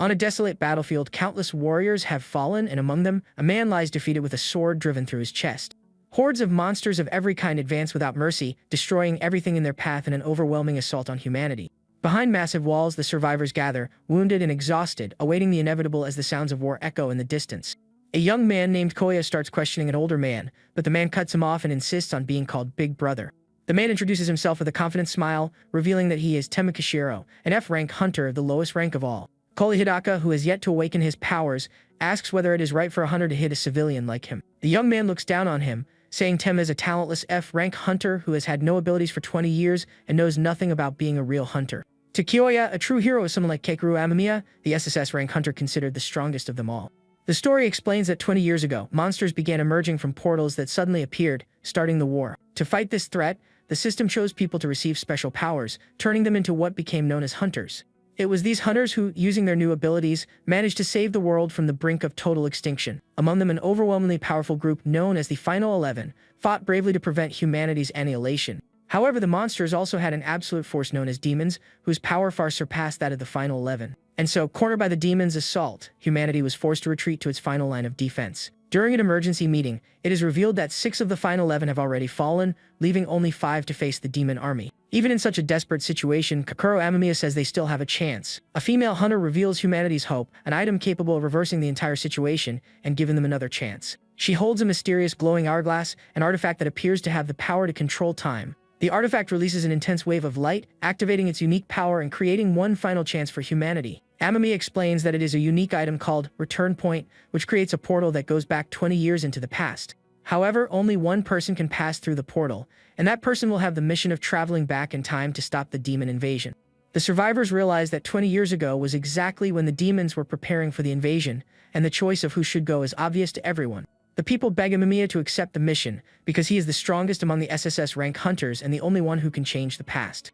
On a desolate battlefield, countless warriors have fallen, and among them, a man lies defeated with a sword driven through his chest. Hordes of monsters of every kind advance without mercy, destroying everything in their path in an overwhelming assault on humanity. Behind massive walls, the survivors gather, wounded and exhausted, awaiting the inevitable as the sounds of war echo in the distance. A young man named Koya starts questioning an older man, but the man cuts him off and insists on being called Big Brother. The man introduces himself with a confident smile, revealing that he is Tema Kishiro, an F-rank hunter, the lowest rank of all. Koli Hidaka, who has yet to awaken his powers, asks whether it is right for a hunter to hit a civilian like him. The young man looks down on him, saying Tema is a talentless F-rank hunter who has had no abilities for 20 years and knows nothing about being a real hunter. To Kyoya, a true hero is someone like Keikaru Amamiya, the SSS rank hunter considered the strongest of them all. The story explains that 20 years ago, monsters began emerging from portals that suddenly appeared, starting the war. To fight this threat, the system chose people to receive special powers, turning them into what became known as hunters. It was these hunters who, using their new abilities, managed to save the world from the brink of total extinction. Among them, an overwhelmingly powerful group known as the Final 11 fought bravely to prevent humanity's annihilation. However, the monsters also had an absolute force known as demons, whose power far surpassed that of the Final 11. And so, cornered by the demons' assault, humanity was forced to retreat to its final line of defense. During an emergency meeting, it is revealed that 6 of the Final 11 have already fallen, leaving only 5 to face the demon army. Even in such a desperate situation, Kakuro Amamiya says they still have a chance. A female hunter reveals humanity's hope, an item capable of reversing the entire situation and giving them another chance. She holds a mysterious glowing hourglass, an artifact that appears to have the power to control time. The artifact releases an intense wave of light, activating its unique power and creating one final chance for humanity. Amamiya explains that it is a unique item called Return Point, which creates a portal that goes back 20 years into the past. However, only one person can pass through the portal, and that person will have the mission of traveling back in time to stop the demon invasion. The survivors realize that 20 years ago was exactly when the demons were preparing for the invasion, and the choice of who should go is obvious to everyone. The people beg Amamiya to accept the mission, because he is the strongest among the SSS rank hunters and the only one who can change the past.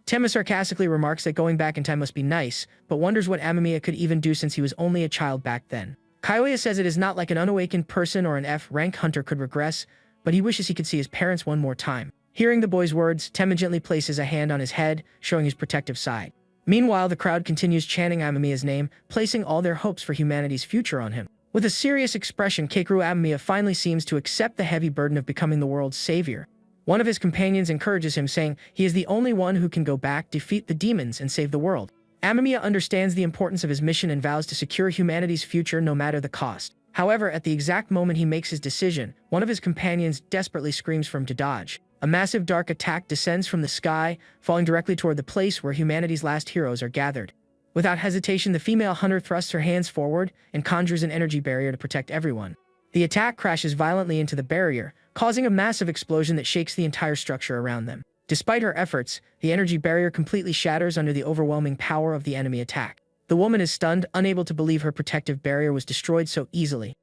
Tema sarcastically remarks that going back in time must be nice, but wonders what Amamiya could even do since he was only a child back then. Kyoya says it is not like an unawakened person or an F-rank hunter could regress, but he wishes he could see his parents one more time. Hearing the boy's words, Tema gently places a hand on his head, showing his protective side. Meanwhile, the crowd continues chanting Amamiya's name, placing all their hopes for humanity's future on him. With a serious expression, Keikaru Amamiya finally seems to accept the heavy burden of becoming the world's savior. One of his companions encourages him, saying he is the only one who can go back, defeat the demons, and save the world. Amamiya understands the importance of his mission and vows to secure humanity's future no matter the cost. However, at the exact moment he makes his decision, one of his companions desperately screams for him to dodge. A massive dark attack descends from the sky, falling directly toward the place where humanity's last heroes are gathered. Without hesitation, the female hunter thrusts her hands forward and conjures an energy barrier to protect everyone. The attack crashes violently into the barrier, causing a massive explosion that shakes the entire structure around them. Despite her efforts, the energy barrier completely shatters under the overwhelming power of the enemy attack. The woman is stunned, unable to believe her protective barrier was destroyed so easily.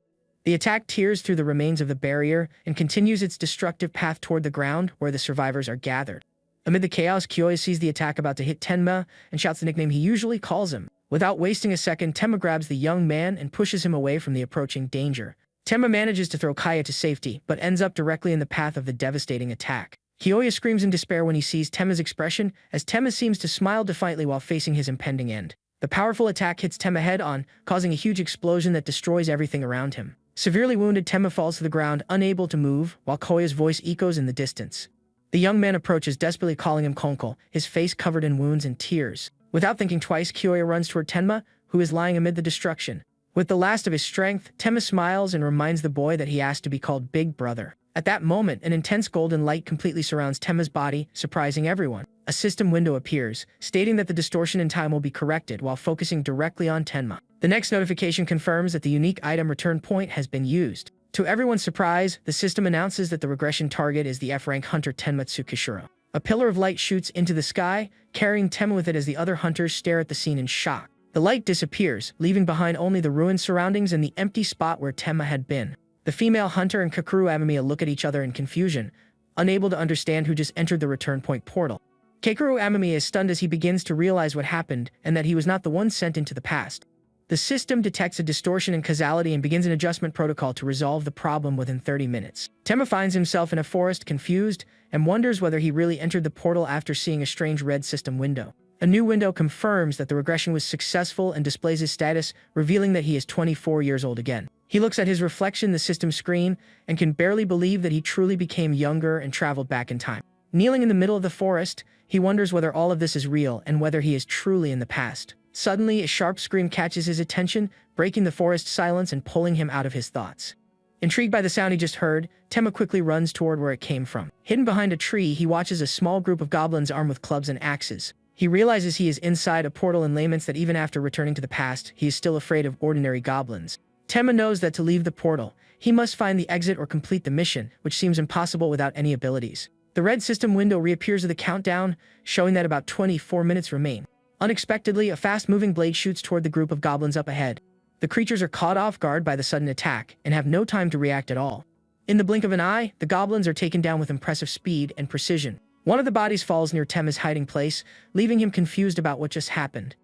The attack tears through the remains of the barrier and continues its destructive path toward the ground where the survivors are gathered. Amid the chaos, Kyoya sees the attack about to hit Tenma and shouts the nickname he usually calls him. Without wasting a second, Tenma grabs the young man and pushes him away from the approaching danger. Tenma manages to throw Kaya to safety, but ends up directly in the path of the devastating attack. Kyoya screams in despair when he sees Tenma's expression, as Tenma seems to smile defiantly while facing his impending end. The powerful attack hits Tenma head-on, causing a huge explosion that destroys everything around him. Severely wounded, Tenma falls to the ground, unable to move, while Koya's voice echoes in the distance. The young man approaches, desperately calling him Konko, his face covered in wounds and tears. Without thinking twice, Kyoya runs toward Tenma, who is lying amid the destruction. With the last of his strength, Tenma smiles and reminds the boy that he asked to be called Big Brother. At that moment, an intense golden light completely surrounds Tenma's body, surprising everyone. A system window appears, stating that the distortion in time will be corrected while focusing directly on Tenma. The next notification confirms that the unique item Return Point has been used. To everyone's surprise, the system announces that the regression target is the F-rank hunter Tenmatsu Kishiro. A pillar of light shoots into the sky, carrying Tenma with it as the other hunters stare at the scene in shock. The light disappears, leaving behind only the ruined surroundings and the empty spot where Tenma had been. The female hunter and Kakuru Amamiya look at each other in confusion, unable to understand who just entered the Return Point portal. Kakuru Amamiya is stunned as he begins to realize what happened and that he was not the one sent into the past. The system detects a distortion in causality and begins an adjustment protocol to resolve the problem within 30 minutes. Tenma finds himself in a forest, confused, and wonders whether he really entered the portal after seeing a strange red system window. A new window confirms that the regression was successful and displays his status, revealing that he is 24 years old again. He looks at his reflection in the system screen and can barely believe that he truly became younger and traveled back in time. Kneeling in the middle of the forest, he wonders whether all of this is real and whether he is truly in the past. Suddenly, a sharp scream catches his attention, breaking the forest silence and pulling him out of his thoughts. Intrigued by the sound he just heard, Tenma quickly runs toward where it came from. Hidden behind a tree, he watches a small group of goblins armed with clubs and axes. He realizes he is inside a portal and laments that even after returning to the past, he is still afraid of ordinary goblins. Tenma knows that to leave the portal, he must find the exit or complete the mission, which seems impossible without any abilities. The red system window reappears with a countdown, showing that about 24 minutes remain. Unexpectedly, a fast-moving blade shoots toward the group of goblins up ahead. The creatures are caught off guard by the sudden attack and have no time to react at all. In the blink of an eye, the goblins are taken down with impressive speed and precision. One of the bodies falls near Tenma's hiding place, leaving him confused about what just happened.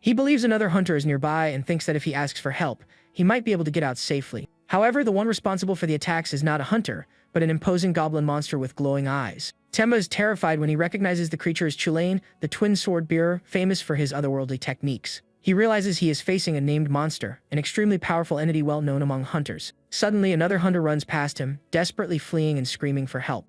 He believes another hunter is nearby and thinks that if he asks for help, he might be able to get out safely. However, the one responsible for the attacks is not a hunter, but an imposing goblin monster with glowing eyes. Tenma is terrified when he recognizes the creature as Chulain, the twin sword bearer, famous for his otherworldly techniques. He realizes he is facing a named monster, an extremely powerful entity well known among hunters. Suddenly, another hunter runs past him, desperately fleeing and screaming for help.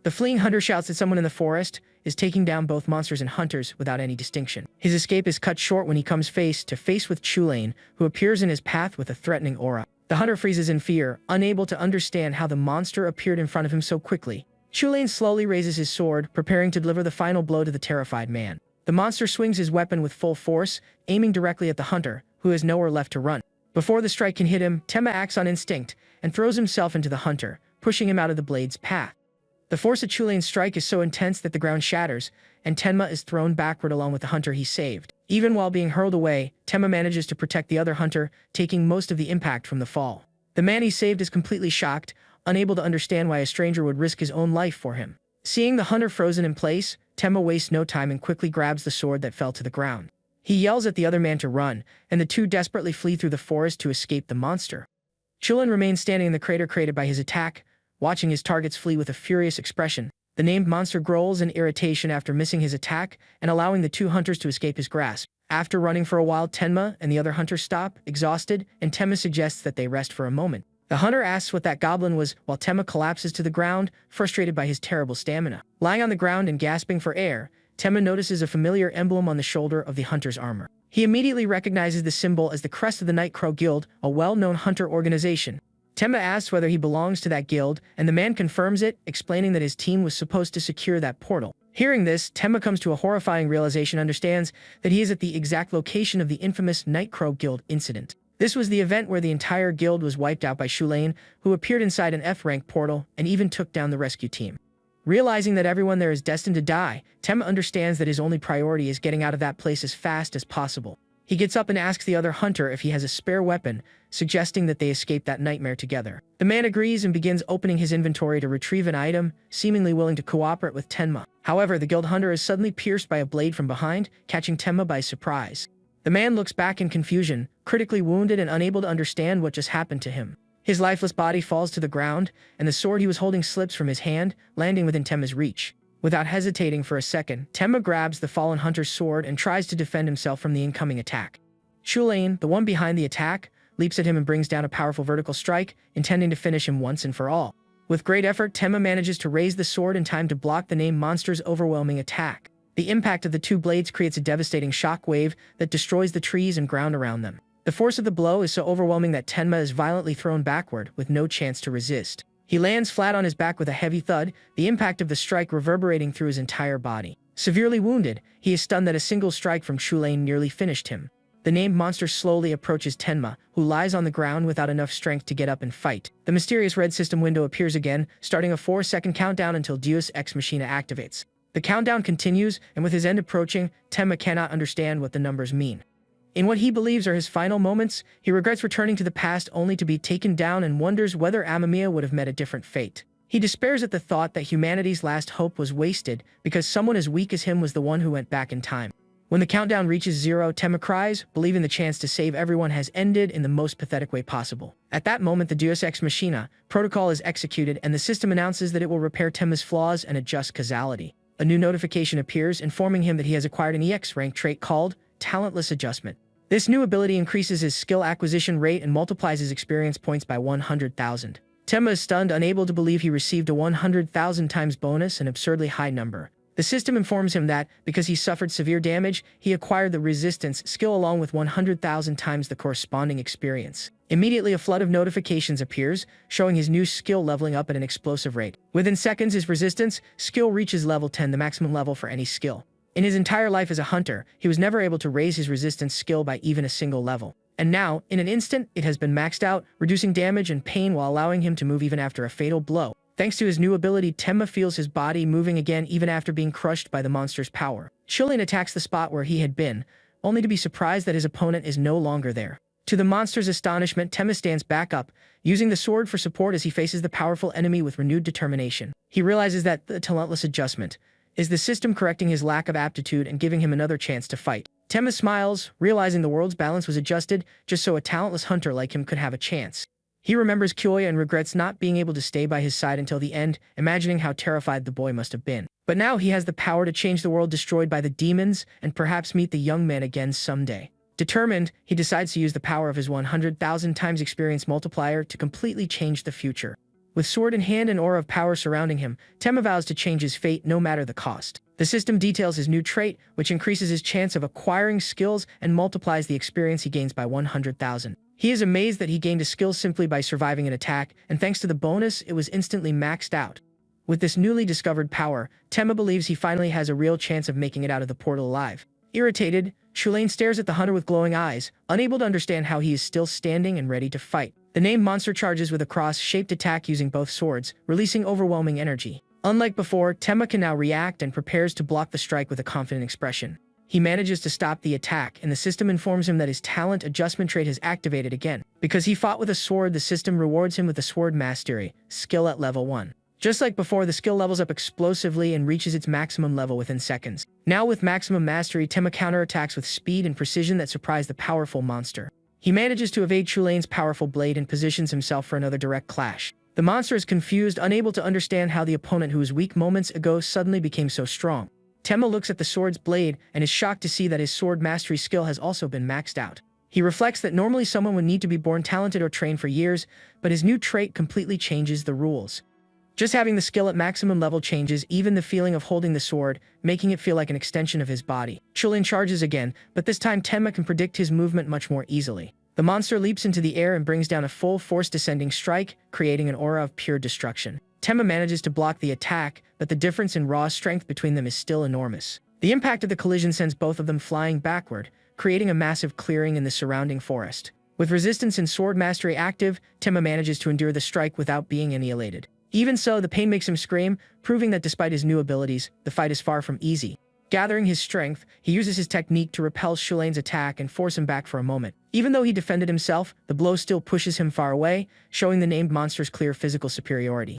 The fleeing hunter shouts that someone in the forest is taking down both monsters and hunters without any distinction. His escape is cut short when he comes face to face with Chulain, who appears in his path with a threatening aura. The hunter freezes in fear, unable to understand how the monster appeared in front of him so quickly. Chulain slowly raises his sword, preparing to deliver the final blow to the terrified man. The monster swings his weapon with full force, aiming directly at the hunter, who has nowhere left to run. Before the strike can hit him, Tenma acts on instinct and throws himself into the hunter, pushing him out of the blade's path. The force of Chulain's strike is so intense that the ground shatters, and Tenma is thrown backward along with the hunter he saved. Even while being hurled away, Tenma manages to protect the other hunter, taking most of the impact from the fall. The man he saved is completely shocked, unable to understand why a stranger would risk his own life for him. Seeing the hunter frozen in place, Tenma wastes no time and quickly grabs the sword that fell to the ground. He yells at the other man to run, and the two desperately flee through the forest to escape the monster. Chulain remains standing in the crater created by his attack, watching his targets flee with a furious expression. The named monster growls in irritation after missing his attack and allowing the two hunters to escape his grasp. After running for a while, Tenma and the other hunter stop, exhausted, and Tenma suggests that they rest for a moment. The hunter asks what that goblin was while Tenma collapses to the ground, frustrated by his terrible stamina. Lying on the ground and gasping for air, Tenma notices a familiar emblem on the shoulder of the hunter's armor. He immediately recognizes the symbol as the crest of the Night Crow Guild, a well-known hunter organization. Tenma asks whether he belongs to that guild, and the man confirms it, explaining that his team was supposed to secure that portal. Hearing this, Tenma comes to a horrifying realization and understands that he is at the exact location of the infamous Night Crow Guild incident. This was the event where the entire guild was wiped out by Chulain, who appeared inside an F-rank portal and even took down the rescue team. Realizing that everyone there is destined to die, Tenma understands that his only priority is getting out of that place as fast as possible. He gets up and asks the other hunter if he has a spare weapon, suggesting that they escape that nightmare together. The man agrees and begins opening his inventory to retrieve an item, seemingly willing to cooperate with Tenma. However, the guild hunter is suddenly pierced by a blade from behind, catching Tenma by surprise. The man looks back in confusion, critically wounded and unable to understand what just happened to him. His lifeless body falls to the ground, and the sword he was holding slips from his hand, landing within Tenma's reach. Without hesitating for a second, Tenma grabs the fallen hunter's sword and tries to defend himself from the incoming attack. Chulain, the one behind the attack, leaps at him and brings down a powerful vertical strike, intending to finish him once and for all. With great effort, Tenma manages to raise the sword in time to block the named monster's overwhelming attack. The impact of the two blades creates a devastating shockwave that destroys the trees and ground around them. The force of the blow is so overwhelming that Tenma is violently thrown backward, with no chance to resist. He lands flat on his back with a heavy thud, the impact of the strike reverberating through his entire body. Severely wounded, he is stunned that a single strike from Chulain nearly finished him. The named monster slowly approaches Tenma, who lies on the ground without enough strength to get up and fight. The mysterious red system window appears again, starting a 4-second countdown until Deus Ex Machina activates. The countdown continues, and with his end approaching, Tenma cannot understand what the numbers mean. In what he believes are his final moments, he regrets returning to the past only to be taken down and wonders whether Amamiya would have met a different fate. He despairs at the thought that humanity's last hope was wasted because someone as weak as him was the one who went back in time. When the countdown reaches 0, Tenma cries, believing the chance to save everyone has ended in the most pathetic way possible. At that moment, the Deus Ex Machina protocol is executed and the system announces that it will repair Tenma's flaws and adjust causality. a new notification appears informing him that he has acquired an EX rank trait called Talentless Adjustment. This new ability increases his skill acquisition rate and multiplies his experience points by 100,000. Tenma is stunned, unable to believe he received a 100,000 times bonus, an absurdly high number. The system informs him that, because he suffered severe damage, he acquired the resistance skill along with 100,000 times the corresponding experience. Immediately, a flood of notifications appears, showing his new skill leveling up at an explosive rate. Within seconds, his resistance skill reaches level 10, the maximum level for any skill. In his entire life as a hunter, he was never able to raise his resistance skill by even a single level. And now, in an instant, it has been maxed out, reducing damage and pain while allowing him to move even after a fatal blow. Thanks to his new ability, Tenma feels his body moving again even after being crushed by the monster's power. Chulane attacks the spot where he had been, only to be surprised that his opponent is no longer there. To the monster's astonishment, Tenma stands back up, using the sword for support as he faces the powerful enemy with renewed determination. He realizes that the Talentless Adjustment is the system correcting his lack of aptitude and giving him another chance to fight. Tenma smiles, realizing the world's balance was adjusted just so a talentless hunter like him could have a chance. He remembers Kyoya and regrets not being able to stay by his side until the end, imagining how terrified the boy must have been. But now he has the power to change the world destroyed by the demons and perhaps meet the young man again someday. Determined, he decides to use the power of his 100,000 times experience multiplier to completely change the future. With sword in hand and aura of power surrounding him, Tenma vows to change his fate no matter the cost. The system details his new trait, which increases his chance of acquiring skills and multiplies the experience he gains by 100,000. He is amazed that he gained a skill simply by surviving an attack, and thanks to the bonus, it was instantly maxed out. With this newly discovered power, Tenma believes he finally has a real chance of making it out of the portal alive. Irritated, Chulane stares at the hunter with glowing eyes, unable to understand how he is still standing and ready to fight. The named monster charges with a cross-shaped attack using both swords, releasing overwhelming energy. Unlike before, Tenma can now react and prepares to block the strike with a confident expression. He manages to stop the attack, and the system informs him that his talent adjustment trait has activated again. Because he fought with a sword, the system rewards him with a sword mastery, skill at level 1. Just like before, the skill levels up explosively and reaches its maximum level within seconds. Now with maximum mastery, Tenma counterattacks with speed and precision that surprise the powerful monster. He manages to evade Chulane's powerful blade and positions himself for another direct clash. The monster is confused, unable to understand how the opponent who was weak moments ago suddenly became so strong. Tenma looks at the sword's blade and is shocked to see that his sword mastery skill has also been maxed out. He reflects that normally someone would need to be born talented or trained for years, but his new trait completely changes the rules. Just having the skill at maximum level changes even the feeling of holding the sword, making it feel like an extension of his body. Chulane charges again, but this time Tenma can predict his movement much more easily. The monster leaps into the air and brings down a full force descending strike, creating an aura of pure destruction. Tenma manages to block the attack, but the difference in raw strength between them is still enormous. The impact of the collision sends both of them flying backward, creating a massive clearing in the surrounding forest. With resistance and sword mastery active, Tenma manages to endure the strike without being annihilated. Even so, the pain makes him scream, proving that despite his new abilities, the fight is far from easy. Gathering his strength, he uses his technique to repel Chulane's attack and force him back for a moment. Even though he defended himself, the blow still pushes him far away, showing the named monster's clear physical superiority.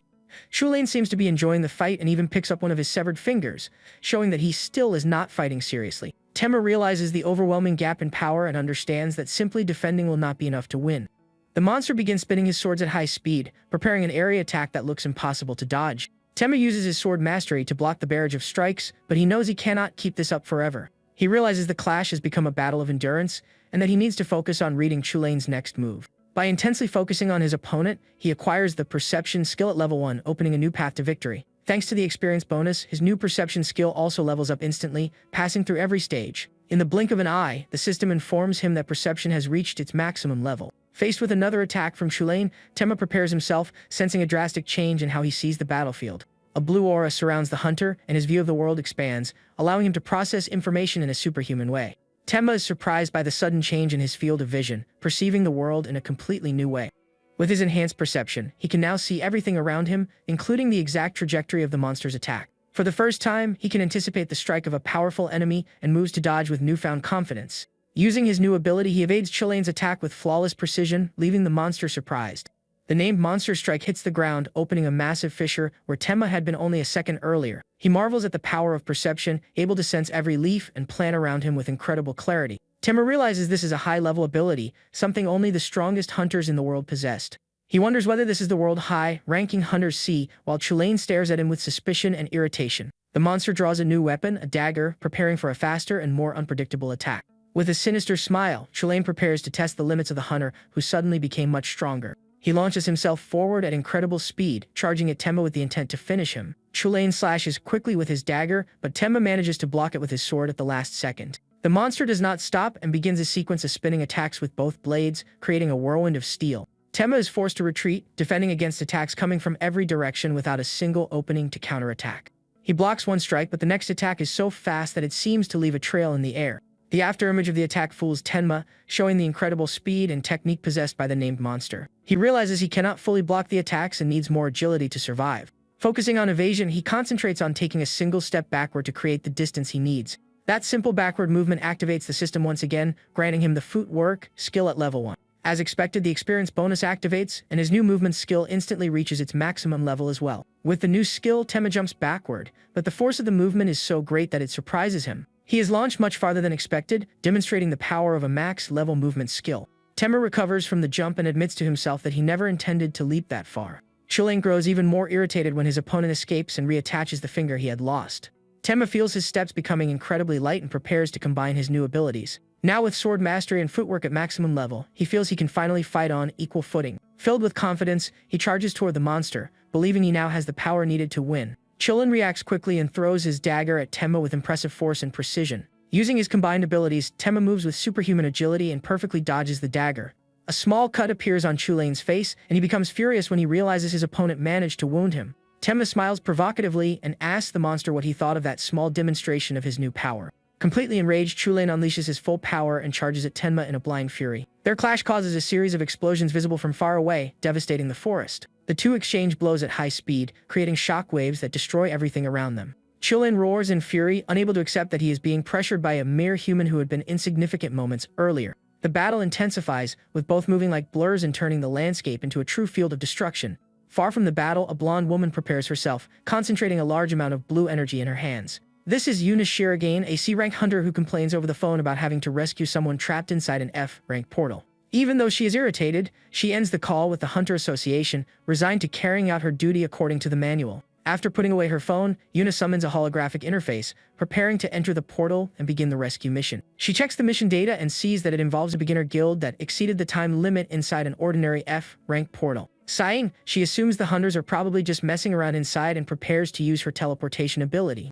Chulane seems to be enjoying the fight and even picks up one of his severed fingers, showing that he still is not fighting seriously. Tenma realizes the overwhelming gap in power and understands that simply defending will not be enough to win. The monster begins spinning his swords at high speed, preparing an area attack that looks impossible to dodge. Tenma uses his sword mastery to block the barrage of strikes, but he knows he cannot keep this up forever. He realizes the clash has become a battle of endurance, and that he needs to focus on reading Chulane's next move. By intensely focusing on his opponent, he acquires the Perception skill at level 1, opening a new path to victory. Thanks to the experience bonus, his new Perception skill also levels up instantly, passing through every stage. In the blink of an eye, the system informs him that Perception has reached its maximum level. Faced with another attack from Chulane, Tenma prepares himself, sensing a drastic change in how he sees the battlefield. A blue aura surrounds the hunter, and his view of the world expands, allowing him to process information in a superhuman way. Tenma is surprised by the sudden change in his field of vision, perceiving the world in a completely new way. With his enhanced perception, he can now see everything around him, including the exact trajectory of the monster's attack. For the first time, he can anticipate the strike of a powerful enemy and moves to dodge with newfound confidence. Using his new ability, he evades Chulane's attack with flawless precision, leaving the monster surprised. The named monster strike hits the ground, opening a massive fissure where Tenma had been only a second earlier. He marvels at the power of perception, able to sense every leaf and plant around him with incredible clarity. Tenma realizes this is a high-level ability, something only the strongest hunters in the world possessed. He wonders whether this is the world high-ranking hunters see, while Chulane stares at him with suspicion and irritation. The monster draws a new weapon, a dagger, preparing for a faster and more unpredictable attack. With a sinister smile, Chulain prepares to test the limits of the hunter, who suddenly became much stronger. He launches himself forward at incredible speed, charging at Tenma with the intent to finish him. Chulain slashes quickly with his dagger, but Tenma manages to block it with his sword at the last second. The monster does not stop and begins a sequence of spinning attacks with both blades, creating a whirlwind of steel. Tenma is forced to retreat, defending against attacks coming from every direction without a single opening to counterattack. He blocks one strike, but the next attack is so fast that it seems to leave a trail in the air. The afterimage of the attack fools Tenma, showing the incredible speed and technique possessed by the named monster. He realizes he cannot fully block the attacks and needs more agility to survive. Focusing on evasion, he concentrates on taking a single step backward to create the distance he needs. That simple backward movement activates the system once again, granting him the footwork skill at level 1. As expected, the experience bonus activates, and his new movement skill instantly reaches its maximum level as well. With the new skill, Tenma jumps backward, but the force of the movement is so great that it surprises him. He is launched much farther than expected, demonstrating the power of a max-level movement skill. Tenma recovers from the jump and admits to himself that he never intended to leap that far. Chulain grows even more irritated when his opponent escapes and reattaches the finger he had lost. Tenma feels his steps becoming incredibly light and prepares to combine his new abilities. Now with sword mastery and footwork at maximum level, he feels he can finally fight on equal footing. Filled with confidence, he charges toward the monster, believing he now has the power needed to win. Chulain reacts quickly and throws his dagger at Tenma with impressive force and precision. Using his combined abilities, Tenma moves with superhuman agility and perfectly dodges the dagger. A small cut appears on Chulain's face, and he becomes furious when he realizes his opponent managed to wound him. Tenma smiles provocatively and asks the monster what he thought of that small demonstration of his new power. Completely enraged, Chulain unleashes his full power and charges at Tenma in a blind fury. Their clash causes a series of explosions visible from far away, devastating the forest. The two exchange blows at high speed, creating shockwaves that destroy everything around them. Chulain roars in fury, unable to accept that he is being pressured by a mere human who had been insignificant moments earlier. The battle intensifies, with both moving like blurs and turning the landscape into a true field of destruction. Far from the battle, a blonde woman prepares herself, concentrating a large amount of blue energy in her hands. This is Yuna Shirogane, a C-rank hunter who complains over the phone about having to rescue someone trapped inside an F-rank portal. Even though she is irritated, she ends the call with the Hunter Association, resigned to carrying out her duty according to the manual. After putting away her phone, Yuna summons a holographic interface, preparing to enter the portal and begin the rescue mission. She checks the mission data and sees that it involves a beginner guild that exceeded the time limit inside an ordinary F-rank portal. Sighing, she assumes the hunters are probably just messing around inside and prepares to use her teleportation ability.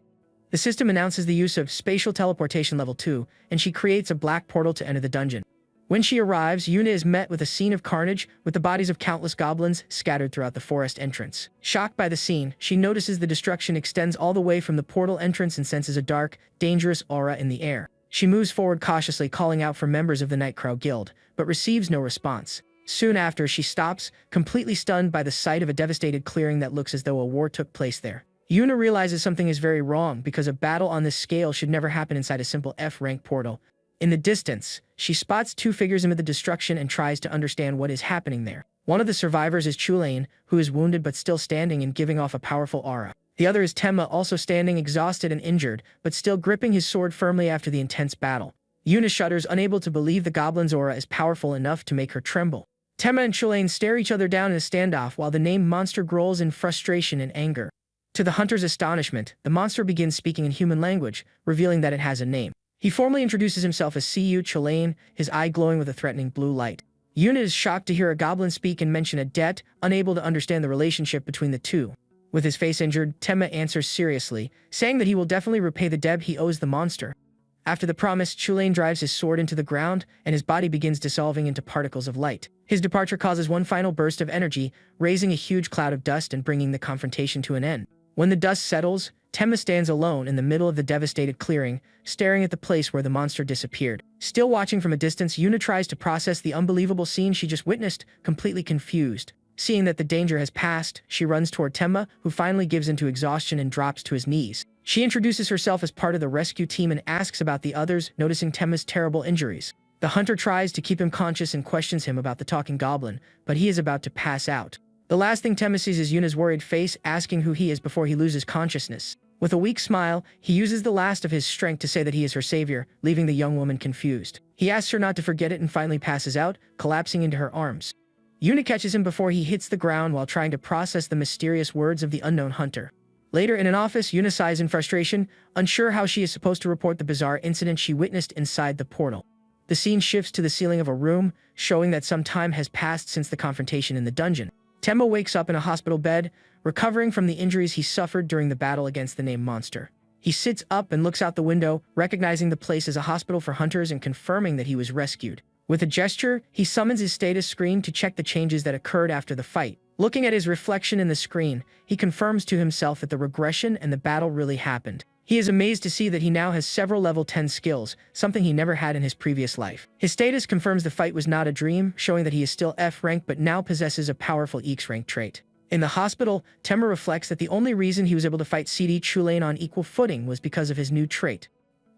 The system announces the use of spatial teleportation level 2, and she creates a black portal to enter the dungeon. When she arrives, Yuna is met with a scene of carnage, with the bodies of countless goblins scattered throughout the forest entrance. Shocked by the scene, she notices the destruction extends all the way from the portal entrance and senses a dark, dangerous aura in the air. She moves forward cautiously, calling out for members of the Nightcrow Guild, but receives no response. Soon after, she stops, completely stunned by the sight of a devastated clearing that looks as though a war took place there. Yuna realizes something is very wrong because a battle on this scale should never happen inside a simple F-rank portal. In the distance, she spots two figures amid the destruction and tries to understand what is happening there. One of the survivors is Chulain, who is wounded but still standing and giving off a powerful aura. The other is Tenma, also standing exhausted and injured, but still gripping his sword firmly after the intense battle. Yuna shudders, unable to believe the goblin's aura is powerful enough to make her tremble. Tenma and Chulain stare each other down in a standoff while the named monster growls in frustration and anger. To the hunter's astonishment, the monster begins speaking in human language, revealing that it has a name. He formally introduces himself as Cu Chulain, his eye glowing with a threatening blue light. Yuna is shocked to hear a goblin speak and mention a debt, unable to understand the relationship between the two. With his face injured, Tenma answers seriously, saying that he will definitely repay the debt he owes the monster. After the promise, Chulain drives his sword into the ground, and his body begins dissolving into particles of light. His departure causes one final burst of energy, raising a huge cloud of dust and bringing the confrontation to an end. When the dust settles, Tenma stands alone in the middle of the devastated clearing, staring at the place where the monster disappeared. Still watching from a distance, Yuna tries to process the unbelievable scene she just witnessed, completely confused. Seeing that the danger has passed, she runs toward Tenma, who finally gives into exhaustion and drops to his knees. She introduces herself as part of the rescue team and asks about the others, noticing Tenma's terrible injuries. The hunter tries to keep him conscious and questions him about the talking goblin, but he is about to pass out. The last thing Tenma sees is Yuna's worried face, asking who he is before he loses consciousness. With a weak smile, he uses the last of his strength to say that he is her savior, leaving the young woman confused. He asks her not to forget it and finally passes out, collapsing into her arms. Yuna catches him before he hits the ground while trying to process the mysterious words of the unknown hunter. Later in an office, Yuna sighs in frustration, unsure how she is supposed to report the bizarre incident she witnessed inside the portal. The scene shifts to the ceiling of a room, showing that some time has passed since the confrontation in the dungeon. Tenma wakes up in a hospital bed, recovering from the injuries he suffered during the battle against the named monster. He sits up and looks out the window, recognizing the place as a hospital for hunters and confirming that he was rescued. With a gesture, he summons his status screen to check the changes that occurred after the fight. Looking at his reflection in the screen, he confirms to himself that the regression and the battle really happened. He is amazed to see that he now has several level 10 skills, something he never had in his previous life. His status confirms the fight was not a dream, showing that he is still F rank but now possesses a powerful EX rank trait. In the hospital, Tenma reflects that the only reason he was able to fight CD Chulain on equal footing was because of his new trait.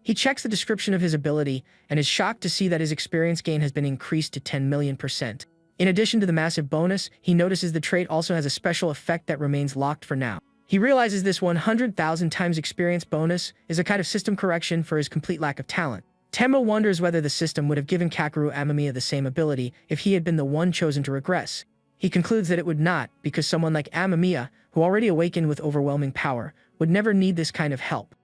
He checks the description of his ability and is shocked to see that his experience gain has been increased to 10 million%. In addition to the massive bonus, he notices the trait also has a special effect that remains locked for now. He realizes this 100,000 times experience bonus is a kind of system correction for his complete lack of talent. Tenma wonders whether the system would have given Kakeru Amamiya the same ability if he had been the one chosen to regress. He concludes that it would not, because someone like Amamiya, who already awakened with overwhelming power, would never need this kind of help.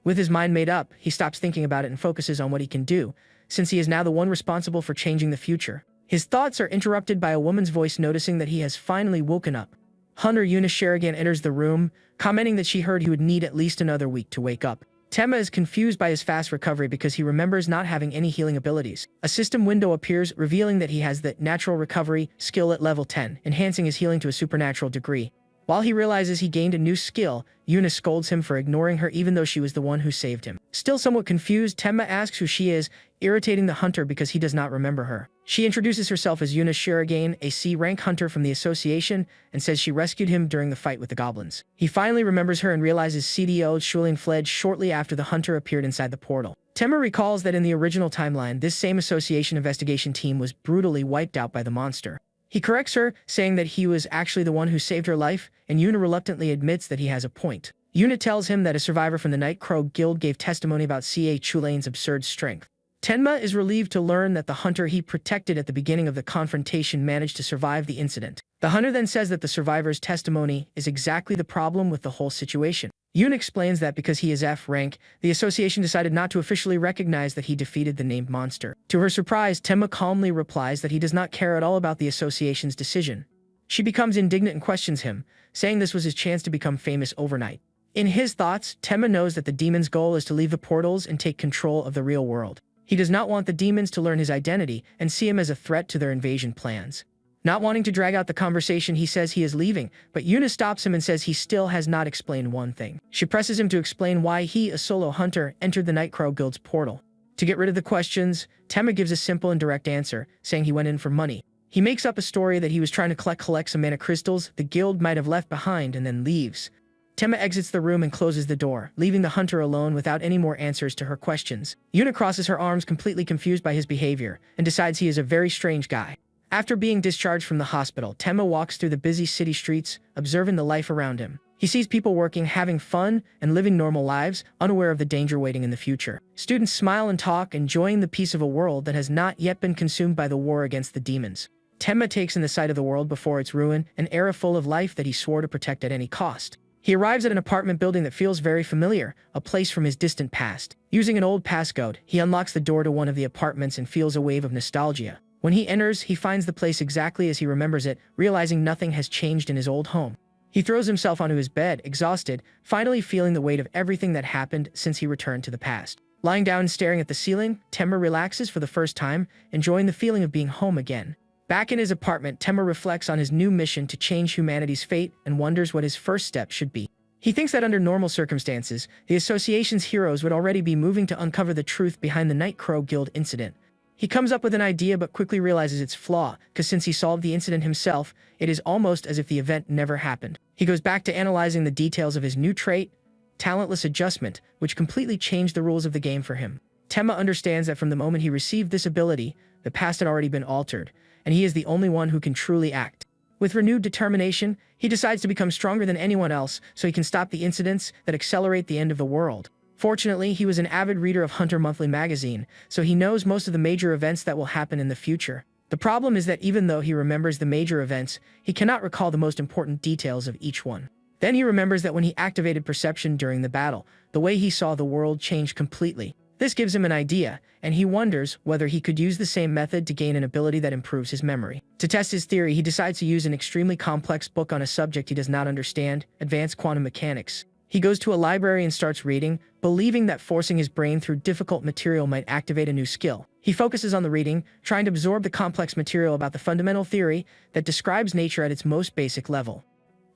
With his mind made up, he stops thinking about it and focuses on what he can do, since he is now the one responsible for changing the future. His thoughts are interrupted by a woman's voice noticing that he has finally woken up. Hunter Yuna Sherigan enters the room, commenting that she heard he would need at least another week to wake up. Tenma is confused by his fast recovery because he remembers not having any healing abilities. A system window appears, revealing that he has the natural recovery skill at level 10, enhancing his healing to a supernatural degree. While he realizes he gained a new skill, Yuna scolds him for ignoring her even though she was the one who saved him. Still somewhat confused, Tenma asks who she is, irritating the hunter because he does not remember her. She introduces herself as Yuna Shirogane, a C-rank hunter from the association, and says she rescued him during the fight with the goblins. He finally remembers her and realizes CDO Shulin fled shortly after the hunter appeared inside the portal. Tenma recalls that in the original timeline, this same association investigation team was brutally wiped out by the monster. He corrects her, saying that he was actually the one who saved her life, and Yuna reluctantly admits that he has a point. Yuna tells him that a survivor from the Night Crow Guild gave testimony about C.A. Chulain's absurd strength. Tenma is relieved to learn that the hunter he protected at the beginning of the confrontation managed to survive the incident. The hunter then says that the survivor's testimony is exactly the problem with the whole situation. Yuna explains that because he is F rank, the association decided not to officially recognize that he defeated the named monster. To her surprise, Tenma calmly replies that he does not care at all about the association's decision. She becomes indignant and questions him, saying this was his chance to become famous overnight. In his thoughts, Tenma knows that the demon's goal is to leave the portals and take control of the real world. He does not want the demons to learn his identity and see him as a threat to their invasion plans. Not wanting to drag out the conversation, he says he is leaving, but Yuna stops him and says he still has not explained one thing. She presses him to explain why he, a solo hunter, entered the Night Crow Guild's portal. To get rid of the questions, Tenma gives a simple and direct answer, saying he went in for money. He makes up a story that he was trying to collect some mana crystals the guild might have left behind and then leaves. Tenma exits the room and closes the door, leaving the hunter alone without any more answers to her questions. Yuna crosses her arms, completely confused by his behavior, and decides he is a very strange guy. After being discharged from the hospital, Tenma walks through the busy city streets, observing the life around him. He sees people working, having fun, and living normal lives, unaware of the danger waiting in the future. Students smile and talk, enjoying the peace of a world that has not yet been consumed by the war against the demons. Tenma takes in the sight of the world before its ruin, an era full of life that he swore to protect at any cost. He arrives at an apartment building that feels very familiar, a place from his distant past. Using an old passcode, he unlocks the door to one of the apartments and feels a wave of nostalgia. When he enters, he finds the place exactly as he remembers it, realizing nothing has changed in his old home. He throws himself onto his bed, exhausted, finally feeling the weight of everything that happened since he returned to the past. Lying down and staring at the ceiling, Tenma relaxes for the first time, enjoying the feeling of being home again. Back in his apartment, Tenma reflects on his new mission to change humanity's fate and wonders what his first step should be. He thinks that under normal circumstances, the association's heroes would already be moving to uncover the truth behind the Night Crow Guild incident. He comes up with an idea but quickly realizes its flaw, because since he solved the incident himself, it is almost as if the event never happened. He goes back to analyzing the details of his new trait, Talentless Adjustment, which completely changed the rules of the game for him. Tenma understands that from the moment he received this ability, the past had already been altered, and he is the only one who can truly act. With renewed determination, he decides to become stronger than anyone else so he can stop the incidents that accelerate the end of the world. Fortunately, he was an avid reader of Hunter Monthly magazine, so he knows most of the major events that will happen in the future. The problem is that even though he remembers the major events, he cannot recall the most important details of each one. Then he remembers that when he activated perception during the battle, the way he saw the world changed completely. This gives him an idea, and he wonders whether he could use the same method to gain an ability that improves his memory. To test his theory, he decides to use an extremely complex book on a subject he does not understand, advanced quantum mechanics. He goes to a library and starts reading, believing that forcing his brain through difficult material might activate a new skill. He focuses on the reading, trying to absorb the complex material about the fundamental theory that describes nature at its most basic level.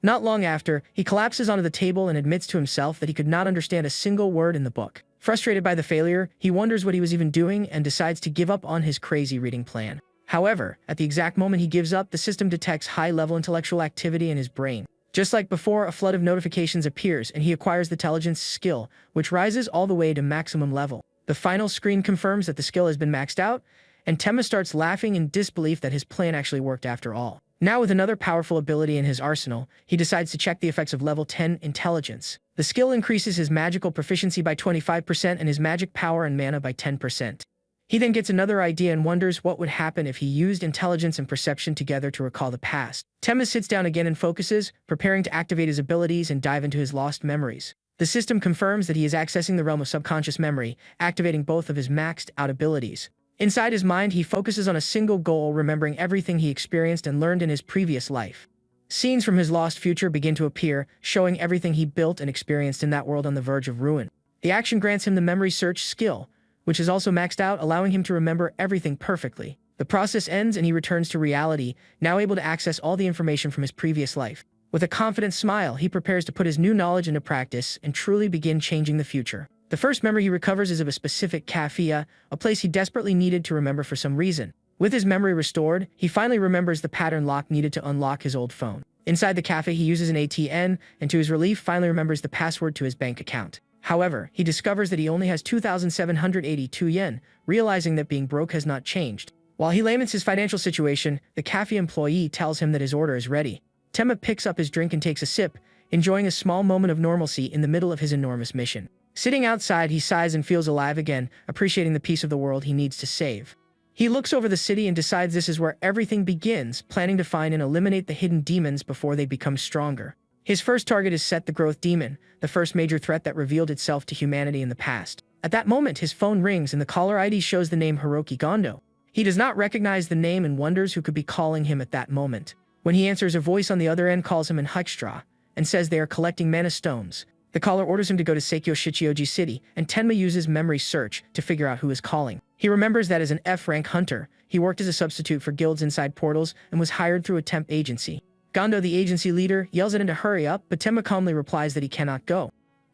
Not long after, he collapses onto the table and admits to himself that he could not understand a single word in the book. Frustrated by the failure, he wonders what he was even doing and decides to give up on his crazy reading plan. However, at the exact moment he gives up, the system detects high-level intellectual activity in his brain. Just like before, a flood of notifications appears and he acquires the intelligence skill, which rises all the way to maximum level. The final screen confirms that the skill has been maxed out, and Tenma starts laughing in disbelief that his plan actually worked after all. Now with another powerful ability in his arsenal, he decides to check the effects of level 10 intelligence. The skill increases his magical proficiency by 25% and his magic power and mana by 10%. He then gets another idea and wonders what would happen if he used intelligence and perception together to recall the past. Tenma sits down again and focuses, preparing to activate his abilities and dive into his lost memories. The system confirms that he is accessing the realm of subconscious memory, activating both of his maxed-out abilities. Inside his mind, he focuses on a single goal, remembering everything he experienced and learned in his previous life. Scenes from his lost future begin to appear, showing everything he built and experienced in that world on the verge of ruin. The action grants him the memory search skill, which is also maxed out, allowing him to remember everything perfectly. The process ends and he returns to reality, now able to access all the information from his previous life. With a confident smile, he prepares to put his new knowledge into practice and truly begin changing the future. The first memory he recovers is of a specific cafe, a place he desperately needed to remember for some reason. With his memory restored, he finally remembers the pattern lock needed to unlock his old phone. Inside the cafe, he uses an ATM, and to his relief, finally remembers the password to his bank account. However, he discovers that he only has 2,782 yen, realizing that being broke has not changed. While he laments his financial situation, the cafe employee tells him that his order is ready. Tenma picks up his drink and takes a sip, enjoying a small moment of normalcy in the middle of his enormous mission. Sitting outside, he sighs and feels alive again, appreciating the piece of the world he needs to save. He looks over the city and decides this is where everything begins, planning to find and eliminate the hidden demons before they become stronger. His first target is Set the Growth Demon, the first major threat that revealed itself to humanity in the past. At that moment, his phone rings and the caller ID shows the name Hiroki Gondo. He does not recognize the name and wonders who could be calling him at that moment. When he answers, a voice on the other end calls him in Hextra and says they are collecting mana stones. The caller orders him to go to Seikyo Shichioji City, and Tenma uses memory search to figure out who is calling. He remembers that as an F-rank hunter, he worked as a substitute for guilds inside portals and was hired through a temp agency. Gondo, the agency leader, yells at him to hurry up, but Tenma calmly replies that he cannot go.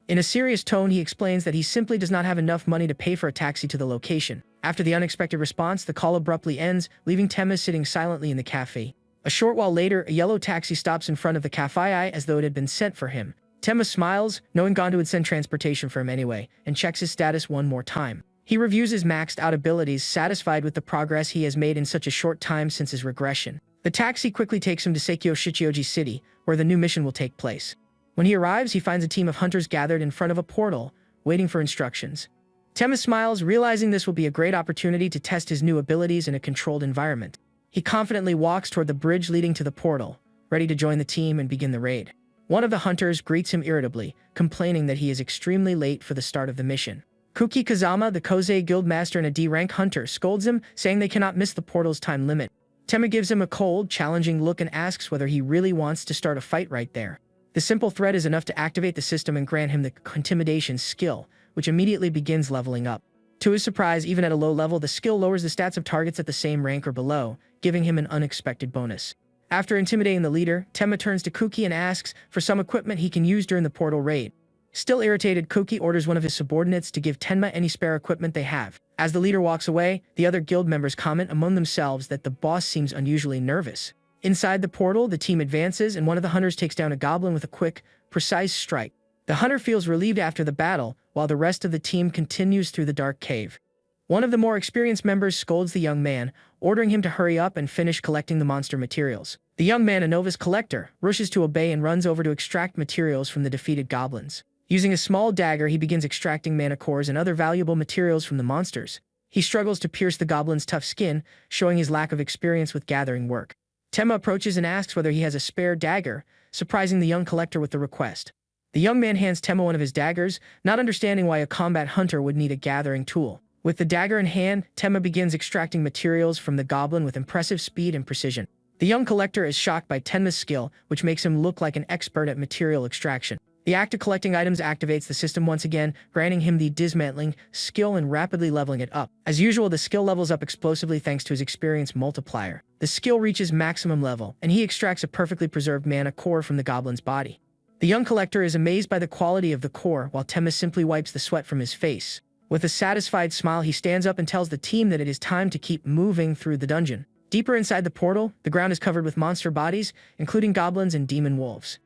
In a serious tone, he explains that he simply does not have enough money to pay for a taxi to the location. After the unexpected response, the call abruptly ends, leaving Tenma sitting silently in the cafe. A short while later, a yellow taxi stops in front of the cafe as though it had been sent for him. Tenma smiles, knowing Gondo would send transportation for him anyway, and checks his status one more time. He reviews his maxed-out abilities, satisfied with the progress he has made in such a short time since his regression. The taxi quickly takes him to Seikyo Shichioji City, where the new mission will take place. When he arrives, he finds a team of hunters gathered in front of a portal, waiting for instructions. Tenma smiles, realizing this will be a great opportunity to test his new abilities in a controlled environment. He confidently walks toward the bridge leading to the portal, ready to join the team and begin the raid. One of the hunters greets him irritably, complaining that he is extremely late for the start of the mission. Kuki Kazama, the Kozei guildmaster and a D-rank hunter, scolds him, saying they cannot miss the portal's time limit. Tenma gives him a cold, challenging look and asks whether he really wants to start a fight right there. The simple threat is enough to activate the system and grant him the intimidation skill, which immediately begins leveling up. To his surprise, even at a low level, the skill lowers the stats of targets at the same rank or below, giving him an unexpected bonus. After intimidating the leader, Tenma turns to Kuki and asks for some equipment he can use during the portal raid. Still irritated, Kuki orders one of his subordinates to give Tenma any spare equipment they have. As the leader walks away, the other guild members comment among themselves that the boss seems unusually nervous. Inside the portal, the team advances and one of the hunters takes down a goblin with a quick, precise strike. The hunter feels relieved after the battle, while the rest of the team continues through the dark cave. One of the more experienced members scolds the young man, ordering him to hurry up and finish collecting the monster materials. The young man, a novice collector, rushes to obey and runs over to extract materials from the defeated goblins. Using a small dagger, he begins extracting mana cores and other valuable materials from the monsters. He struggles to pierce the goblin's tough skin, showing his lack of experience with gathering work. Tenma approaches and asks whether he has a spare dagger, surprising the young collector with the request. The young man hands Temma one of his daggers, not understanding why a combat hunter would need a gathering tool. With the dagger in hand, Temma begins extracting materials from the goblin with impressive speed and precision. The young collector is shocked by Tenma's skill, which makes him look like an expert at material extraction. The act of collecting items activates the system once again, granting him the dismantling skill and rapidly leveling it up. As usual, the skill levels up explosively thanks to his experience multiplier. The skill reaches maximum level, and he extracts a perfectly preserved mana core from the goblin's body. The young collector is amazed by the quality of the core, while Temma simply wipes the sweat from his face. With a satisfied smile, he stands up and tells the team that it is time to keep moving through the dungeon. Deeper inside the portal, the ground is covered with monster bodies, including goblins and demon wolves.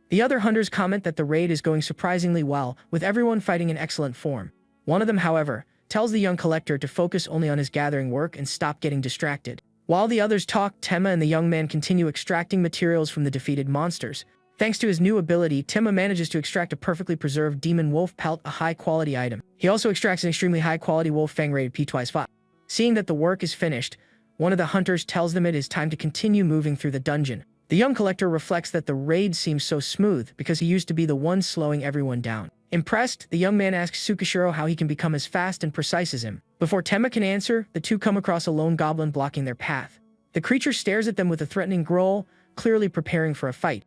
The other hunters comment that the raid is going surprisingly well, with everyone fighting in excellent form. One of them, however, tells the young collector to focus only on his gathering work and stop getting distracted. While the others talk, Temma and the young man continue extracting materials from the defeated monsters. Thanks to his new ability, Temma manages to extract a perfectly preserved demon wolf pelt, a high-quality item. He also extracts an extremely high-quality wolf fang rated P2/5. Seeing that the work is finished, one of the hunters tells them it is time to continue moving through the dungeon. The young collector reflects that the raid seems so smooth because he used to be the one slowing everyone down. Impressed, the young man asks Tsukishiro how he can become as fast and precise as him. Before Temma can answer, the two come across a lone goblin blocking their path. The creature stares at them with a threatening growl, clearly preparing for a fight.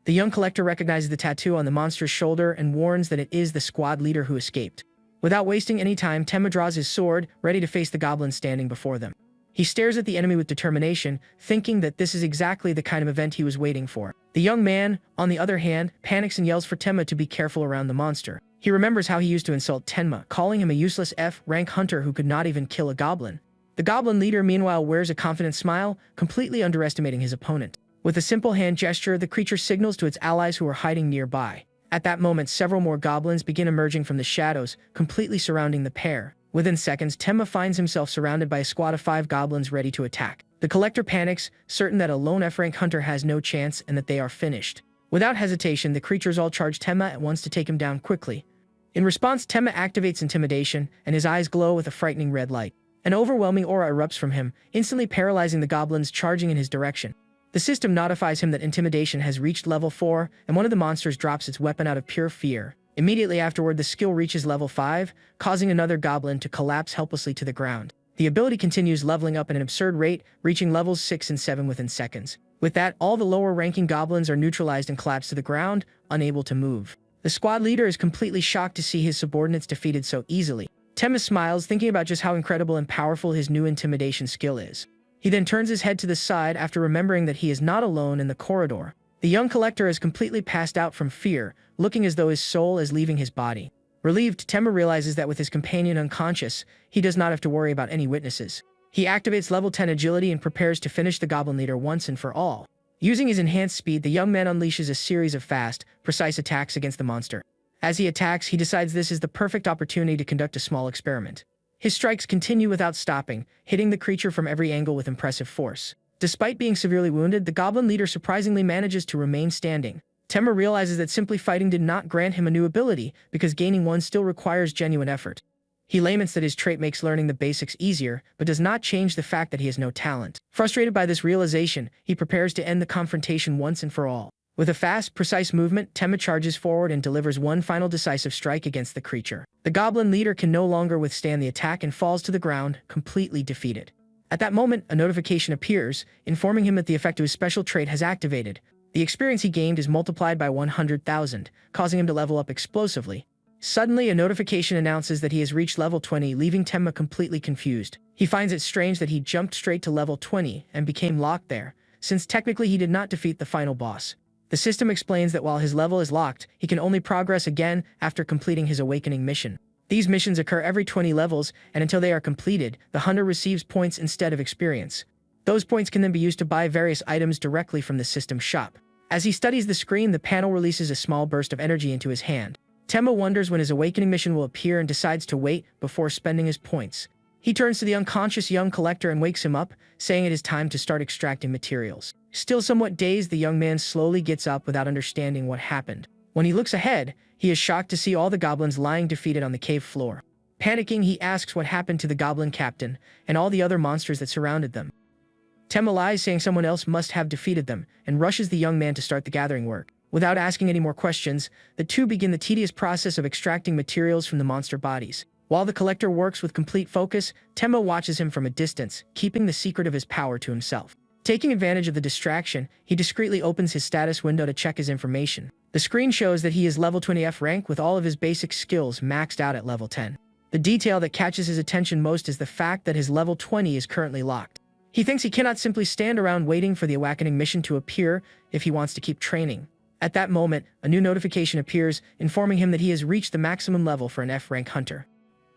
The young collector recognizes the tattoo on the monster's shoulder and warns that it is the squad leader who escaped. Without wasting any time, Temma draws his sword, ready to face the goblin standing before them. He stares at the enemy with determination, thinking that this is exactly the kind of event he was waiting for. The young man, on the other hand, panics and yells for Temma to be careful around the monster. He remembers how he used to insult Tenma, calling him a useless F-rank hunter who could not even kill a goblin. The goblin leader, meanwhile, wears a confident smile, completely underestimating his opponent. With a simple hand gesture, the creature signals to its allies who are hiding nearby. At that moment, several more goblins begin emerging from the shadows, completely surrounding the pair. Within seconds, Temma finds himself surrounded by a squad of 5 goblins ready to attack. The collector panics, certain that a lone F-rank hunter has no chance and that they are finished. Without hesitation, the creatures all charge Temma at once to take him down quickly. In response, Temma activates intimidation, and his eyes glow with a frightening red light. An overwhelming aura erupts from him, instantly paralyzing the goblins charging in his direction. The system notifies him that intimidation has reached level 4, and one of the monsters drops its weapon out of pure fear. Immediately afterward, the skill reaches level 5, causing another goblin to collapse helplessly to the ground. The ability continues leveling up at an absurd rate, reaching levels 6 and 7 within seconds. With that, all the lower-ranking goblins are neutralized and collapse to the ground, unable to move. The squad leader is completely shocked to see his subordinates defeated so easily. Temma smiles, thinking about just how incredible and powerful his new intimidation skill is. He then turns his head to the side after remembering that he is not alone in the corridor. The young collector is completely passed out from fear, looking as though his soul is leaving his body. Relieved, Temma realizes that with his companion unconscious, he does not have to worry about any witnesses. He activates level 10 agility and prepares to finish the goblin leader once and for all. Using his enhanced speed, the young man unleashes a series of fast, precise attacks against the monster. As he attacks, he decides this is the perfect opportunity to conduct a small experiment. His strikes continue without stopping, hitting the creature from every angle with impressive force. Despite being severely wounded, the goblin leader surprisingly manages to remain standing. Temma realizes that simply fighting did not grant him a new ability, because gaining one still requires genuine effort. He laments that his trait makes learning the basics easier, but does not change the fact that he has no talent. Frustrated by this realization, he prepares to end the confrontation once and for all. With a fast, precise movement, Temma charges forward and delivers one final decisive strike against the creature. The goblin leader can no longer withstand the attack and falls to the ground, completely defeated. At that moment, a notification appears, informing him that the effect of his special trait has activated. The experience he gained is multiplied by 100,000, causing him to level up explosively. Suddenly, a notification announces that he has reached level 20, leaving Temma completely confused. He finds it strange that he jumped straight to level 20 and became locked there, since technically he did not defeat the final boss. The system explains that while his level is locked, he can only progress again after completing his awakening mission. These missions occur every 20 levels, and until they are completed, the hunter receives points instead of experience. Those points can then be used to buy various items directly from the system shop. As he studies the screen, the panel releases a small burst of energy into his hand. Temma wonders when his awakening mission will appear and decides to wait before spending his points. He turns to the unconscious young collector and wakes him up, saying it is time to start extracting materials. Still somewhat dazed, the young man slowly gets up without understanding what happened. When he looks ahead, he is shocked to see all the goblins lying defeated on the cave floor. Panicking, he asks what happened to the goblin captain and all the other monsters that surrounded them. Tenma lies, saying someone else must have defeated them, and rushes the young man to start the gathering work. Without asking any more questions, the two begin the tedious process of extracting materials from the monster bodies. While the collector works with complete focus, Tenma watches him from a distance, keeping the secret of his power to himself. Taking advantage of the distraction, he discreetly opens his status window to check his information. The screen shows that he is level 20F rank with all of his basic skills maxed out at level 10. The detail that catches his attention most is the fact that his level 20 is currently locked. He thinks he cannot simply stand around waiting for the awakening mission to appear if he wants to keep training. At that moment, a new notification appears, informing him that he has reached the maximum level for an F-rank hunter.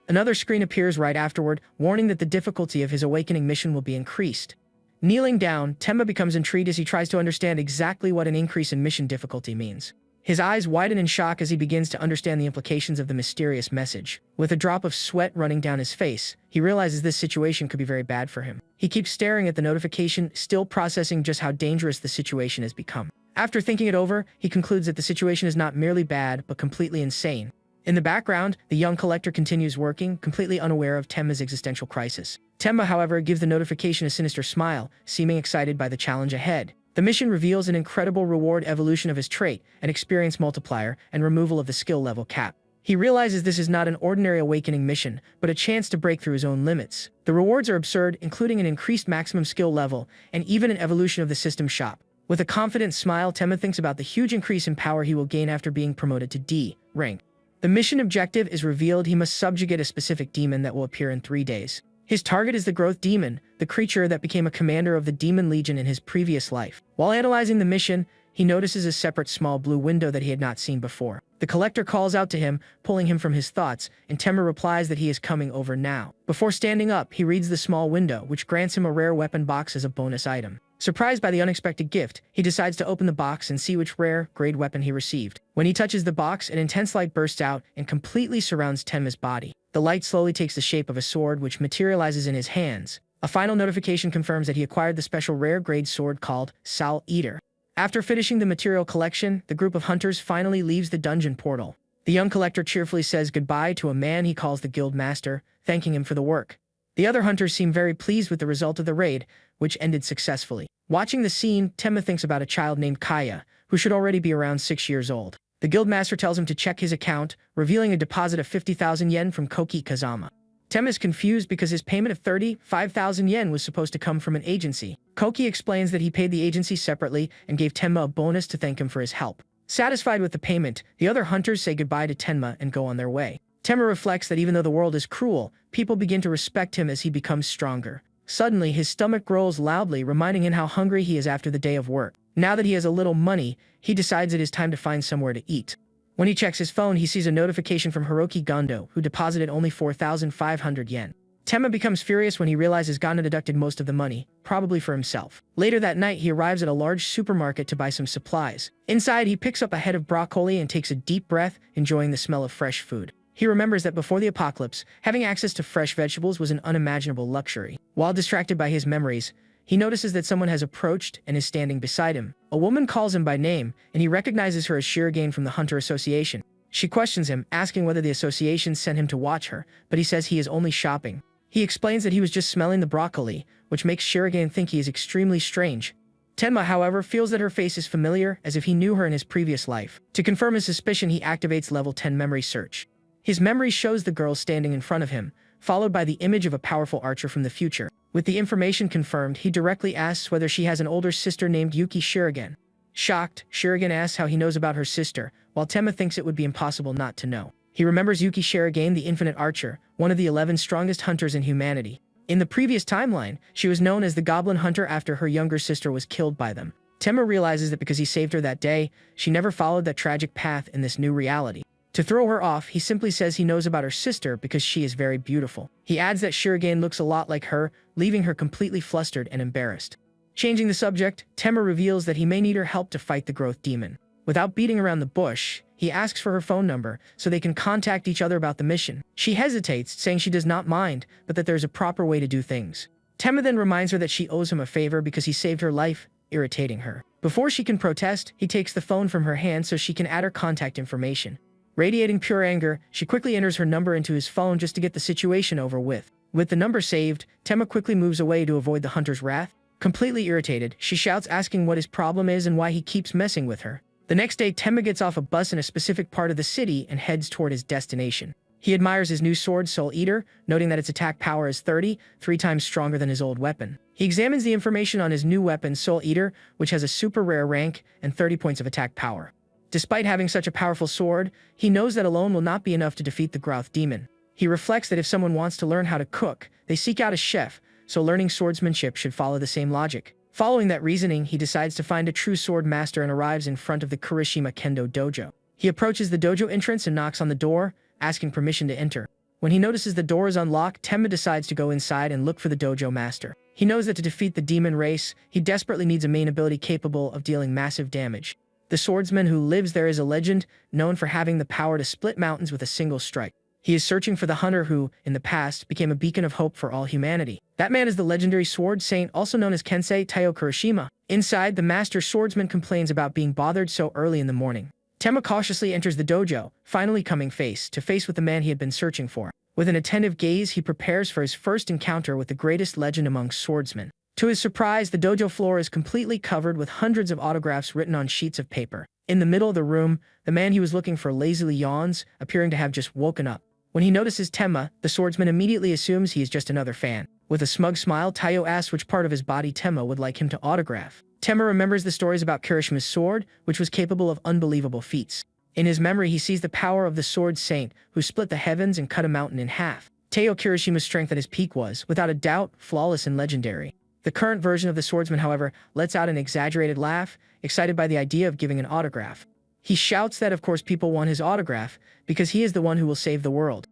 Another screen appears right afterward, warning that the difficulty of his awakening mission will be increased. Kneeling down, Tenma becomes intrigued as he tries to understand exactly what an increase in mission difficulty means. His eyes widen in shock as he begins to understand the implications of the mysterious message. With a drop of sweat running down his face, he realizes this situation could be very bad for him. He keeps staring at the notification, still processing just how dangerous the situation has become. After thinking it over, he concludes that the situation is not merely bad, but completely insane. In the background, the young collector continues working, completely unaware of Tenma's existential crisis. Tenma, however, gives the notification a sinister smile, seeming excited by the challenge ahead. The mission reveals an incredible reward evolution of his trait, an experience multiplier, and removal of the skill level cap. He realizes this is not an ordinary awakening mission, but a chance to break through his own limits. The rewards are absurd, including an increased maximum skill level, and even an evolution of the system shop. With a confident smile, Tenma thinks about the huge increase in power he will gain after being promoted to D rank. The mission objective is revealed. He must subjugate a specific demon that will appear in 3 days. His target is the Growth Demon, the creature that became a commander of the Demon Legion in his previous life. While analyzing the mission, he notices a separate small blue window that he had not seen before. The collector calls out to him, pulling him from his thoughts, and Tenma replies that he is coming over now. Before standing up, he reads the small window, which grants him a rare weapon box as a bonus item. Surprised by the unexpected gift, he decides to open the box and see which rare, grade weapon he received. When he touches the box, an intense light bursts out and completely surrounds Tenma's body. The light slowly takes the shape of a sword, which materializes in his hands. A final notification confirms that he acquired the special rare grade sword called Soul Eater. After finishing the material collection, the group of hunters finally leaves the dungeon portal. The young collector cheerfully says goodbye to a man he calls the guild master, thanking him for the work. The other hunters seem very pleased with the result of the raid, which ended successfully. Watching the scene, Tenma thinks about a child named Kaya, who should already be around 6 years old. The guildmaster tells him to check his account, revealing a deposit of 50,000 yen from Koki Kazama. Tenma is confused because his payment of 35,000 yen was supposed to come from an agency. Koki explains that he paid the agency separately and gave Tenma a bonus to thank him for his help. Satisfied with the payment, the other hunters say goodbye to Tenma and go on their way. Tenma reflects that even though the world is cruel, people begin to respect him as he becomes stronger. Suddenly, his stomach growls loudly, reminding him how hungry he is after the day of work. Now that he has a little money, he decides it is time to find somewhere to eat. When he checks his phone, he sees a notification from Hiroki Gondo, who deposited only 4,500 yen. Tenma becomes furious when he realizes Gondo deducted most of the money, probably for himself. Later that night, he arrives at a large supermarket to buy some supplies. Inside, he picks up a head of broccoli and takes a deep breath, enjoying the smell of fresh food. He remembers that before the apocalypse, having access to fresh vegetables was an unimaginable luxury. While distracted by his memories, he notices that someone has approached and is standing beside him. A woman calls him by name, and he recognizes her as Shirogane from the Hunter Association. She questions him, asking whether the association sent him to watch her, but he says he is only shopping. He explains that he was just smelling the broccoli, which makes Shirogane think he is extremely strange. Tenma, however, feels that her face is familiar, as if he knew her in his previous life. To confirm his suspicion, he activates level 10 memory search. His memory shows the girl standing in front of him, followed by the image of a powerful archer from the future. With the information confirmed, he directly asks whether she has an older sister named Yuki Shirogane. Shocked, Shirogane asks how he knows about her sister, while Tenma thinks it would be impossible not to know. He remembers Yuki Shirogane, the Infinite Archer, one of the 11 strongest hunters in humanity. In the previous timeline, she was known as the Goblin Hunter after her younger sister was killed by them. Tenma realizes that because he saved her that day, she never followed that tragic path in this new reality. To throw her off, he simply says he knows about her sister because she is very beautiful. He adds that Shirogane looks a lot like her, leaving her completely flustered and embarrassed. Changing the subject, Tenma reveals that he may need her help to fight the Growth Demon. Without beating around the bush, he asks for her phone number so they can contact each other about the mission. She hesitates, saying she does not mind, but that there's a proper way to do things. Tenma then reminds her that she owes him a favor because he saved her life, irritating her. Before she can protest, he takes the phone from her hand so she can add her contact information. Radiating pure anger, she quickly enters her number into his phone just to get the situation over with. With the number saved, Tenma quickly moves away to avoid the hunter's wrath. Completely irritated, she shouts asking what his problem is and why he keeps messing with her. The next day, Tenma gets off a bus in a specific part of the city and heads toward his destination. He admires his new sword, Soul Eater, noting that its attack power is 3 times stronger than his old weapon. He examines the information on his new weapon, Soul Eater, which has a super rare rank and 30 points of attack power. Despite having such a powerful sword, he knows that alone will not be enough to defeat the Growth Demon. He reflects that if someone wants to learn how to cook, they seek out a chef, so learning swordsmanship should follow the same logic. Following that reasoning, he decides to find a true sword master and arrives in front of the Kirishima Kendo dojo. He approaches the dojo entrance and knocks on the door, asking permission to enter. When he notices the door is unlocked, Tenma decides to go inside and look for the dojo master. He knows that to defeat the demon race, he desperately needs a main ability capable of dealing massive damage. The swordsman who lives there is a legend, known for having the power to split mountains with a single strike. He is searching for the hunter who, in the past, became a beacon of hope for all humanity. That man is the legendary sword saint, also known as Kensei Taiyo Kirishima. Inside, the master swordsman complains about being bothered so early in the morning. Tenma cautiously enters the dojo, finally coming face to face with the man he had been searching for. With an attentive gaze, he prepares for his first encounter with the greatest legend among swordsmen. To his surprise, the dojo floor is completely covered with hundreds of autographs written on sheets of paper. In the middle of the room, the man he was looking for lazily yawns, appearing to have just woken up. When he notices Tenma, the swordsman immediately assumes he is just another fan. With a smug smile, Taiyo asks which part of his body Tenma would like him to autograph. Tenma remembers the stories about Kirishima's sword, which was capable of unbelievable feats. In his memory, he sees the power of the sword saint, who split the heavens and cut a mountain in half. Taiyo Kirishima's strength at his peak was, without a doubt, flawless and legendary. The current version of the swordsman, however, lets out an exaggerated laugh, excited by the idea of giving an autograph. He shouts that of course people want his autograph, because he is the one who will save the world.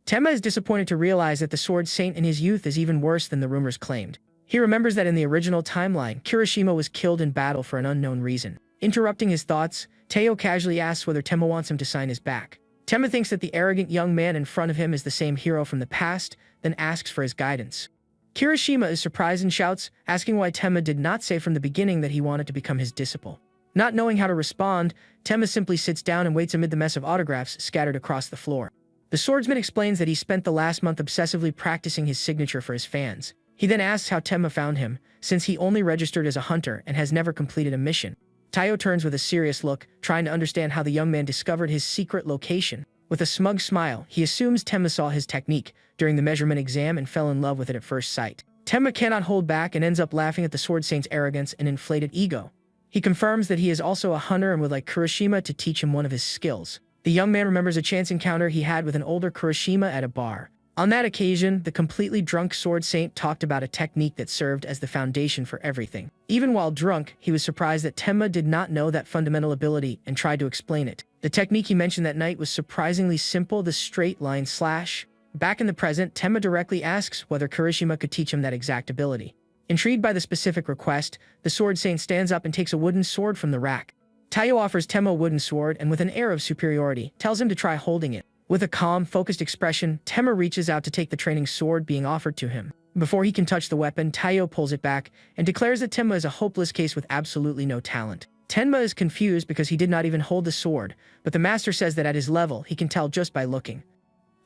Tenma is disappointed to realize that the sword saint in his youth is even worse than the rumors claimed. He remembers that in the original timeline, Kirishima was killed in battle for an unknown reason. Interrupting his thoughts, Taiyo casually asks whether Tenma wants him to sign his back. Tenma thinks that the arrogant young man in front of him is the same hero from the past, then asks for his guidance. Kirishima is surprised and shouts, asking why Tenma did not say from the beginning that he wanted to become his disciple. Not knowing how to respond, Tenma simply sits down and waits amid the mess of autographs scattered across the floor. The swordsman explains that he spent the last month obsessively practicing his signature for his fans. He then asks how Tenma found him, since he only registered as a hunter and has never completed a mission. Taiyo turns with a serious look, trying to understand how the young man discovered his secret location. With a smug smile, he assumes Tenma saw his technique during the measurement exam and fell in love with it at first sight. Tenma cannot hold back and ends up laughing at the sword saint's arrogance and inflated ego. He confirms that he is also a hunter and would like Kirishima to teach him one of his skills. The young man remembers a chance encounter he had with an older Kirishima at a bar. On that occasion, the completely drunk sword saint talked about a technique that served as the foundation for everything. Even while drunk, he was surprised that Tenma did not know that fundamental ability and tried to explain it. The technique he mentioned that night was surprisingly simple, the straight line slash. Back in the present, Tenma directly asks whether Kirishima could teach him that exact ability. Intrigued by the specific request, the sword saint stands up and takes a wooden sword from the rack. Taiyo offers Tenma a wooden sword and with an air of superiority, tells him to try holding it. With a calm, focused expression, Tenma reaches out to take the training sword being offered to him. Before he can touch the weapon, Taiyo pulls it back and declares that Tenma is a hopeless case with absolutely no talent. Tenma is confused because he did not even hold the sword, but the master says that at his level, he can tell just by looking.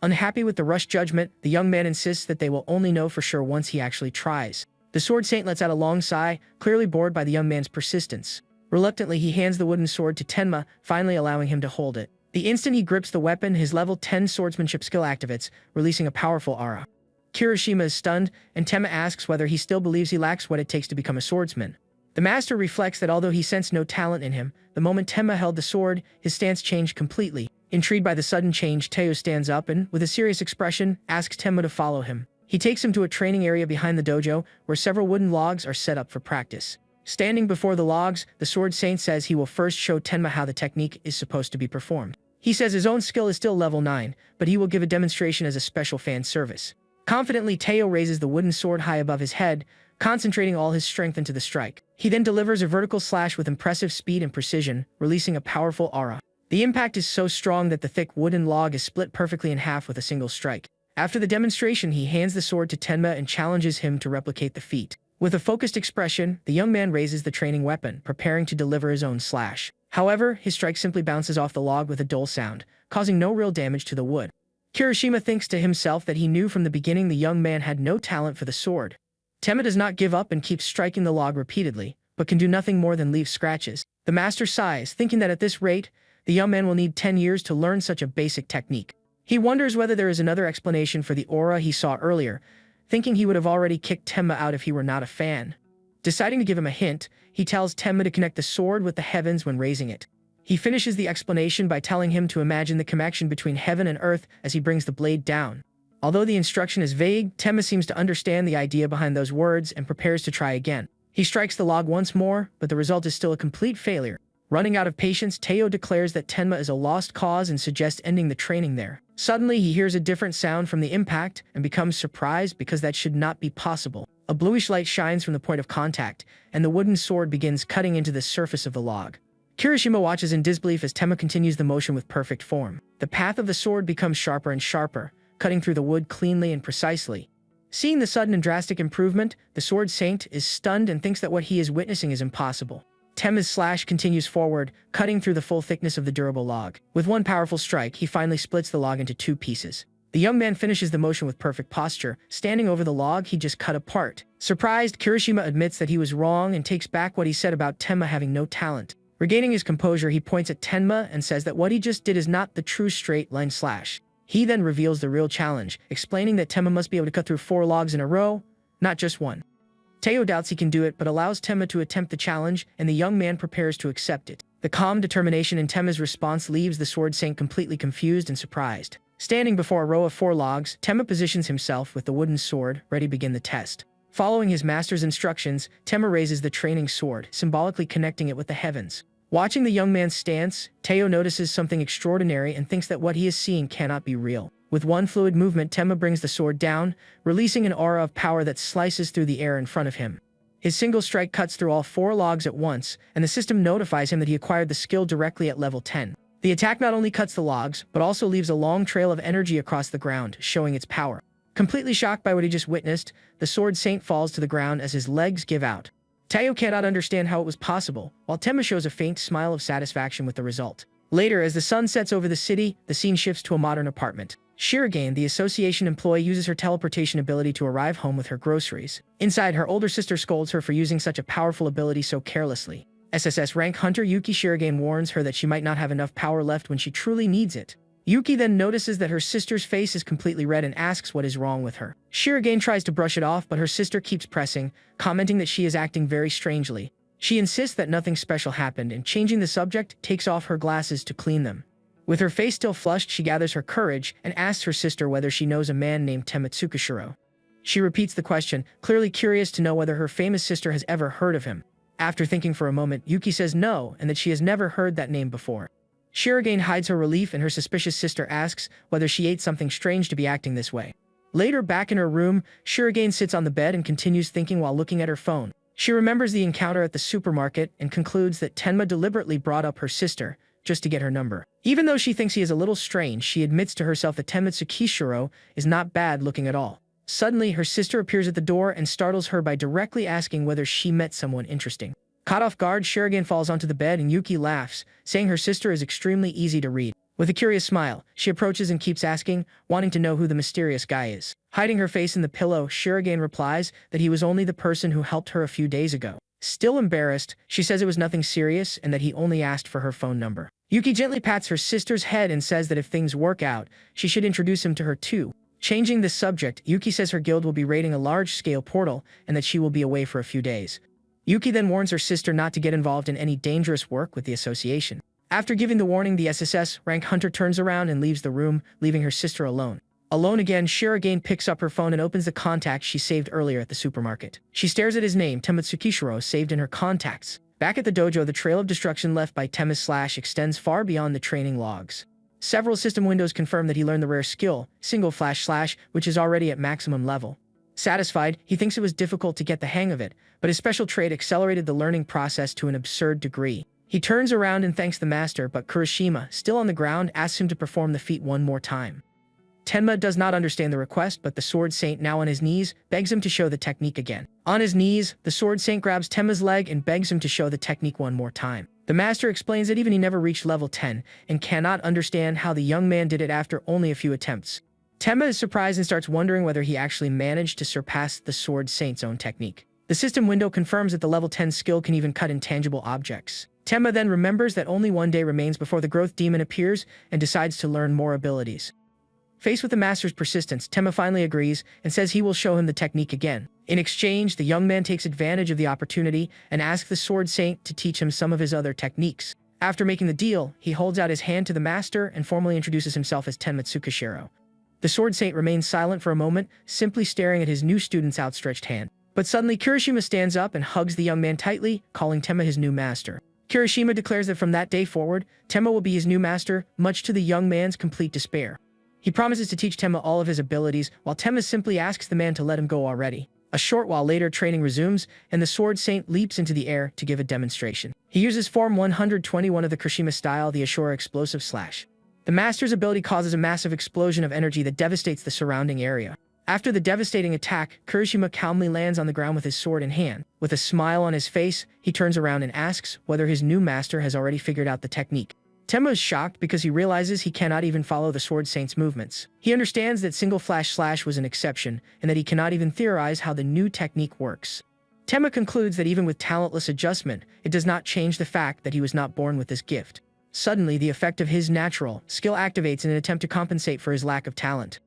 Unhappy with the rushed judgment, the young man insists that they will only know for sure once he actually tries. The sword saint lets out a long sigh, clearly bored by the young man's persistence. Reluctantly, he hands the wooden sword to Tenma, finally allowing him to hold it. The instant he grips the weapon, his level 10 swordsmanship skill activates, releasing a powerful aura. Kirishima is stunned, and Tenma asks whether he still believes he lacks what it takes to become a swordsman. The master reflects that although he sensed no talent in him, the moment Tenma held the sword, his stance changed completely. Intrigued by the sudden change, Taiyo stands up and, with a serious expression, asks Tenma to follow him. He takes him to a training area behind the dojo, where several wooden logs are set up for practice. Standing before the logs, the sword saint says he will first show Tenma how the technique is supposed to be performed. He says his own skill is still level 9, but he will give a demonstration as a special fan service. Confidently, Taiyo raises the wooden sword high above his head, concentrating all his strength into the strike. He then delivers a vertical slash with impressive speed and precision, releasing a powerful aura. The impact is so strong that the thick wooden log is split perfectly in half with a single strike. After the demonstration, he hands the sword to Tenma and challenges him to replicate the feat. With a focused expression, the young man raises the training weapon, preparing to deliver his own slash. However, his strike simply bounces off the log with a dull sound, causing no real damage to the wood. Kirishima thinks to himself that he knew from the beginning the young man had no talent for the sword. Tenma does not give up and keeps striking the log repeatedly, but can do nothing more than leave scratches. The master sighs, thinking that at this rate, the young man will need 10 years to learn such a basic technique. He wonders whether there is another explanation for the aura he saw earlier, thinking he would have already kicked Tenma out if he were not a fan. Deciding to give him a hint, he tells Tenma to connect the sword with the heavens when raising it. He finishes the explanation by telling him to imagine the connection between heaven and earth as he brings the blade down. Although the instruction is vague, Tenma seems to understand the idea behind those words and prepares to try again. He strikes the log once more, but the result is still a complete failure. Running out of patience, Teo declares that Tenma is a lost cause and suggests ending the training there. Suddenly, he hears a different sound from the impact and becomes surprised because that should not be possible. A bluish light shines from the point of contact, and the wooden sword begins cutting into the surface of the log. Kirishima watches in disbelief as Tenma continues the motion with perfect form. The path of the sword becomes sharper and sharper, cutting through the wood cleanly and precisely. Seeing the sudden and drastic improvement, the sword saint is stunned and thinks that what he is witnessing is impossible. Tenma's slash continues forward, cutting through the full thickness of the durable log. With one powerful strike, he finally splits the log into 2 pieces. The young man finishes the motion with perfect posture, standing over the log he just cut apart. Surprised, Kirishima admits that he was wrong and takes back what he said about Tenma having no talent. Regaining his composure, he points at Tenma and says that what he just did is not the true straight-line slash. He then reveals the real challenge, explaining that Tenma must be able to cut through 4 logs in a row, not just one. Teo doubts he can do it, but allows Tenma to attempt the challenge, and the young man prepares to accept it. The calm determination in Tenma's response leaves the sword saint completely confused and surprised. Standing before a row of 4 logs, Tenma positions himself with the wooden sword, ready to begin the test. Following his master's instructions, Tenma raises the training sword, symbolically connecting it with the heavens. Watching the young man's stance, Teo notices something extraordinary and thinks that what he is seeing cannot be real. With one fluid movement, Tenma brings the sword down, releasing an aura of power that slices through the air in front of him. His single strike cuts through all 4 logs at once, and the system notifies him that he acquired the skill directly at level 10. The attack not only cuts the logs, but also leaves a long trail of energy across the ground, showing its power. Completely shocked by what he just witnessed, the sword saint falls to the ground as his legs give out. Teo cannot understand how it was possible, while Tenma shows a faint smile of satisfaction with the result. Later, as the sun sets over the city, the scene shifts to a modern apartment. Shirogane, the association employee, uses her teleportation ability to arrive home with her groceries. Inside, her older sister scolds her for using such a powerful ability so carelessly. SSS rank hunter Yuki Shirogane warns her that she might not have enough power left when she truly needs it. Yuki then notices that her sister's face is completely red and asks what is wrong with her. Shirogane tries to brush it off, but her sister keeps pressing, commenting that she is acting very strangely. She insists that nothing special happened and, changing the subject, takes off her glasses to clean them. With her face still flushed, she gathers her courage and asks her sister whether she knows a man named Tematsukashiro. She repeats the question, clearly curious to know whether her famous sister has ever heard of him. After thinking for a moment, Yuki says no and that she has never heard that name before. Shirogane hides her relief and her suspicious sister asks whether she ate something strange to be acting this way. Later, back in her room, Shirogane sits on the bed and continues thinking while looking at her phone. She remembers the encounter at the supermarket and concludes that Tenma deliberately brought up her sister just to get her number. Even though she thinks he is a little strange, she admits to herself that Tematsukashiro is not bad looking at all. Suddenly, her sister appears at the door and startles her by directly asking whether she met someone interesting. Caught off guard, Shirogane falls onto the bed and Yuki laughs, saying her sister is extremely easy to read. With a curious smile, she approaches and keeps asking, wanting to know who the mysterious guy is. Hiding her face in the pillow, Shirogane replies that he was only the person who helped her a few days ago. Still embarrassed, she says it was nothing serious and that he only asked for her phone number. Yuki gently pats her sister's head and says that if things work out, she should introduce him to her too. Changing the subject, Yuki says her guild will be raiding a large-scale portal and that she will be away for a few days. Yuki then warns her sister not to get involved in any dangerous work with the association. After giving the warning, the SSS rank hunter turns around and leaves the room, leaving her sister alone. Alone again, Shirogane picks up her phone and opens the contact she saved earlier at the supermarket. She stares at his name, Tematsukashiro, saved in her contacts. Back at the dojo, the trail of destruction left by Tema's slash extends far beyond the training logs. Several system windows confirm that he learned the rare skill, single flash slash, which is already at maximum level. Satisfied, he thinks it was difficult to get the hang of it, but his special trait accelerated the learning process to an absurd degree. He turns around and thanks the master, but Kirishima, still on the ground, asks him to perform the feat one more time. Tenma does not understand the request, but the Sword Saint, now on his knees, begs him to show the technique again. On his knees, the Sword Saint grabs Tenma's leg and begs him to show the technique one more time. The master explains that even he never reached level 10 and cannot understand how the young man did it after only a few attempts. Tenma is surprised and starts wondering whether he actually managed to surpass the Sword Saint's own technique. The system window confirms that the level 10 skill can even cut intangible objects. Tenma then remembers that only one day remains before the growth demon appears and decides to learn more abilities. Faced with the master's persistence, Tenma finally agrees and says he will show him the technique again. In exchange, the young man takes advantage of the opportunity and asks the Sword Saint to teach him some of his other techniques. After making the deal, he holds out his hand to the master and formally introduces himself as Tenma Tsukishiro. The Sword Saint remains silent for a moment, simply staring at his new student's outstretched hand. But suddenly Kirishima stands up and hugs the young man tightly, calling Tenma his new master. Kirishima declares that from that day forward, Tenma will be his new master, much to the young man's complete despair. He promises to teach Tenma all of his abilities, while Tenma simply asks the man to let him go already. A short while later, training resumes, and the Sword Saint leaps into the air to give a demonstration. He uses Form 121 of the Kirishima style, the Asura explosive slash. The master's ability causes a massive explosion of energy that devastates the surrounding area. After the devastating attack, Kirishima calmly lands on the ground with his sword in hand. With a smile on his face, he turns around and asks whether his new master has already figured out the technique. Tenma is shocked because he realizes he cannot even follow the Sword Saint's movements. He understands that single flash slash was an exception, and that he cannot even theorize how the new technique works. Tenma concludes that even with talentless adjustment, it does not change the fact that he was not born with this gift. Suddenly, the effect of his natural skill activates in an attempt to compensate for his lack of talent.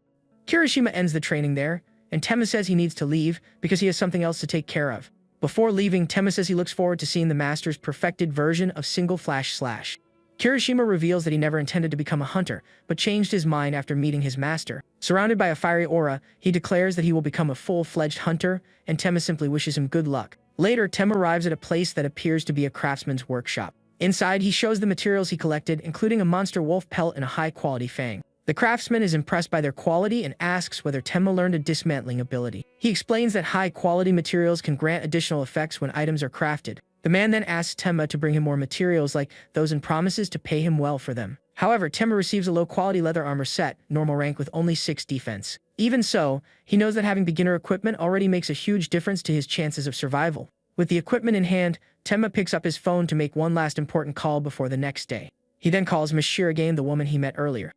Kirishima ends the training there, and Tenma says he needs to leave because he has something else to take care of. Before leaving, Tenma says he looks forward to seeing the master's perfected version of single flash slash. Kirishima reveals that he never intended to become a hunter, but changed his mind after meeting his master. Surrounded by a fiery aura, he declares that he will become a full-fledged hunter, and Tenma simply wishes him good luck. Later, Tenma arrives at a place that appears to be a craftsman's workshop. Inside, he shows the materials he collected, including a monster wolf pelt and a high-quality fang. The craftsman is impressed by their quality and asks whether Tenma learned a dismantling ability. He explains that high-quality materials can grant additional effects when items are crafted. The man then asks Tenma to bring him more materials like those and promises to pay him well for them. However, Tenma receives a low-quality leather armor set, normal rank with only 6 defense. Even so, he knows that having beginner equipment already makes a huge difference to his chances of survival. With the equipment in hand, Tenma picks up his phone to make one last important call before the next day. He then calls Miss Shirogane, the woman he met earlier.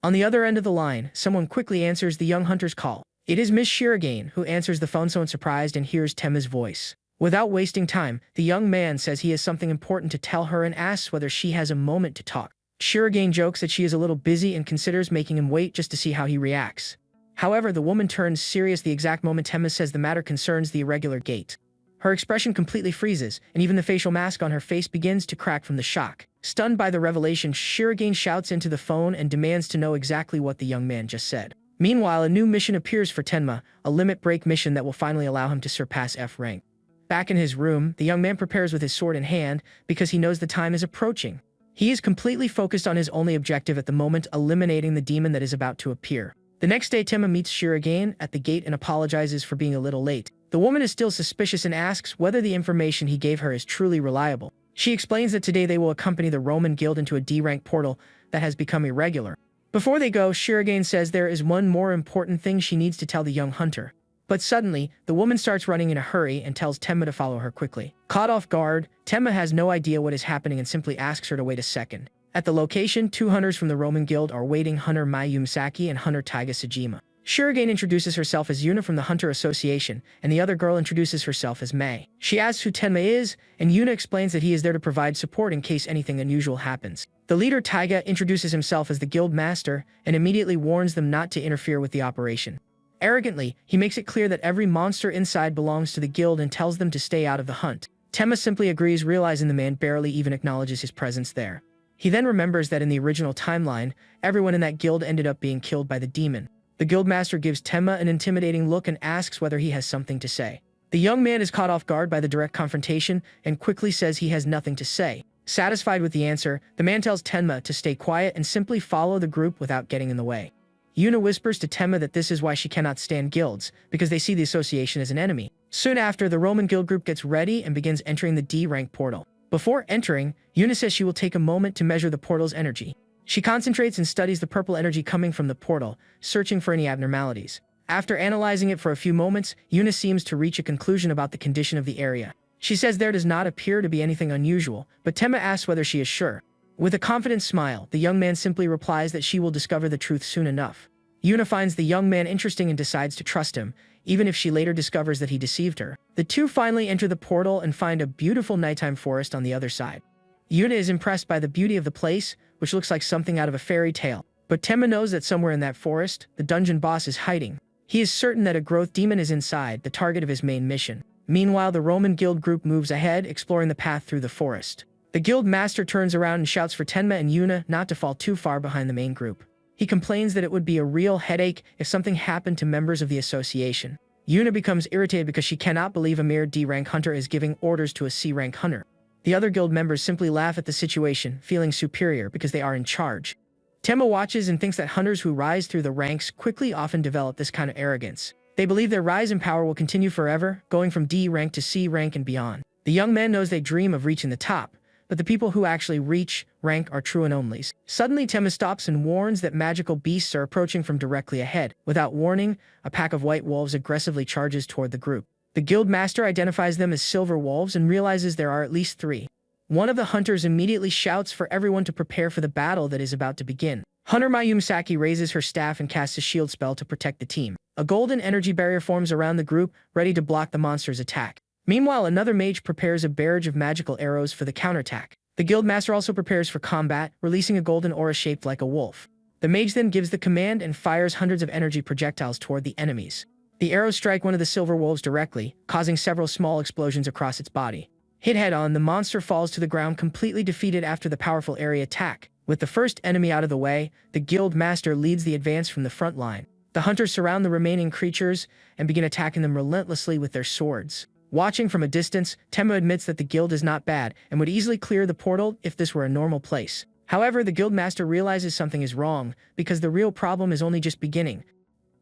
On the other end of the line, someone quickly answers the young hunter's call. It is Miss Shirogane, who answers the phone so surprised and hears Tenma's voice. Without wasting time, the young man says he has something important to tell her and asks whether she has a moment to talk. Shirogane jokes that she is a little busy and considers making him wait just to see how he reacts. However, the woman turns serious the exact moment Tenma says the matter concerns the irregular gait. Her expression completely freezes, and even the facial mask on her face begins to crack from the shock. Stunned by the revelation, Shirogane shouts into the phone and demands to know exactly what the young man just said. Meanwhile, a new mission appears for Tenma, a limit break mission that will finally allow him to surpass F rank. Back in his room, the young man prepares with his sword in hand because he knows the time is approaching. He is completely focused on his only objective at the moment, eliminating the demon that is about to appear. The next day, Tenma meets Shirogane at the gate and apologizes for being a little late. The woman is still suspicious and asks whether the information he gave her is truly reliable. She explains that today they will accompany the Roman Guild into a D-rank portal that has become irregular. Before they go, Shirogane says there is one more important thing she needs to tell the young hunter. But suddenly, the woman starts running in a hurry and tells Tenma to follow her quickly. Caught off guard, Tenma has no idea what is happening and simply asks her to wait a second. At the location, 2 hunters from the Roman Guild are waiting, Hunter Mayumi Saki and Hunter Taiga Sejima. Shirogane introduces herself as Yuna from the Hunter Association, and the other girl introduces herself as Mei. She asks who Tenma is, and Yuna explains that he is there to provide support in case anything unusual happens. The leader Taiga introduces himself as the guild master and immediately warns them not to interfere with the operation. Arrogantly, he makes it clear that every monster inside belongs to the guild and tells them to stay out of the hunt. Tenma simply agrees, realizing the man barely even acknowledges his presence there. He then remembers that in the original timeline, everyone in that guild ended up being killed by the demon. The guildmaster gives Tenma an intimidating look and asks whether he has something to say. The young man is caught off guard by the direct confrontation and quickly says he has nothing to say. Satisfied with the answer, the man tells Tenma to stay quiet and simply follow the group without getting in the way. Yuna whispers to Tenma that this is why she cannot stand guilds, because they see the association as an enemy. Soon after, the Roman guild group gets ready and begins entering the D-rank portal. Before entering, Yuna says she will take a moment to measure the portal's energy. She concentrates and studies the purple energy coming from the portal, searching for any abnormalities. After analyzing it for a few moments, Yuna seems to reach a conclusion about the condition of the area. She says there does not appear to be anything unusual, but Tenma asks whether she is sure. With a confident smile, the young man simply replies that she will discover the truth soon enough. Yuna finds the young man interesting and decides to trust him, even if she later discovers that he deceived her. The two finally enter the portal and find a beautiful nighttime forest on the other side. Yuna is impressed by the beauty of the place, which looks like something out of a fairy tale. But Tenma knows that somewhere in that forest, the dungeon boss is hiding. He is certain that a growth demon is inside, the target of his main mission. Meanwhile, the Roman guild group moves ahead, exploring the path through the forest. The guild master turns around and shouts for Tenma and Yuna not to fall too far behind the main group. He complains that it would be a real headache if something happened to members of the association. Yuna becomes irritated because she cannot believe a mere D-rank hunter is giving orders to a C-rank hunter. The other guild members simply laugh at the situation, feeling superior because they are in charge. Tenma watches and thinks that hunters who rise through the ranks quickly often develop this kind of arrogance. They believe their rise in power will continue forever, going from D rank to C rank and beyond. The young man knows they dream of reaching the top, but the people who actually reach rank are true and onlys. Suddenly, Tenma stops and warns that magical beasts are approaching from directly ahead. Without warning, a pack of white wolves aggressively charges toward the group. The guild master identifies them as silver wolves and realizes there are at least 3. One of the hunters immediately shouts for everyone to prepare for the battle that is about to begin. Hunter Mayumi raises her staff and casts a shield spell to protect the team. A golden energy barrier forms around the group, ready to block the monster's attack. Meanwhile, another mage prepares a barrage of magical arrows for the counterattack. The guild master also prepares for combat, releasing a golden aura shaped like a wolf. The mage then gives the command and fires hundreds of energy projectiles toward the enemies. The arrows strike one of the silver wolves directly, causing several small explosions across its body. Hit head-on, the monster falls to the ground completely defeated after the powerful area attack. With the first enemy out of the way, the guild master leads the advance from the front line. The hunters surround the remaining creatures and begin attacking them relentlessly with their swords. Watching from a distance, Tenma admits that the guild is not bad and would easily clear the portal if this were a normal place. However, the guild master realizes something is wrong because the real problem is only just beginning.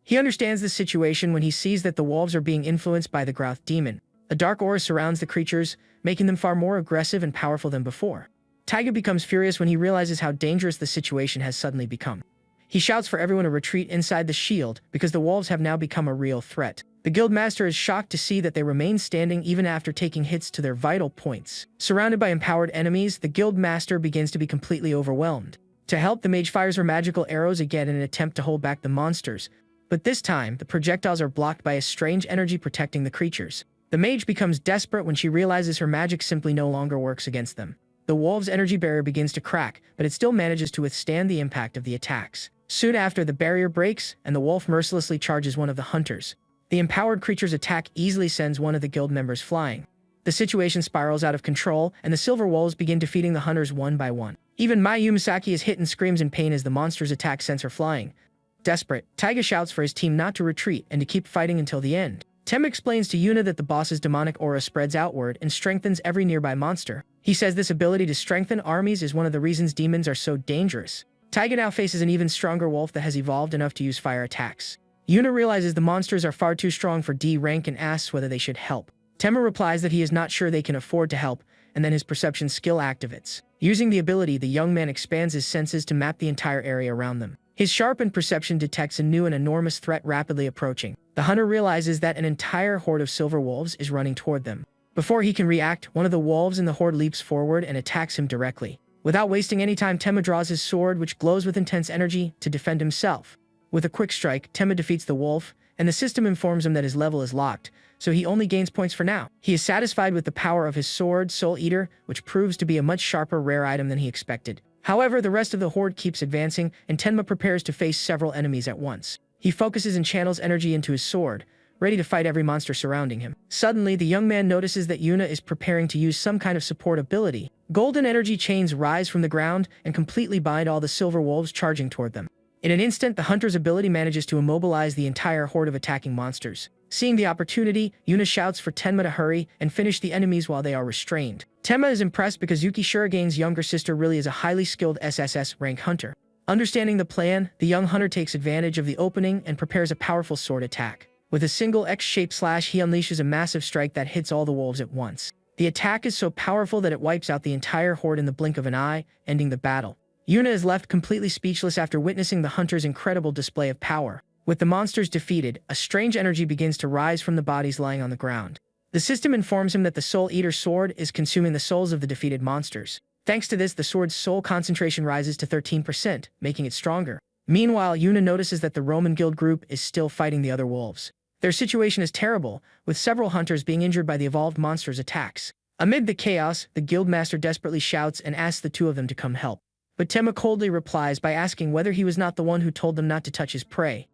He understands the situation when he sees that the wolves are being influenced by the growth demon. A dark aura surrounds the creatures, making them far more aggressive and powerful than before. Taiga becomes furious when he realizes how dangerous the situation has suddenly become. He shouts for everyone to retreat inside the shield because the wolves have now become a real threat. The guild master is shocked to see that they remain standing even after taking hits to their vital points. Surrounded by empowered enemies, the guild master begins to be completely overwhelmed. To help, the mage fires her magical arrows again in an attempt to hold back the monsters, but this time, the projectiles are blocked by a strange energy protecting the creatures. The mage becomes desperate when she realizes her magic simply no longer works against them. The wolves' energy barrier begins to crack, but it still manages to withstand the impact of the attacks. Soon after, the barrier breaks, and the wolf mercilessly charges one of the hunters. The empowered creature's attack easily sends one of the guild members flying. The situation spirals out of control, and the silver wolves begin defeating the hunters one by one. Even Mayumi is hit and screams in pain as the monster's attack sends her flying. Desperate, Taiga shouts for his team not to retreat and to keep fighting until the end. Tenma explains to Yuna that the boss's demonic aura spreads outward and strengthens every nearby monster. He says this ability to strengthen armies is one of the reasons demons are so dangerous. Taiga now faces an even stronger wolf that has evolved enough to use fire attacks. Yuna realizes the monsters are far too strong for D rank and asks whether they should help. Tenma replies that he is not sure they can afford to help, and then his perception skill activates. Using the ability, the young man expands his senses to map the entire area around them. His sharpened perception detects a new and enormous threat rapidly approaching. The hunter realizes that an entire horde of silver wolves is running toward them. Before he can react, one of the wolves in the horde leaps forward and attacks him directly. Without wasting any time, Tenma draws his sword, which glows with intense energy, to defend himself. With a quick strike, Tenma defeats the wolf, and the system informs him that his level is locked, so he only gains points for now. He is satisfied with the power of his sword, Soul Eater, which proves to be a much sharper rare item than he expected. However, the rest of the horde keeps advancing, and Tenma prepares to face several enemies at once. He focuses and channels energy into his sword, ready to fight every monster surrounding him. Suddenly, the young man notices that Yuna is preparing to use some kind of support ability. Golden energy chains rise from the ground and completely bind all the silver wolves charging toward them. In an instant, the hunter's ability manages to immobilize the entire horde of attacking monsters. Seeing the opportunity, Yuna shouts for Tenma to hurry and finish the enemies while they are restrained. Tenma is impressed because Yuki Shurigane's younger sister really is a highly skilled SSS rank hunter. Understanding the plan, the young hunter takes advantage of the opening and prepares a powerful sword attack. With a single X-shaped slash, he unleashes a massive strike that hits all the wolves at once. The attack is so powerful that it wipes out the entire horde in the blink of an eye, ending the battle. Yuna is left completely speechless after witnessing the hunter's incredible display of power. With the monsters defeated, a strange energy begins to rise from the bodies lying on the ground. The system informs him that the Soul Eater sword is consuming the souls of the defeated monsters. Thanks to this, the sword's soul concentration rises to 13%, making it stronger. Meanwhile, Yuna notices that the Roman guild group is still fighting the other wolves. Their situation is terrible, with several hunters being injured by the evolved monsters' attacks. Amid the chaos, the guildmaster desperately shouts and asks the two of them to come help. But Tenma coldly replies by asking whether he was not the one who told them not to touch his prey.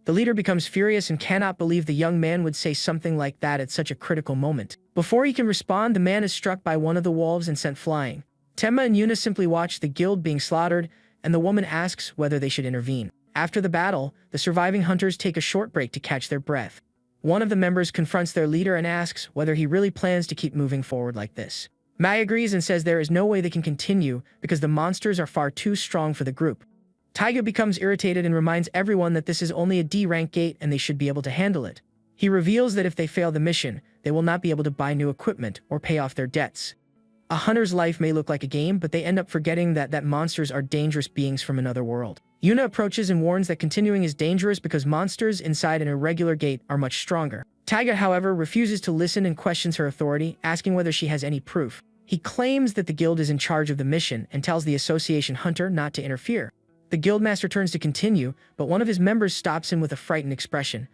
The leader becomes furious and cannot believe the young man would say something like that at such a critical moment. Before he can respond, the man is struck by one of the wolves and sent flying. Tenma and Yuna simply watch the guild being slaughtered, and the woman asks whether they should intervene. After the battle, the surviving hunters take a short break to catch their breath. One of the members confronts their leader and asks whether he really plans to keep moving forward like this. Mai agrees and says there is no way they can continue because the monsters are far too strong for the group. Taiga becomes irritated and reminds everyone that this is only a D-rank gate and they should be able to handle it. He reveals that if they fail the mission, they will not be able to buy new equipment or pay off their debts. A hunter's life may look like a game, but they end up forgetting that monsters are dangerous beings from another world. Yuna approaches and warns that continuing is dangerous because monsters inside an irregular gate are much stronger. Taiga, however, refuses to listen and questions her authority, asking whether she has any proof. He claims that the guild is in charge of the mission and tells the association hunter not to interfere. The guildmaster turns to continue, but one of his members stops him with a frightened expression.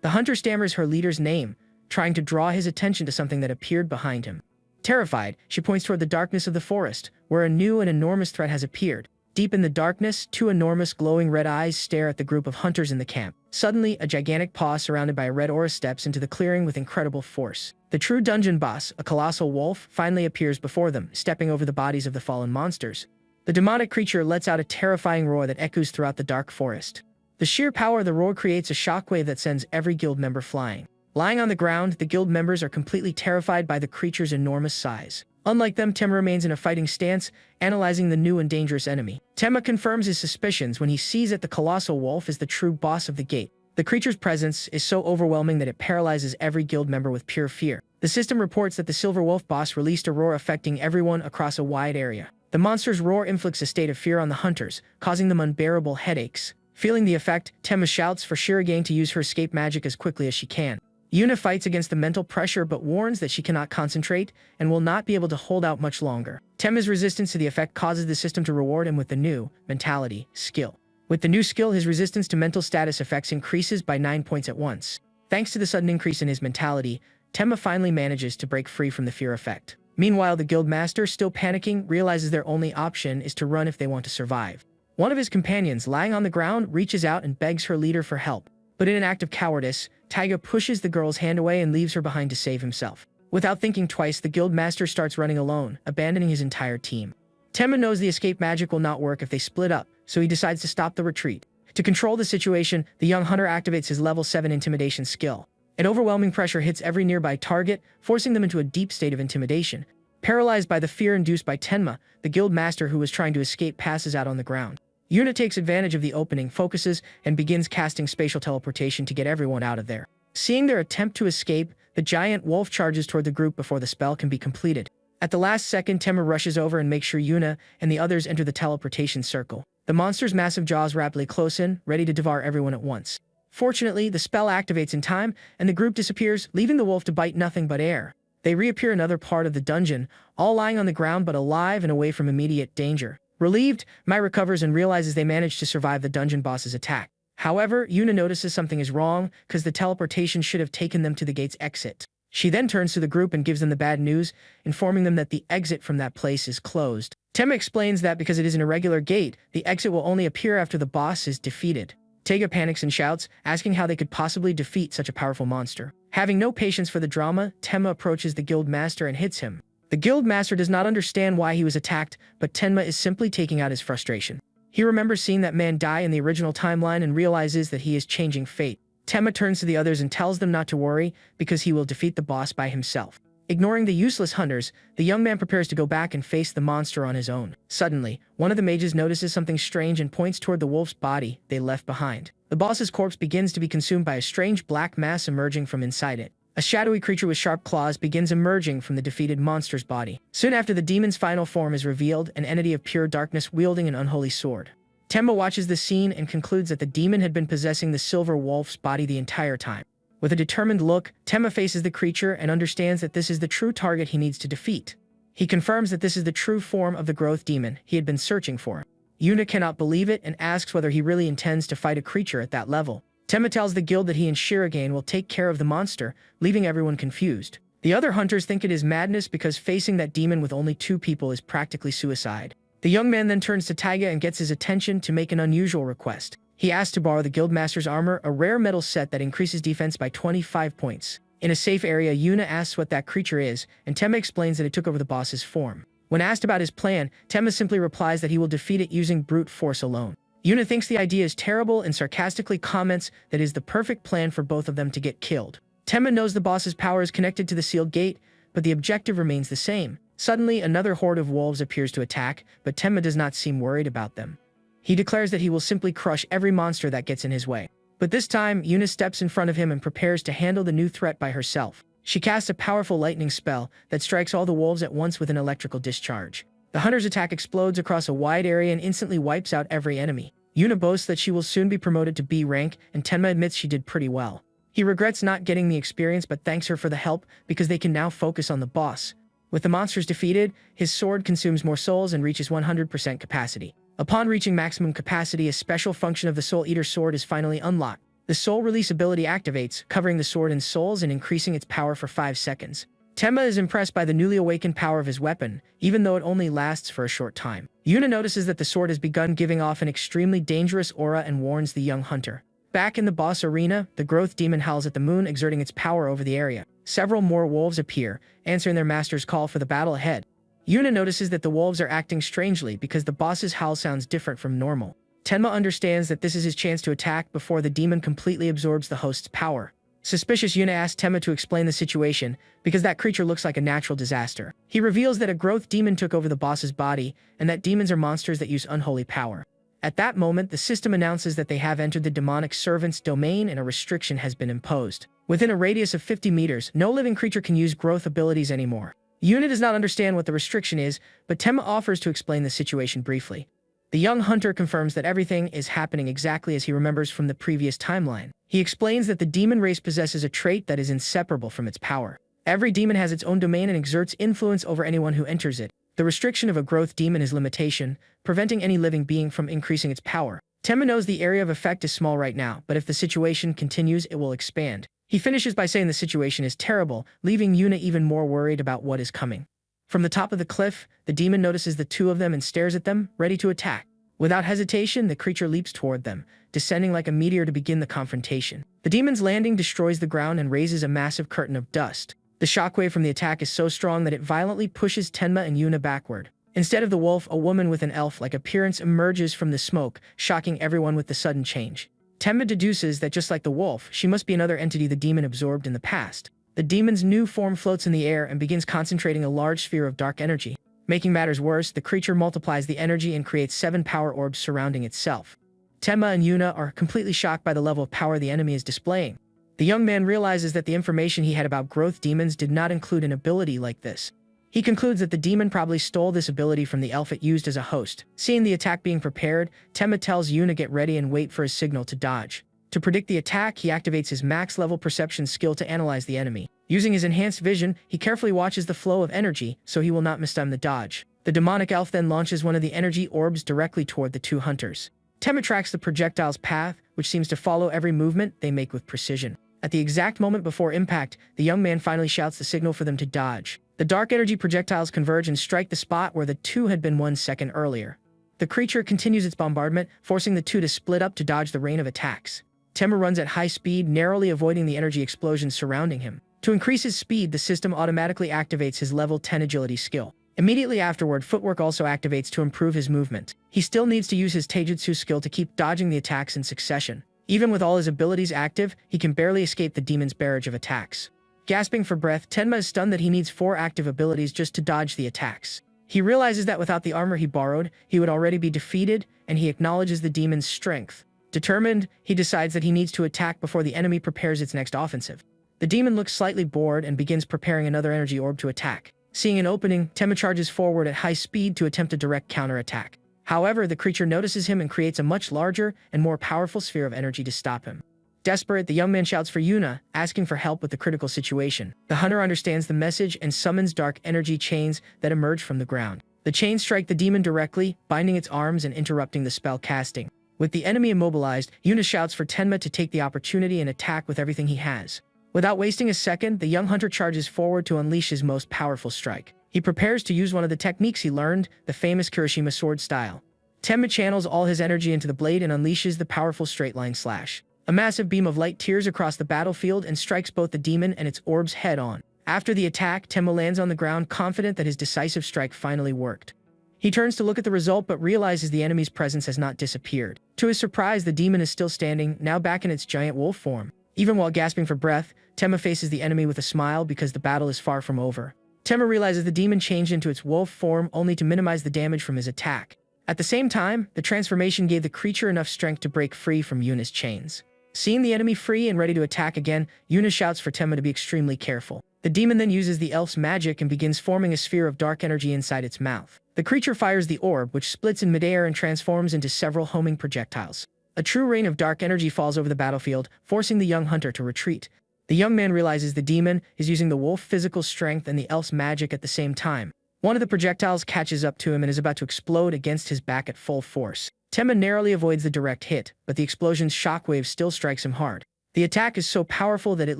The hunter stammers her leader's name, trying to draw his attention to something that appeared behind him. Terrified, she points toward the darkness of the forest, where a new and enormous threat has appeared. Deep in the darkness, two enormous glowing red eyes stare at the group of hunters in the camp. Suddenly, a gigantic paw surrounded by a red aura steps into the clearing with incredible force. The true dungeon boss, a colossal wolf, finally appears before them, stepping over the bodies of the fallen monsters. The demonic creature lets out a terrifying roar that echoes throughout the dark forest. The sheer power of the roar creates a shockwave that sends every guild member flying. Lying on the ground, the guild members are completely terrified by the creature's enormous size. Unlike them, Tenma remains in a fighting stance, analyzing the new and dangerous enemy. Tenma confirms his suspicions when he sees that the colossal wolf is the true boss of the gate. The creature's presence is so overwhelming that it paralyzes every guild member with pure fear. The system reports that the silver wolf boss released a roar affecting everyone across a wide area. The monster's roar inflicts a state of fear on the hunters, causing them unbearable headaches. Feeling the effect, Tenma shouts for Shirogane to use her escape magic as quickly as she can. Yuna fights against the mental pressure but warns that she cannot concentrate and will not be able to hold out much longer. Tenma's resistance to the effect causes the system to reward him with the new mentality skill. With the new skill, his resistance to mental status effects increases by 9 points at once. Thanks to the sudden increase in his mentality, Tenma finally manages to break free from the fear effect. Meanwhile, the guildmaster, still panicking, realizes their only option is to run if they want to survive. One of his companions, lying on the ground, reaches out and begs her leader for help. But in an act of cowardice, Taiga pushes the girl's hand away and leaves her behind to save himself. Without thinking twice, the guildmaster starts running alone, abandoning his entire team. Tenma knows the escape magic will not work if they split up, so he decides to stop the retreat. To control the situation, the young hunter activates his level 7 intimidation skill. An overwhelming pressure hits every nearby target, forcing them into a deep state of intimidation. Paralyzed by the fear induced by Tenma, the guildmaster who was trying to escape passes out on the ground. Yuna takes advantage of the opening, focuses, and begins casting spatial teleportation to get everyone out of there. Seeing their attempt to escape, the giant wolf charges toward the group before the spell can be completed. At the last second, Tenma rushes over and makes sure Yuna and the others enter the teleportation circle. The monster's massive jaws rapidly close in, ready to devour everyone at once. Fortunately, the spell activates in time, and the group disappears, leaving the wolf to bite nothing but air. They reappear in another part of the dungeon, all lying on the ground but alive and away from immediate danger. Relieved, Mai recovers and realizes they managed to survive the dungeon boss's attack. However, Yuna notices something is wrong, because the teleportation should have taken them to the gate's exit. She then turns to the group and gives them the bad news, informing them that the exit from that place is closed. Tenma explains that because it is an irregular gate, the exit will only appear after the boss is defeated. Taiga panics and shouts, asking how they could possibly defeat such a powerful monster. Having no patience for the drama, Tenma approaches the guild master and hits him. The guild master does not understand why he was attacked, but Tenma is simply taking out his frustration. He remembers seeing that man die in the original timeline and realizes that he is changing fate. Tenma turns to the others and tells them not to worry, because he will defeat the boss by himself. Ignoring the useless hunters, the young man prepares to go back and face the monster on his own. Suddenly, one of the mages notices something strange and points toward the wolf's body they left behind. The boss's corpse begins to be consumed by a strange black mass emerging from inside it. A shadowy creature with sharp claws begins emerging from the defeated monster's body. Soon after, the demon's final form is revealed, an entity of pure darkness wielding an unholy sword. Tenma watches the scene and concludes that the demon had been possessing the silver wolf's body the entire time. With a determined look, Tenma faces the creature and understands that this is the true target he needs to defeat. He confirms that this is the true form of the growth demon he had been searching for. Yuna cannot believe it and asks whether he really intends to fight a creature at that level. Tenma tells the guild that he and Shirogane will take care of the monster, leaving everyone confused. The other hunters think it is madness because facing that demon with only 2 people is practically suicide. The young man then turns to Taiga and gets his attention to make an unusual request. He asks to borrow the guildmaster's armor, a rare metal set that increases defense by 25 points. In a safe area, Yuna asks what that creature is, and Tenma explains that it took over the boss's form. When asked about his plan, Tenma simply replies that he will defeat it using brute force alone. Yuna thinks the idea is terrible and sarcastically comments that it is the perfect plan for both of them to get killed. Tenma knows the boss's power is connected to the sealed gate, but the objective remains the same. Suddenly, another horde of wolves appears to attack, but Tenma does not seem worried about them. He declares that he will simply crush every monster that gets in his way. But this time, Yuna steps in front of him and prepares to handle the new threat by herself. She casts a powerful lightning spell that strikes all the wolves at once with an electrical discharge. The hunter's attack explodes across a wide area and instantly wipes out every enemy. Yuna boasts that she will soon be promoted to B rank, and Tenma admits she did pretty well. He regrets not getting the experience but thanks her for the help because they can now focus on the boss. With the monsters defeated, his sword consumes more souls and reaches 100% capacity. Upon reaching maximum capacity, a special function of the Soul Eater sword is finally unlocked. The soul release ability activates, covering the sword in souls and increasing its power for 5 seconds. Tenma is impressed by the newly awakened power of his weapon, even though it only lasts for a short time. Yuna notices that the sword has begun giving off an extremely dangerous aura and warns the young hunter. Back in the boss arena, the growth demon howls at the moon, exerting its power over the area. Several more wolves appear, answering their master's call for the battle ahead. Yuna notices that the wolves are acting strangely because the boss's howl sounds different from normal. Tenma understands that this is his chance to attack before the demon completely absorbs the host's power. Suspicious, Yuna asks Tenma to explain the situation, because that creature looks like a natural disaster. He reveals that a growth demon took over the boss's body, and that demons are monsters that use unholy power. At that moment, the system announces that they have entered the demonic servant's domain and a restriction has been imposed. Within a radius of 50 meters, no living creature can use growth abilities anymore. Yuna does not understand what the restriction is, but Tenma offers to explain the situation briefly. The young hunter confirms that everything is happening exactly as he remembers from the previous timeline. He explains that the demon race possesses a trait that is inseparable from its power. Every demon has its own domain and exerts influence over anyone who enters it. The restriction of a growth demon is limitation, preventing any living being from increasing its power. Tenma knows the area of effect is small right now, but if the situation continues, it will expand. He finishes by saying the situation is terrible, leaving Yuna even more worried about what is coming. From the top of the cliff, the demon notices the 2 of them and stares at them, ready to attack. Without hesitation, the creature leaps toward them, descending like a meteor to begin the confrontation. The demon's landing destroys the ground and raises a massive curtain of dust. The shockwave from the attack is so strong that it violently pushes Tenma and Yuna backward. Instead of the wolf, a woman with an elf-like appearance emerges from the smoke, shocking everyone with the sudden change. Tenma deduces that just like the wolf, she must be another entity the demon absorbed in the past. The demon's new form floats in the air and begins concentrating a large sphere of dark energy. Making matters worse, the creature multiplies the energy and creates 7 power orbs surrounding itself. Tenma and Yuna are completely shocked by the level of power the enemy is displaying. The young man realizes that the information he had about growth demons did not include an ability like this. He concludes that the demon probably stole this ability from the elf it used as a host. Seeing the attack being prepared, Tenma tells Yuna get ready and wait for his signal to dodge. To predict the attack, he activates his max-level perception skill to analyze the enemy. Using his enhanced vision, he carefully watches the flow of energy, so he will not mistime the dodge. The demonic elf then launches one of the energy orbs directly toward the 2 hunters. Tenma tracks the projectile's path, which seems to follow every movement they make with precision. At the exact moment before impact, the young man finally shouts the signal for them to dodge. The dark energy projectiles converge and strike the spot where the 2 had been 1 second earlier. The creature continues its bombardment, forcing the 2 to split up to dodge the rain of attacks. Tenma runs at high speed, narrowly avoiding the energy explosions surrounding him. To increase his speed, the system automatically activates his level 10 agility skill. Immediately afterward, footwork also activates to improve his movement. He still needs to use his taijutsu skill to keep dodging the attacks in succession. Even with all his abilities active, he can barely escape the demon's barrage of attacks. Gasping for breath, Tenma is stunned that he needs 4 active abilities just to dodge the attacks. He realizes that without the armor he borrowed, he would already be defeated, and he acknowledges the demon's strength. Determined, he decides that he needs to attack before the enemy prepares its next offensive. The demon looks slightly bored and begins preparing another energy orb to attack. Seeing an opening, Tenma charges forward at high speed to attempt a direct counterattack. However, the creature notices him and creates a much larger and more powerful sphere of energy to stop him. Desperate, the young man shouts for Yuna, asking for help with the critical situation. The hunter understands the message and summons dark energy chains that emerge from the ground. The chains strike the demon directly, binding its arms and interrupting the spell casting. With the enemy immobilized, Yuna shouts for Tenma to take the opportunity and attack with everything he has. Without wasting a second, the young hunter charges forward to unleash his most powerful strike. He prepares to use one of the techniques he learned, the famous Kirishima sword style. Tenma channels all his energy into the blade and unleashes the powerful straight-line slash. A massive beam of light tears across the battlefield and strikes both the demon and its orbs head-on. After the attack, Tenma lands on the ground, confident that his decisive strike finally worked. He turns to look at the result but realizes the enemy's presence has not disappeared. To his surprise, the demon is still standing, now back in its giant wolf form. Even while gasping for breath, Tenma faces the enemy with a smile because the battle is far from over. Tenma realizes the demon changed into its wolf form only to minimize the damage from his attack. At the same time, the transformation gave the creature enough strength to break free from Yuna's chains. Seeing the enemy free and ready to attack again, Yuna shouts for Tenma to be extremely careful. The demon then uses the elf's magic and begins forming a sphere of dark energy inside its mouth. The creature fires the orb, which splits in midair and transforms into several homing projectiles. A true rain of dark energy falls over the battlefield, forcing the young hunter to retreat. The young man realizes the demon is using the wolf's physical strength and the elf's magic at the same time. One of the projectiles catches up to him and is about to explode against his back at full force. Tenma narrowly avoids the direct hit, but the explosion's shockwave still strikes him hard. The attack is so powerful that it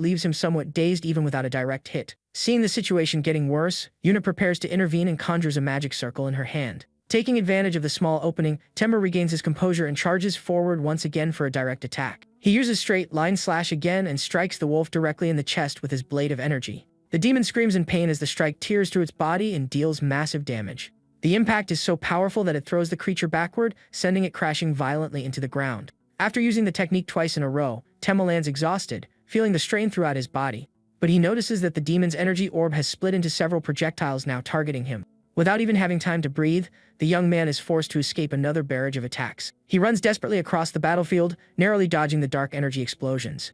leaves him somewhat dazed even without a direct hit. Seeing the situation getting worse, Yuna prepares to intervene and conjures a magic circle in her hand. Taking advantage of the small opening, Tenma regains his composure and charges forward once again for a direct attack. He uses straight-line slash again and strikes the wolf directly in the chest with his blade of energy. The demon screams in pain as the strike tears through its body and deals massive damage. The impact is so powerful that it throws the creature backward, sending it crashing violently into the ground. After using the technique twice in a row, Tenma lands exhausted, feeling the strain throughout his body. But he notices that the demon's energy orb has split into several projectiles now targeting him. Without even having time to breathe, the young man is forced to escape another barrage of attacks. He runs desperately across the battlefield, narrowly dodging the dark energy explosions.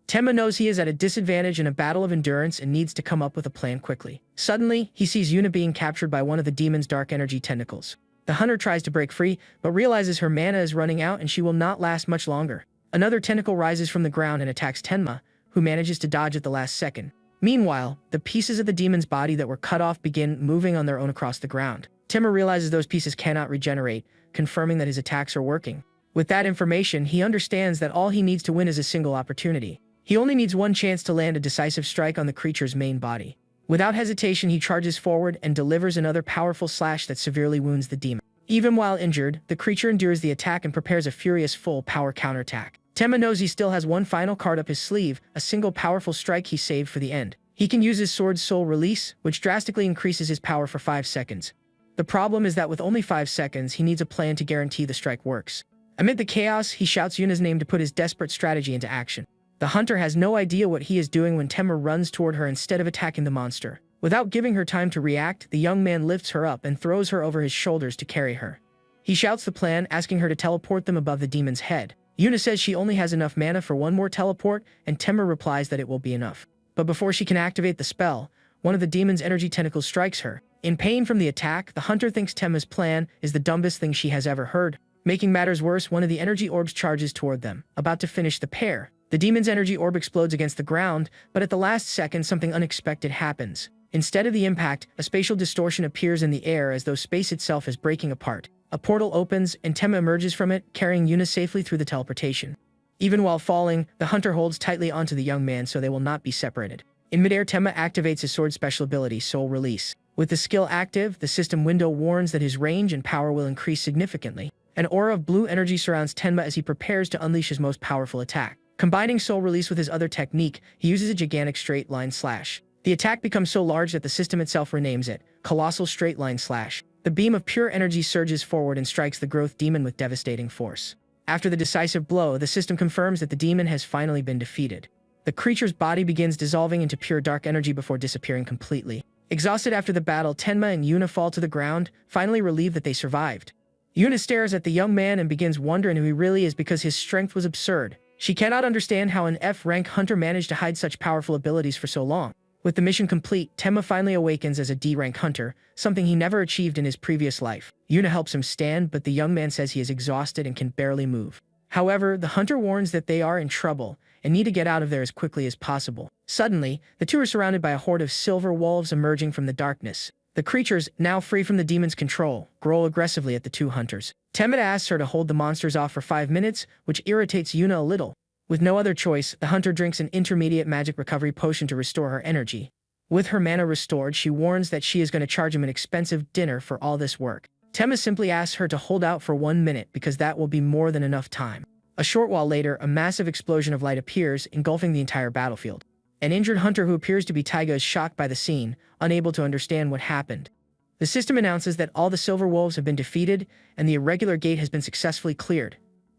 Tenma knows he is at a disadvantage in a battle of endurance and needs to come up with a plan quickly. Suddenly, he sees Yuna being captured by one of the demon's dark energy tentacles. The hunter tries to break free, but realizes her mana is running out and she will not last much longer. Another tentacle rises from the ground and attacks Tenma, who manages to dodge at the last second. Meanwhile, the pieces of the demon's body that were cut off begin moving on their own across the ground. Tenma realizes those pieces cannot regenerate, confirming that his attacks are working. With that information, he understands that all he needs to win is a single opportunity. He only needs one chance to land a decisive strike on the creature's main body. Without hesitation, he charges forward and delivers another powerful slash that severely wounds the demon. Even while injured, the creature endures the attack and prepares a furious full-power counterattack. Tenma knows he still has one final card up his sleeve, a single powerful strike he saved for the end. He can use his sword's soul release, which drastically increases his power for 5 seconds. The problem is that with only 5 seconds, he needs a plan to guarantee the strike works. Amid the chaos, he shouts Yuna's name to put his desperate strategy into action. The hunter has no idea what he is doing when Tenma runs toward her instead of attacking the monster. Without giving her time to react, the young man lifts her up and throws her over his shoulders to carry her. He shouts the plan, asking her to teleport them above the demon's head. Yuna says she only has enough mana for one more teleport, and Tenma replies that it will be enough. But before she can activate the spell, one of the demon's energy tentacles strikes her. In pain from the attack, the hunter thinks Tenma's plan is the dumbest thing she has ever heard. Making matters worse, one of the energy orbs charges toward them, about to finish the pair. The demon's energy orb explodes against the ground, but at the last second something unexpected happens. Instead of the impact, a spatial distortion appears in the air as though space itself is breaking apart. A portal opens, and Tenma emerges from it, carrying Yuna safely through the teleportation. Even while falling, the hunter holds tightly onto the young man so they will not be separated. In midair, Tenma activates his sword's special ability, Soul Release. With the skill active, the system window warns that his range and power will increase significantly. An aura of blue energy surrounds Tenma as he prepares to unleash his most powerful attack. Combining Soul Release with his other technique, he uses a gigantic straight-line slash. The attack becomes so large that the system itself renames it Colossal Straight-Line Slash. The beam of pure energy surges forward and strikes the growth demon with devastating force. After the decisive blow, the system confirms that the demon has finally been defeated. The creature's body begins dissolving into pure dark energy before disappearing completely. Exhausted after the battle, Tenma and Yuna fall to the ground, finally relieved that they survived. Yuna stares at the young man and begins wondering who he really is because his strength was absurd. She cannot understand how an F-rank hunter managed to hide such powerful abilities for so long. With the mission complete, Tenma finally awakens as a D-rank hunter, something he never achieved in his previous life. Yuna helps him stand, but the young man says he is exhausted and can barely move. However, the hunter warns that they are in trouble and need to get out of there as quickly as possible. Suddenly, the two are surrounded by a horde of silver wolves emerging from the darkness. The creatures, now free from the demon's control, growl aggressively at the two hunters. Temma asks her to hold the monsters off for 5 minutes, which irritates Yuna a little. With no other choice, the hunter drinks an intermediate magic recovery potion to restore her energy. With her mana restored, she warns that she is going to charge him an expensive dinner for all this work. Temma simply asks her to hold out for 1 minute because that will be more than enough time. A short while later, a massive explosion of light appears, engulfing the entire battlefield. An injured hunter who appears to be Taiga is shocked by the scene, unable to understand what happened. The system announces that all the silver wolves have been defeated, and the irregular gate has been successfully cleared.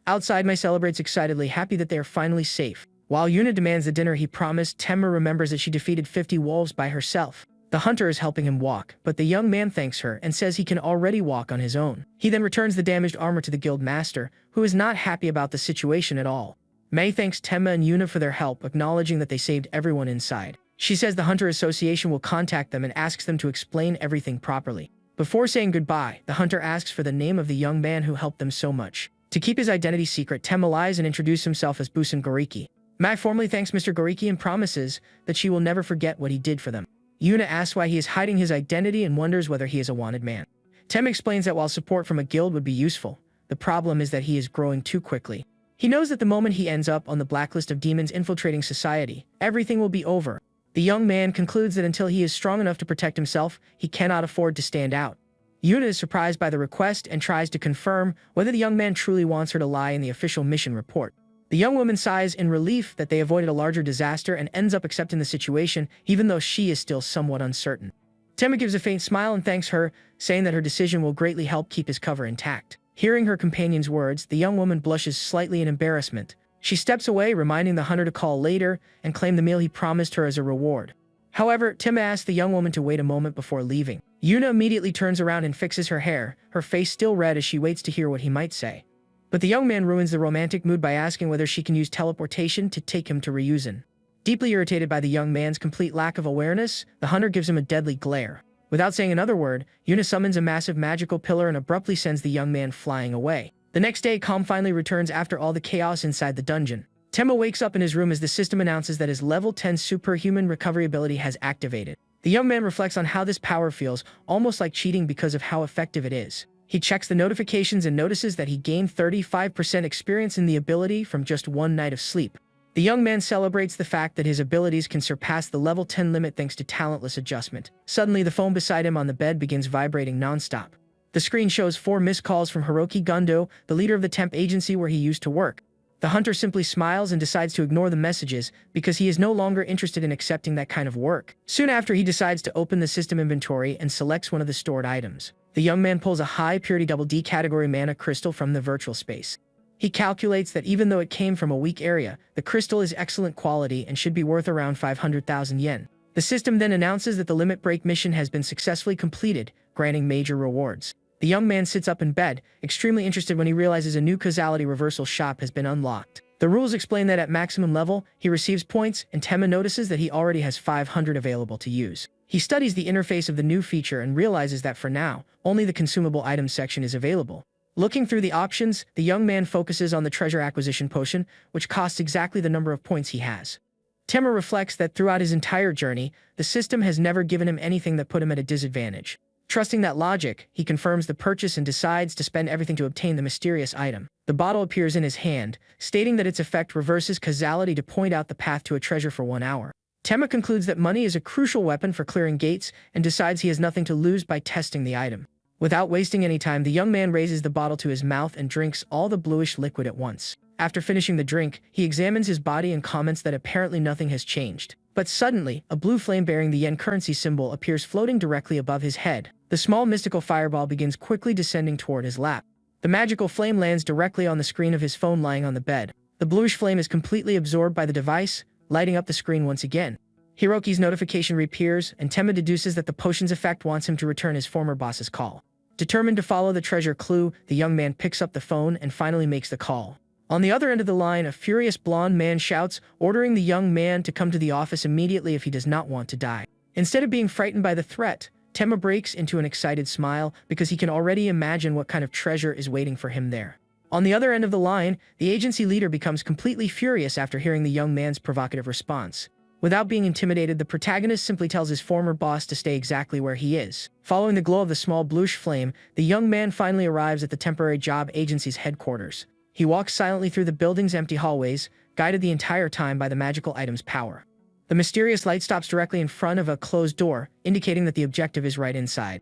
Outside, Mai celebrates excitedly, happy that they are finally safe. While Yuna demands the dinner he promised, Temma remembers that she defeated 50 wolves by herself. The hunter is helping him walk, but the young man thanks her and says he can already walk on his own. He then returns the damaged armor to the guild master, who is not happy about the situation at all. Mai thanks Temma and Yuna for their help, acknowledging that they saved everyone inside. She says the Hunter Association will contact them and asks them to explain everything properly. Before saying goodbye, the hunter asks for the name of the young man who helped them so much. To keep his identity secret, Temma lies and introduces himself as Busan Goriki. Mai formally thanks Mr. Goriki and promises that she will never forget what he did for them. Yuna asks why he is hiding his identity and wonders whether he is a wanted man. Temma explains that while support from a guild would be useful, the problem is that he is growing too quickly. He knows that the moment he ends up on the blacklist of demons infiltrating society, everything will be over. The young man concludes that until he is strong enough to protect himself, he cannot afford to stand out. Yuna is surprised by the request and tries to confirm whether the young man truly wants her to lie in the official mission report. The young woman sighs in relief that they avoided a larger disaster and ends up accepting the situation, even though she is still somewhat uncertain. Temma gives a faint smile and thanks her, saying that her decision will greatly help keep his cover intact. Hearing her companion's words, the young woman blushes slightly in embarrassment. She steps away, reminding the hunter to call later and claim the meal he promised her as a reward. However, Temma asks the young woman to wait a moment before leaving. Yuna immediately turns around and fixes her hair, her face still red as she waits to hear what he might say. But the young man ruins the romantic mood by asking whether she can use teleportation to take him to Ryuzan. Deeply irritated by the young man's complete lack of awareness, the hunter gives him a deadly glare. Without saying another word, Yuna summons a massive magical pillar and abruptly sends the young man flying away. The next day, calm finally returns after all the chaos inside the dungeon. Temma wakes up in his room as the system announces that his level 10 superhuman recovery ability has activated. The young man reflects on how this power feels, almost like cheating because of how effective it is. He checks the notifications and notices that he gained 35% experience in the ability from just 1 night of sleep. The young man celebrates the fact that his abilities can surpass the level 10 limit thanks to talentless adjustment. Suddenly, the phone beside him on the bed begins vibrating non-stop. The screen shows 4 missed calls from Hiroki Gundo, the leader of the temp agency where he used to work. The hunter simply smiles and decides to ignore the messages because he is no longer interested in accepting that kind of work. Soon after, he decides to open the system inventory and selects one of the stored items. The young man pulls a high-purity double-D category mana crystal from the virtual space. He calculates that even though it came from a weak area, the crystal is excellent quality and should be worth around 500,000 yen. The system then announces that the limit break mission has been successfully completed, granting major rewards. The young man sits up in bed, extremely interested when he realizes a new causality reversal shop has been unlocked. The rules explain that at maximum level, he receives points, and Temma notices that he already has 500 available to use. He studies the interface of the new feature and realizes that for now, only the consumable items section is available. Looking through the options, the young man focuses on the treasure acquisition potion, which costs exactly the number of points he has. Temma reflects that throughout his entire journey, the system has never given him anything that put him at a disadvantage. Trusting that logic, he confirms the purchase and decides to spend everything to obtain the mysterious item. The bottle appears in his hand, stating that its effect reverses causality to point out the path to a treasure for 1 hour. Temma concludes that money is a crucial weapon for clearing gates and decides he has nothing to lose by testing the item. Without wasting any time, the young man raises the bottle to his mouth and drinks all the bluish liquid at once. After finishing the drink, he examines his body and comments that apparently nothing has changed. But suddenly, a blue flame bearing the yen currency symbol appears floating directly above his head. The small mystical fireball begins quickly descending toward his lap. The magical flame lands directly on the screen of his phone lying on the bed. The bluish flame is completely absorbed by the device, lighting up the screen once again. Hiroki's notification reappears, and Temma deduces that the potion's effect wants him to return his former boss's call. Determined to follow the treasure clue, the young man picks up the phone and finally makes the call. On the other end of the line, a furious blonde man shouts, ordering the young man to come to the office immediately if he does not want to die. Instead of being frightened by the threat, Temma breaks into an excited smile because he can already imagine what kind of treasure is waiting for him there. On the other end of the line, the agency leader becomes completely furious after hearing the young man's provocative response. Without being intimidated, the protagonist simply tells his former boss to stay exactly where he is. Following the glow of the small bluish flame, the young man finally arrives at the temporary job agency's headquarters. He walks silently through the building's empty hallways, guided the entire time by the magical item's power. The mysterious light stops directly in front of a closed door, indicating that the objective is right inside.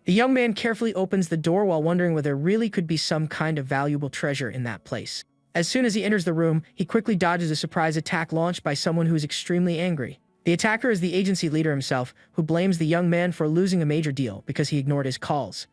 The young man carefully opens the door while wondering whether there really could be some kind of valuable treasure in that place. As soon as he enters the room, he quickly dodges a surprise attack launched by someone who is extremely angry. The attacker is the agency leader himself, who blames the young man for losing a major deal because he ignored his calls.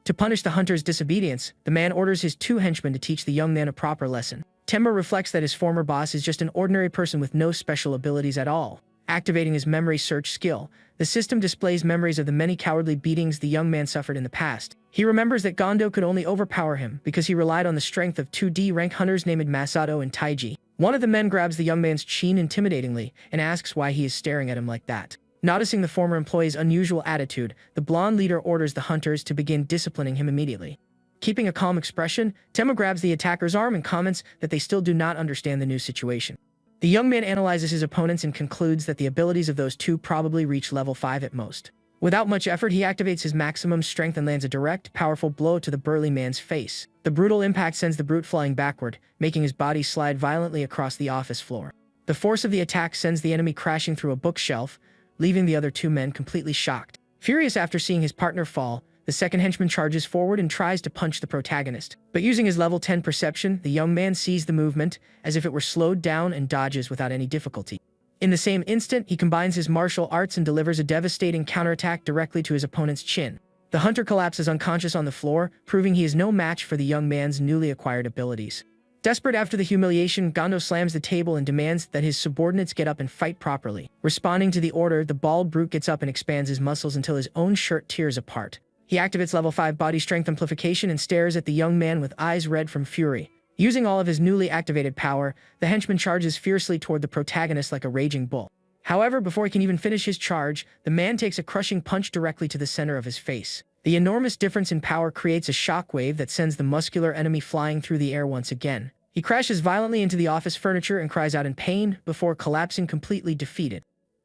To punish the hunter's disobedience, the man orders his 2 henchmen to teach the young man a proper lesson. Temma reflects that his former boss is just an ordinary person with no special abilities at all. Activating his memory search skill, the system displays memories of the many cowardly beatings the young man suffered in the past. He remembers that Gondo could only overpower him because he relied on the strength of 2D rank hunters named Masato and Taiji. One of the men grabs the young man's chin intimidatingly and asks why he is staring at him like that. Noticing the former employee's unusual attitude, the blonde leader orders the hunters to begin disciplining him immediately. Keeping a calm expression, Temma grabs the attacker's arm and comments that they still do not understand the new situation. The young man analyzes his opponents and concludes that the abilities of those 2 probably reach level 5 at most. Without much effort, he activates his maximum strength and lands a direct, powerful blow to the burly man's face. The brutal impact sends the brute flying backward, making his body slide violently across the office floor. The force of the attack sends the enemy crashing through a bookshelf, leaving the other 2 men completely shocked. Furious after seeing his partner fall, the second henchman charges forward and tries to punch the protagonist. But using his level 10 perception, the young man sees the movement as if it were slowed down and dodges without any difficulty. In the same instant, he combines his martial arts and delivers a devastating counterattack directly to his opponent's chin. The hunter collapses unconscious on the floor, proving he is no match for the young man's newly acquired abilities. Desperate after the humiliation, Gondo slams the table and demands that his subordinates get up and fight properly. Responding to the order, the bald brute gets up and expands his muscles until his own shirt tears apart. He activates level 5 body strength amplification and stares at the young man with eyes red from fury. Using all of his newly activated power, the henchman charges fiercely toward the protagonist like a raging bull. However, before he can even finish his charge, the man takes a crushing punch directly to the center of his face. The enormous difference in power creates a shockwave that sends the muscular enemy flying through the air once again. He crashes violently into the office furniture and cries out in pain before collapsing completely defeated.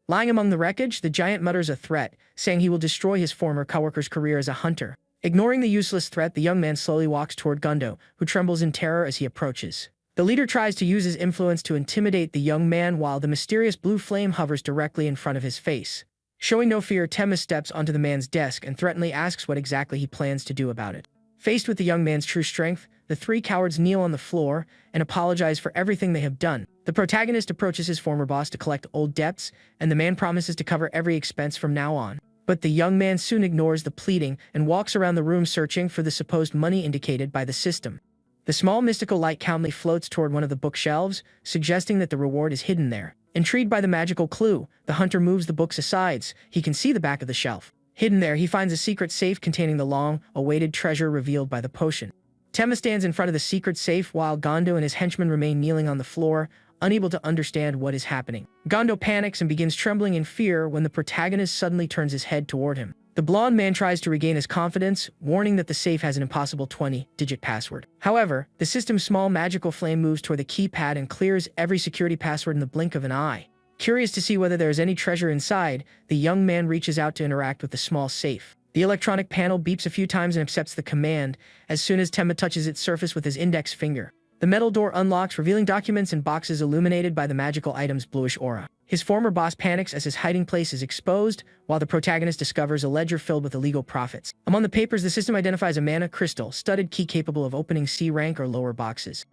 Lying among the wreckage, the giant mutters a threat, saying he will destroy his former coworker's career as a hunter. Ignoring the useless threat, the young man slowly walks toward Gondo, who trembles in terror as he approaches. The leader tries to use his influence to intimidate the young man while the mysterious blue flame hovers directly in front of his face. Showing no fear, Temma steps onto the man's desk and threateningly asks what exactly he plans to do about it. Faced with the young man's true strength, the 3 cowards kneel on the floor and apologize for everything they have done. The protagonist approaches his former boss to collect old debts, and the man promises to cover every expense from now on. But the young man soon ignores the pleading and walks around the room searching for the supposed money indicated by the system. The small mystical light calmly floats toward one of the bookshelves, suggesting that the reward is hidden there. Intrigued by the magical clue, the hunter moves the books aside so he can see the back of the shelf. Hidden there, he finds a secret safe containing the long-awaited treasure revealed by the potion. Temma stands in front of the secret safe while Gondo and his henchmen remain kneeling on the floor, unable to understand what is happening. Gondo panics and begins trembling in fear when the protagonist suddenly turns his head toward him. The blonde man tries to regain his confidence, warning that the safe has an impossible 20-digit password. However, the system's small magical flame moves toward the keypad and clears every security password in the blink of an eye. Curious to see whether there is any treasure inside, the young man reaches out to interact with the small safe. The electronic panel beeps a few times and accepts the command as soon as Temma touches its surface with his index finger. The metal door unlocks, revealing documents and boxes illuminated by the magical item's bluish aura. His former boss panics as his hiding place is exposed, while the protagonist discovers a ledger filled with illegal profits. Among the papers, the system identifies a mana crystal, studded key capable of opening C rank or lower boxes.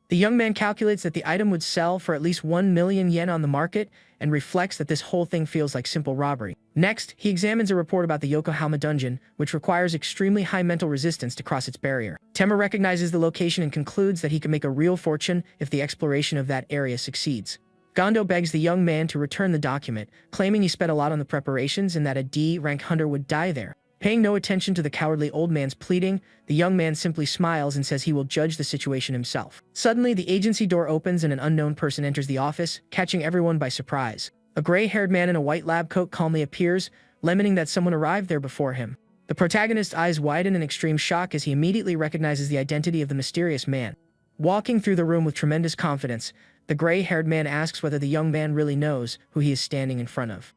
The young man calculates that the item would sell for at least 1 million yen on the market and reflects that this whole thing feels like simple robbery. Next, he examines a report about the Yokohama dungeon, which requires extremely high mental resistance to cross its barrier. Temma recognizes the location and concludes that he can make a real fortune if the exploration of that area succeeds. Gondo begs the young man to return the document, claiming he spent a lot on the preparations and that a D-rank hunter would die there. Paying no attention to the cowardly old man's pleading, the young man simply smiles and says he will judge the situation himself. Suddenly, the agency door opens and an unknown person enters the office, catching everyone by surprise. A gray-haired man in a white lab coat calmly appears, lamenting that someone arrived there before him. The protagonist's eyes widen in extreme shock as he immediately recognizes the identity of the mysterious man. Walking through the room with tremendous confidence, The gray-haired man asks whether the young man really knows who he is standing in front of.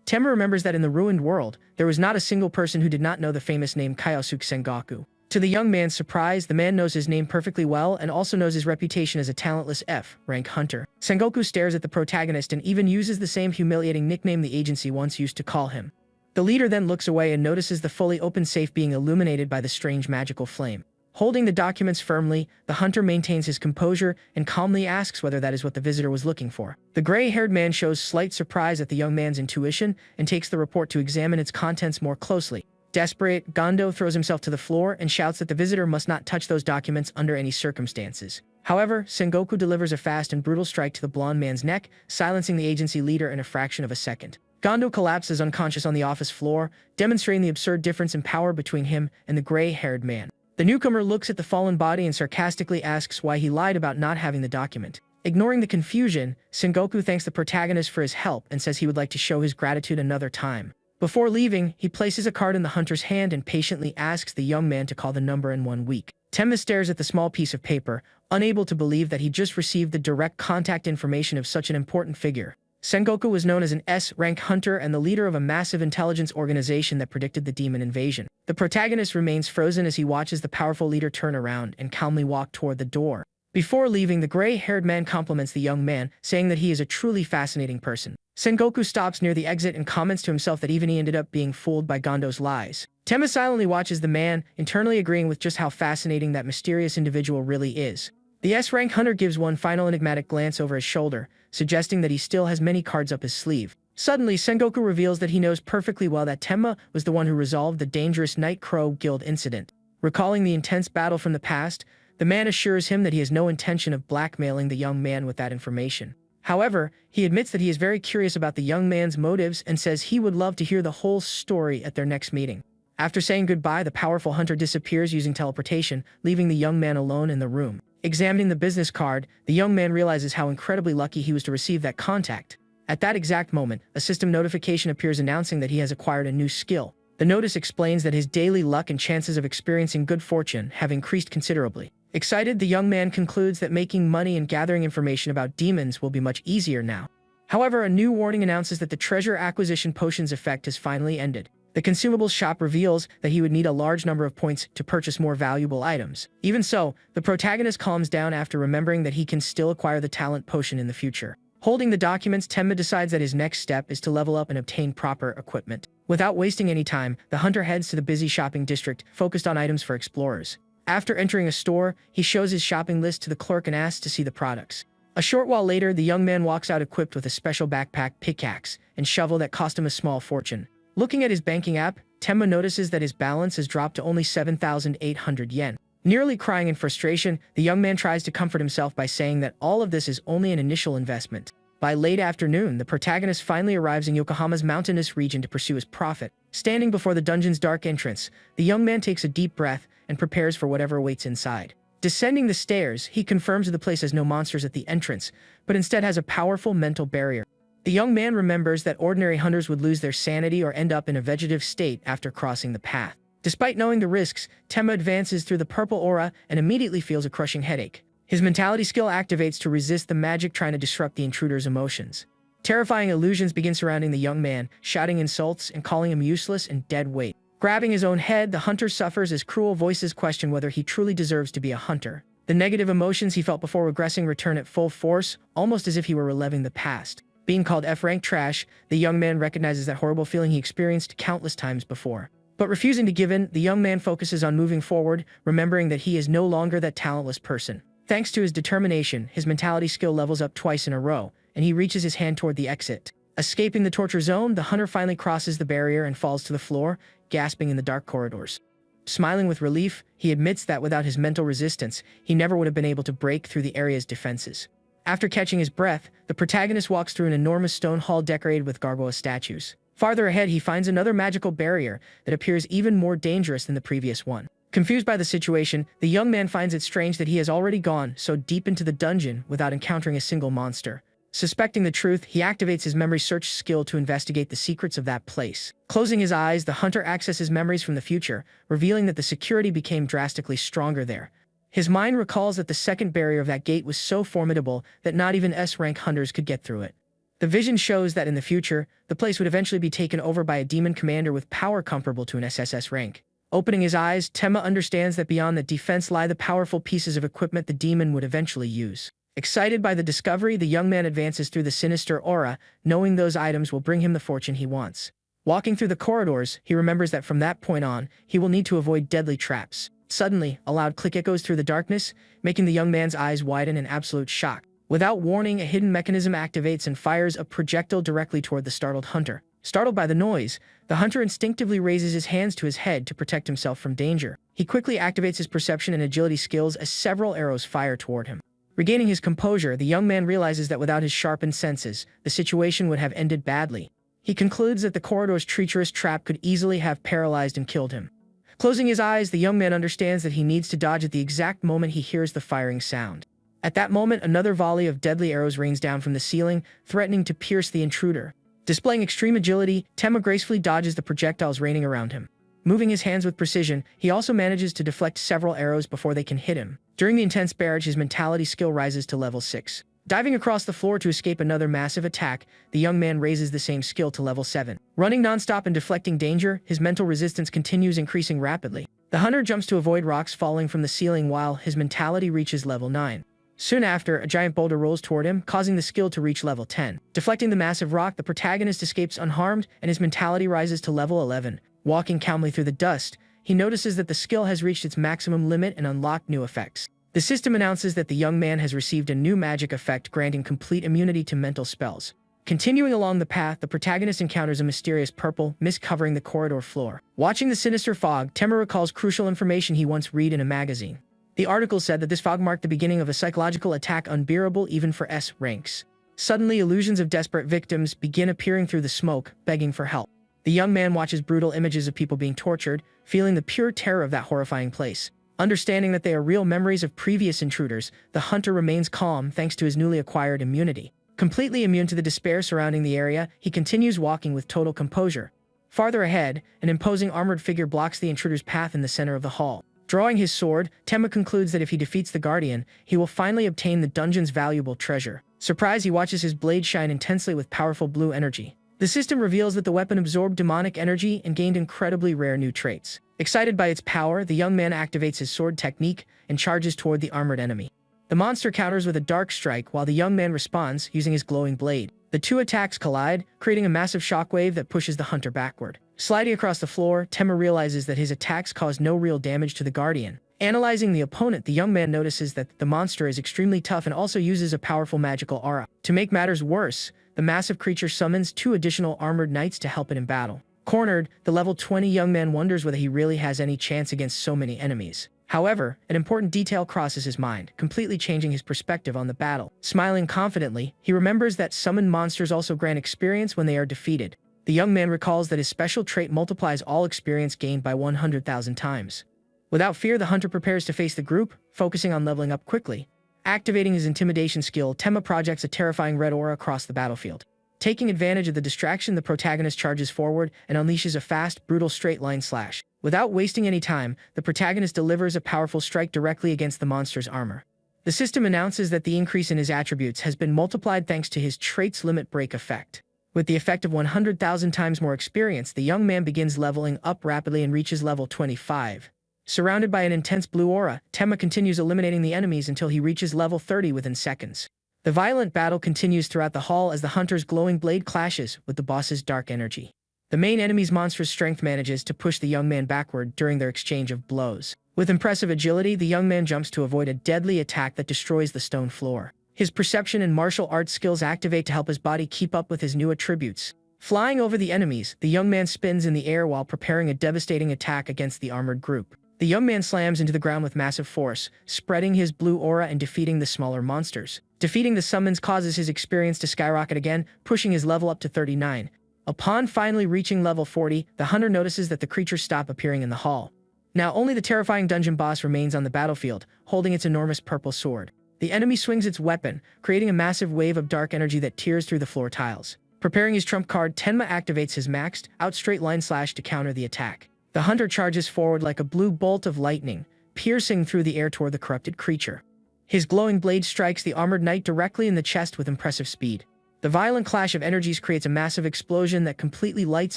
Tenma remembers that in the ruined world, there was not a single person who did not know the famous name Kyosuke Sengoku. To the young man's surprise, the man knows his name perfectly well and also knows his reputation as a talentless F-rank hunter. Sengoku stares at the protagonist and even uses the same humiliating nickname the agency once used to call him. The leader then looks away and notices the fully open safe being illuminated by the strange magical flame. Holding the documents firmly, the hunter maintains his composure and calmly asks whether that is what the visitor was looking for. The gray-haired man shows slight surprise at the young man's intuition and takes the report to examine its contents more closely. Desperate, Gondo throws himself to the floor and shouts that the visitor must not touch those documents under any circumstances. However, Sengoku delivers a fast and brutal strike to the blonde man's neck, silencing the agency leader in a fraction of a second. Gondo collapses unconscious on the office floor, demonstrating the absurd difference in power between him and the gray-haired man. The newcomer looks at the fallen body and sarcastically asks why he lied about not having the document. Ignoring the confusion, Sengoku thanks the protagonist for his help and says he would like to show his gratitude another time. Before leaving, he places a card in the hunter's hand and patiently asks the young man to call the number in 1 week. Tenma stares at the small piece of paper, unable to believe that he just received the direct contact information of such an important figure. Sengoku was known as an S-rank hunter and the leader of a massive intelligence organization that predicted the demon invasion. The protagonist remains frozen as he watches the powerful leader turn around and calmly walk toward the door. Before leaving, the gray-haired man compliments the young man, saying that he is a truly fascinating person. Sengoku stops near the exit and comments to himself that even he ended up being fooled by Gondo's lies. Tenma silently watches the man, internally agreeing with just how fascinating that mysterious individual really is. The S-rank hunter gives one final enigmatic glance over his shoulder, suggesting that he still has many cards up his sleeve. Suddenly, Sengoku reveals that he knows perfectly well that Tenma was the one who resolved the dangerous Night Crow Guild incident. Recalling the intense battle from the past, the man assures him that he has no intention of blackmailing the young man with that information. However, he admits that he is very curious about the young man's motives and says he would love to hear the whole story at their next meeting. After saying goodbye, the powerful hunter disappears using teleportation, leaving the young man alone in the room. Examining the business card, the young man realizes how incredibly lucky he was to receive that contact. At that exact moment, a system notification appears announcing that he has acquired a new skill. The notice explains that his daily luck and chances of experiencing good fortune have increased considerably. Excited, the young man concludes that making money and gathering information about demons will be much easier now. However, a new warning announces that the treasure acquisition potion's effect has finally ended. The consumables shop reveals that he would need a large number of points to purchase more valuable items. Even so, the protagonist calms down after remembering that he can still acquire the talent potion in the future. Holding the documents, Tenma decides that his next step is to level up and obtain proper equipment. Without wasting any time, the hunter heads to the busy shopping district, focused on items for explorers. After entering a store, he shows his shopping list to the clerk and asks to see the products. A short while later, the young man walks out equipped with a special backpack, pickaxe, and shovel that cost him a small fortune. Looking at his banking app, Tenma notices that his balance has dropped to only 7,800 yen. Nearly crying in frustration, the young man tries to comfort himself by saying that all of this is only an initial investment. By late afternoon, the protagonist finally arrives in Yokohama's mountainous region to pursue his profit. Standing before the dungeon's dark entrance, the young man takes a deep breath and prepares for whatever awaits inside. Descending the stairs, he confirms the place has no monsters at the entrance, but instead has a powerful mental barrier. The young man remembers that ordinary hunters would lose their sanity or end up in a vegetative state after crossing the path. Despite knowing the risks, Tenma advances through the purple aura and immediately feels a crushing headache. His mentality skill activates to resist the magic trying to disrupt the intruder's emotions. Terrifying illusions begin surrounding the young man, shouting insults and calling him useless and dead weight. Grabbing his own head, the hunter suffers as cruel voices question whether he truly deserves to be a hunter. The negative emotions he felt before regressing return at full force, almost as if he were reliving the past. Being called F-rank trash, the young man recognizes that horrible feeling he experienced countless times before. But refusing to give in, the young man focuses on moving forward, remembering that he is no longer that talentless person. Thanks to his determination, his mentality skill levels up twice in a row, and he reaches his hand toward the exit. Escaping the torture zone, the hunter finally crosses the barrier and falls to the floor, gasping in the dark corridors. Smiling with relief, he admits that without his mental resistance, he never would have been able to break through the area's defenses. After catching his breath, the protagonist walks through an enormous stone hall decorated with gargoyle statues. Farther ahead, he finds another magical barrier that appears even more dangerous than the previous one. Confused by the situation, the young man finds it strange that he has already gone so deep into the dungeon without encountering a single monster. Suspecting the truth, he activates his memory search skill to investigate the secrets of that place. Closing his eyes, the hunter accesses memories from the future, revealing that the security became drastically stronger there. His mind recalls that the second barrier of that gate was so formidable that not even S-rank hunters could get through it. The vision shows that in the future, the place would eventually be taken over by a demon commander with power comparable to an SSS rank. Opening his eyes, Tenma understands that beyond the defense lie the powerful pieces of equipment the demon would eventually use. Excited by the discovery, the young man advances through the sinister aura, knowing those items will bring him the fortune he wants. Walking through the corridors, he remembers that from that point on, he will need to avoid deadly traps. Suddenly, a loud click echoes through the darkness, making the young man's eyes widen in absolute shock. Without warning, a hidden mechanism activates and fires a projectile directly toward the startled hunter. Startled by the noise, the hunter instinctively raises his hands to his head to protect himself from danger. He quickly activates his perception and agility skills as several arrows fire toward him. Regaining his composure, the young man realizes that without his sharpened senses, the situation would have ended badly. He concludes that the corridor's treacherous trap could easily have paralyzed and killed him. Closing his eyes, the young man understands that he needs to dodge at the exact moment he hears the firing sound. At that moment, another volley of deadly arrows rains down from the ceiling, threatening to pierce the intruder. Displaying extreme agility, Tenma gracefully dodges the projectiles raining around him. Moving his hands with precision, he also manages to deflect several arrows before they can hit him. During the intense barrage, his mentality skill rises to level 6. Diving across the floor to escape another massive attack, the young man raises the same skill to level 7. Running nonstop and deflecting danger, his mental resistance continues increasing rapidly. The hunter jumps to avoid rocks falling from the ceiling while his mentality reaches level 9. Soon after, a giant boulder rolls toward him, causing the skill to reach level 10. Deflecting the massive rock, the protagonist escapes unharmed, and his mentality rises to level 11. Walking calmly through the dust, he notices that the skill has reached its maximum limit and unlocked new effects. The system announces that the young man has received a new magic effect granting complete immunity to mental spells. Continuing along the path, the protagonist encounters a mysterious purple mist covering the corridor floor. Watching the sinister fog, Tenma recalls crucial information he once read in a magazine. The article said that this fog marked the beginning of a psychological attack unbearable even for S ranks. Suddenly, illusions of desperate victims begin appearing through the smoke, begging for help. The young man watches brutal images of people being tortured, feeling the pure terror of that horrifying place. Understanding that they are real memories of previous intruders, the hunter remains calm thanks to his newly acquired immunity. Completely immune to the despair surrounding the area, he continues walking with total composure. Farther ahead, an imposing armored figure blocks the intruder's path in the center of the hall. Drawing his sword, Tenma concludes that if he defeats the Guardian, he will finally obtain the dungeon's valuable treasure. Surprised, he watches his blade shine intensely with powerful blue energy. The system reveals that the weapon absorbed demonic energy and gained incredibly rare new traits. Excited by its power, the young man activates his sword technique and charges toward the armored enemy. The monster counters with a dark strike while the young man responds using his glowing blade. The two attacks collide, creating a massive shockwave that pushes the hunter backward. Sliding across the floor, Tenma realizes that his attacks cause no real damage to the Guardian. Analyzing the opponent, the young man notices that the monster is extremely tough and also uses a powerful magical aura. To make matters worse, the massive creature summons 2 additional armored knights to help it in battle. Cornered, the level 20 young man wonders whether he really has any chance against so many enemies. However, an important detail crosses his mind, completely changing his perspective on the battle. Smiling confidently, he remembers that summoned monsters also grant experience when they are defeated. The young man recalls that his special trait multiplies all experience gained by 100,000 times. Without fear, the hunter prepares to face the group, focusing on leveling up quickly. Activating his intimidation skill, Tenma projects a terrifying red aura across the battlefield. Taking advantage of the distraction, the protagonist charges forward and unleashes a fast, brutal straight-line slash. Without wasting any time, the protagonist delivers a powerful strike directly against the monster's armor. The system announces that the increase in his attributes has been multiplied thanks to his trait's limit break effect. With the effect of 100,000 times more experience, the young man begins leveling up rapidly and reaches level 25. Surrounded by an intense blue aura, Tenma continues eliminating the enemies until he reaches level 30 within seconds. The violent battle continues throughout the hall as the hunter's glowing blade clashes with the boss's dark energy. The main enemy's monstrous strength manages to push the young man backward during their exchange of blows. With impressive agility, the young man jumps to avoid a deadly attack that destroys the stone floor. His perception and martial arts skills activate to help his body keep up with his new attributes. Flying over the enemies, the young man spins in the air while preparing a devastating attack against the armored group. The young man slams into the ground with massive force, spreading his blue aura and defeating the smaller monsters. Defeating the summons causes his experience to skyrocket again, pushing his level up to 39. Upon finally reaching level 40, the hunter notices that the creatures stop appearing in the hall. Now only the terrifying dungeon boss remains on the battlefield, holding its enormous purple sword. The enemy swings its weapon, creating a massive wave of dark energy that tears through the floor tiles. Preparing his trump card, Tenma activates his maxed out straight line slash to counter the attack. The hunter charges forward like a blue bolt of lightning, piercing through the air toward the corrupted creature. His glowing blade strikes the armored knight directly in the chest with impressive speed. The violent clash of energies creates a massive explosion that completely lights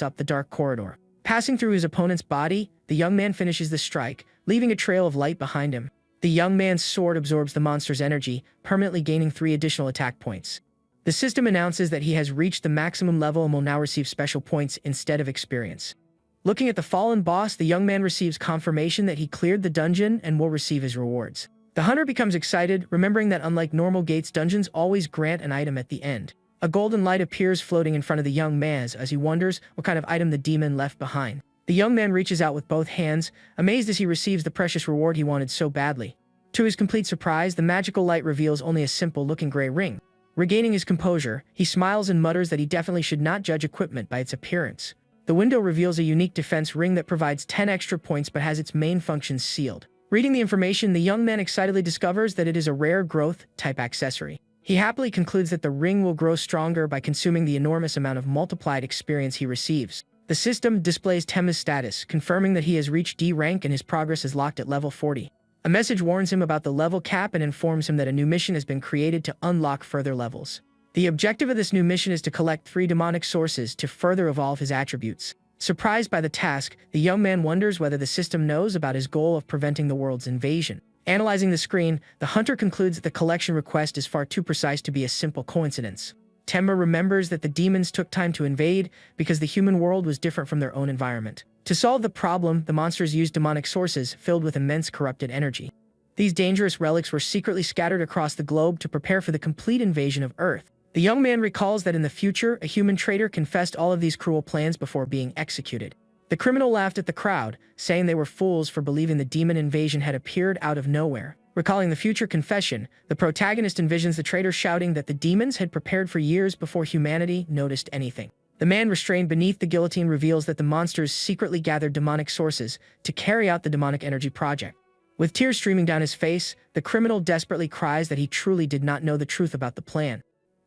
up the dark corridor. Passing through his opponent's body, the young man finishes the strike, leaving a trail of light behind him. The young man's sword absorbs the monster's energy, permanently gaining 3 additional attack points. The system announces that he has reached the maximum level and will now receive special points instead of experience. Looking at the fallen boss, the young man receives confirmation that he cleared the dungeon and will receive his rewards. The hunter becomes excited, remembering that unlike normal gates, dungeons always grant an item at the end. A golden light appears floating in front of the young man as he wonders what kind of item the demon left behind. The young man reaches out with both hands, amazed as he receives the precious reward he wanted so badly. To his complete surprise, the magical light reveals only a simple-looking gray ring. Regaining his composure, he smiles and mutters that he definitely should not judge equipment by its appearance. The window reveals a unique defense ring that provides 10 extra points but has its main functions sealed. Reading the information, the young man excitedly discovers that it is a rare growth-type accessory. He happily concludes that the ring will grow stronger by consuming the enormous amount of multiplied experience he receives. The system displays Tenma's status, confirming that he has reached D rank and his progress is locked at level 40. A message warns him about the level cap and informs him that a new mission has been created to unlock further levels. The objective of this new mission is to collect 3 demonic sources to further evolve his attributes. Surprised by the task, the young man wonders whether the system knows about his goal of preventing the world's invasion. Analyzing the screen, the hunter concludes that the collection request is far too precise to be a simple coincidence. Tenma remembers that the demons took time to invade because the human world was different from their own environment. To solve the problem, the monsters used demonic sources filled with immense corrupted energy. These dangerous relics were secretly scattered across the globe to prepare for the complete invasion of Earth. The young man recalls that in the future, a human traitor confessed all of these cruel plans before being executed. The criminal laughed at the crowd, saying they were fools for believing the demon invasion had appeared out of nowhere. Recalling the future confession, the protagonist envisions the traitor shouting that the demons had prepared for years before humanity noticed anything. The man restrained beneath the guillotine reveals that the monsters secretly gathered demonic sources to carry out the demonic energy project. With tears streaming down his face, the criminal desperately cries that he truly did not know the truth about the plan.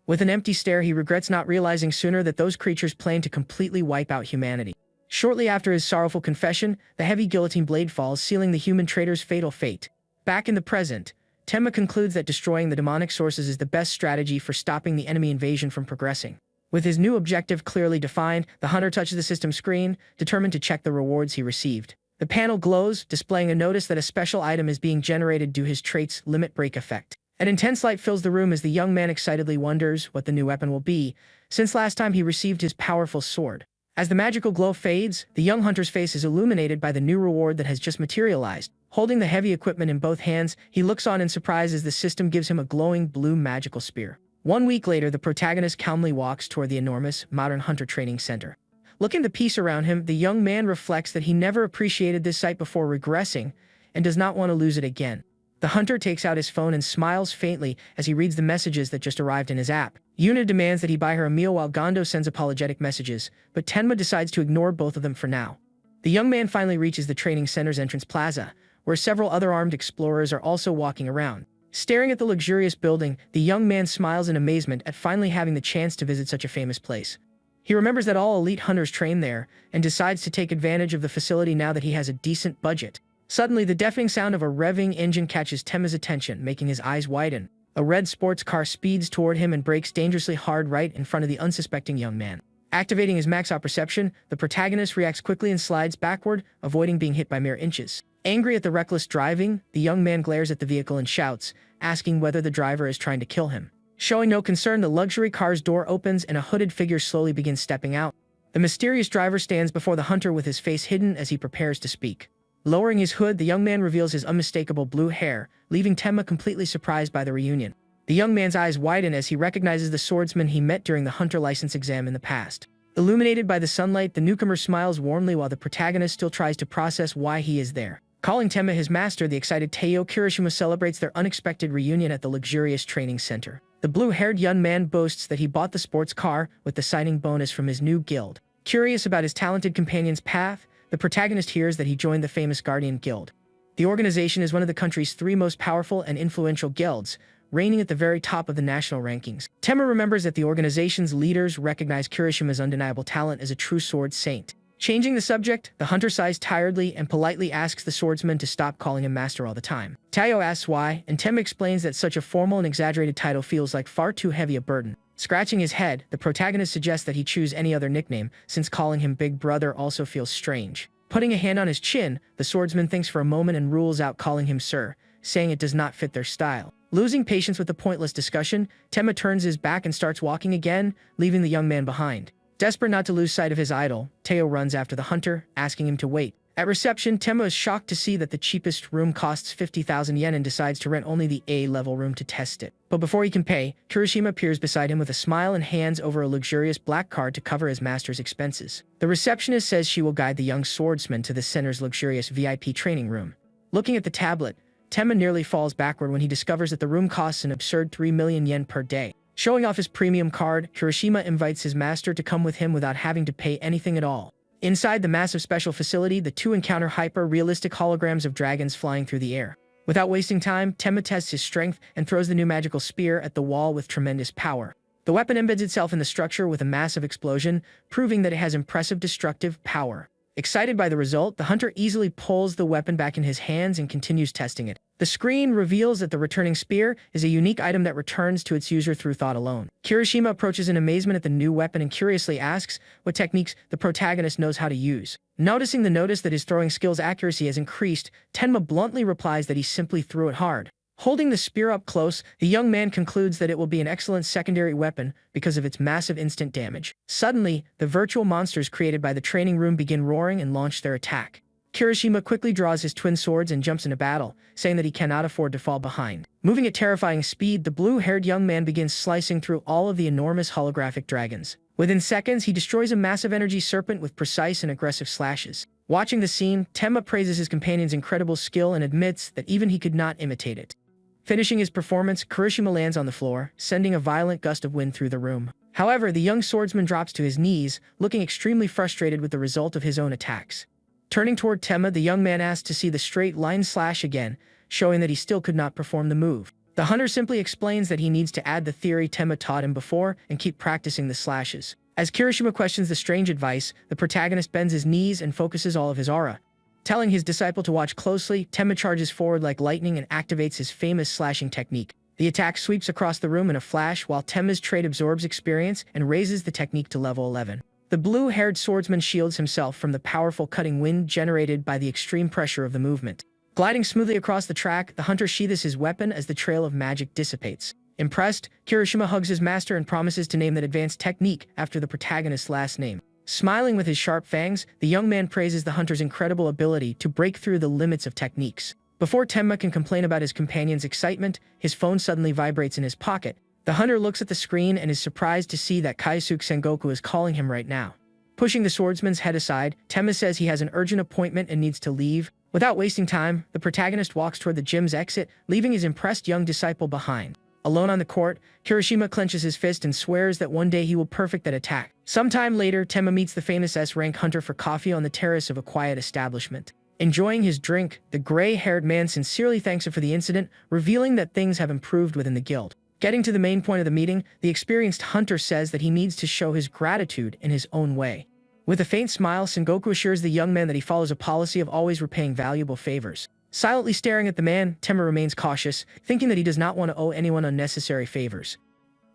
With an empty stare, he regrets not realizing sooner that those creatures planned to completely wipe out humanity. Shortly after his sorrowful confession, the heavy guillotine blade falls, sealing the human traitor's fatal fate. Back in the present, Tenma concludes that destroying the demonic sources is the best strategy for stopping the enemy invasion from progressing. With his new objective clearly defined, the hunter touches the system screen, determined to check the rewards he received. The panel glows, displaying a notice that a special item is being generated due to his trait's limit break effect. An intense light fills the room as the young man excitedly wonders what the new weapon will be, since last time he received his powerful sword. As the magical glow fades, the young hunter's face is illuminated by the new reward that has just materialized. Holding the heavy equipment in both hands, he looks on in surprise as the system gives him a glowing blue magical spear. 1 week later, the protagonist calmly walks toward the enormous, modern hunter training center. Looking at the peace around him, the young man reflects that he never appreciated this sight before regressing and does not want to lose it again. The hunter takes out his phone and smiles faintly as he reads the messages that just arrived in his app. Yuna demands that he buy her a meal while Gondo sends apologetic messages, but Tenma decides to ignore both of them for now. The young man finally reaches the training center's entrance plaza, where several other armed explorers are also walking around. Staring at the luxurious building, the young man smiles in amazement at finally having the chance to visit such a famous place. He remembers that all elite hunters train there and decides to take advantage of the facility now that he has a decent budget. Suddenly, the deafening sound of a revving engine catches Tenma's attention, making his eyes widen. A red sports car speeds toward him and brakes dangerously hard right in front of the unsuspecting young man. Activating his max-out perception, the protagonist reacts quickly and slides backward, avoiding being hit by mere inches. Angry at the reckless driving, the young man glares at the vehicle and shouts, asking whether the driver is trying to kill him. Showing no concern, the luxury car's door opens and a hooded figure slowly begins stepping out. The mysterious driver stands before the hunter with his face hidden as he prepares to speak. Lowering his hood, the young man reveals his unmistakable blue hair, leaving Tenma completely surprised by the reunion. The young man's eyes widen as he recognizes the swordsman he met during the hunter license exam in the past. Illuminated by the sunlight, the newcomer smiles warmly while the protagonist still tries to process why he is there. Calling Tenma his master, the excited Teo Kirishima celebrates their unexpected reunion at the luxurious training center. The blue-haired young man boasts that he bought the sports car with the signing bonus from his new guild. Curious about his talented companion's path, the protagonist hears that he joined the famous Guardian Guild. The organization is one of the country's 3 most powerful and influential guilds, reigning at the very top of the national rankings. Tenma remembers that the organization's leaders recognize Kirishima's undeniable talent as a true sword saint. Changing the subject, the hunter sighs tiredly and politely asks the swordsman to stop calling him master all the time. Tayo asks why, and Temma explains that such a formal and exaggerated title feels like far too heavy a burden. Scratching his head, the protagonist suggests that he choose any other nickname, since calling him Big Brother also feels strange. Putting a hand on his chin, the swordsman thinks for a moment and rules out calling him Sir, saying it does not fit their style. Losing patience with the pointless discussion, Temma turns his back and starts walking again, leaving the young man behind. Desperate not to lose sight of his idol, Tayo runs after the hunter, asking him to wait. At reception, Temma is shocked to see that the cheapest room costs 50,000 yen and decides to rent only the A-level room to test it. But before he can pay, Kirishima appears beside him with a smile and hands over a luxurious black card to cover his master's expenses. The receptionist says she will guide the young swordsman to the center's luxurious VIP training room. Looking at the tablet, Temma nearly falls backward when he discovers that the room costs an absurd 3 million yen per day. Showing off his premium card, Kirishima invites his master to come with him without having to pay anything at all. Inside the massive special facility, the two encounter hyper-realistic holograms of dragons flying through the air. Without wasting time, Temma tests his strength and throws the new magical spear at the wall with tremendous power. The weapon embeds itself in the structure with a massive explosion, proving that it has impressive destructive power. Excited by the result, the hunter easily pulls the weapon back in his hands and continues testing it. The screen reveals that the returning spear is a unique item that returns to its user through thought alone. Kirishima approaches in amazement at the new weapon and curiously asks what techniques the protagonist knows how to use. Noticing the notice that his throwing skill's accuracy has increased, Tenma bluntly replies that he simply threw it hard. Holding the spear up close, the young man concludes that it will be an excellent secondary weapon because of its massive instant damage. Suddenly, the virtual monsters created by the training room begin roaring and launch their attack. Kirishima quickly draws his twin swords and jumps into battle, saying that he cannot afford to fall behind. Moving at terrifying speed, the blue-haired young man begins slicing through all of the enormous holographic dragons. Within seconds, he destroys a massive energy serpent with precise and aggressive slashes. Watching the scene, Temma praises his companion's incredible skill and admits that even he could not imitate it. Finishing his performance, Kirishima lands on the floor, sending a violent gust of wind through the room. However, the young swordsman drops to his knees, looking extremely frustrated with the result of his own attacks. Turning toward Temma, the young man asks to see the straight line slash again, showing that he still could not perform the move. The hunter simply explains that he needs to add the theory Temma taught him before and keep practicing the slashes. As Kirishima questions the strange advice, the protagonist bends his knees and focuses all of his aura. Telling his disciple to watch closely, Temma charges forward like lightning and activates his famous slashing technique. The attack sweeps across the room in a flash while Temma's trade absorbs experience and raises the technique to level 11. The blue-haired swordsman shields himself from the powerful cutting wind generated by the extreme pressure of the movement. Gliding smoothly across the track, the hunter sheathes his weapon as the trail of magic dissipates. Impressed, Kirishima hugs his master and promises to name that advanced technique after the protagonist's last name. Smiling with his sharp fangs, the young man praises the hunter's incredible ability to break through the limits of techniques. Before Temma can complain about his companion's excitement, his phone suddenly vibrates in his pocket. The hunter looks at the screen and is surprised to see that Kaisuke Sengoku is calling him right now. Pushing the swordsman's head aside, Temma says he has an urgent appointment and needs to leave. Without wasting time, the protagonist walks toward the gym's exit, leaving his impressed young disciple behind. Alone on the court, Kirishima clenches his fist and swears that one day he will perfect that attack. Sometime later, Temma meets the famous S-rank hunter for coffee on the terrace of a quiet establishment. Enjoying his drink, the gray-haired man sincerely thanks him for the incident, revealing that things have improved within the guild. Getting to the main point of the meeting, the experienced hunter says that he needs to show his gratitude in his own way. With a faint smile, Sengoku assures the young man that he follows a policy of always repaying valuable favors. Silently staring at the man, Temma remains cautious, thinking that he does not want to owe anyone unnecessary favors.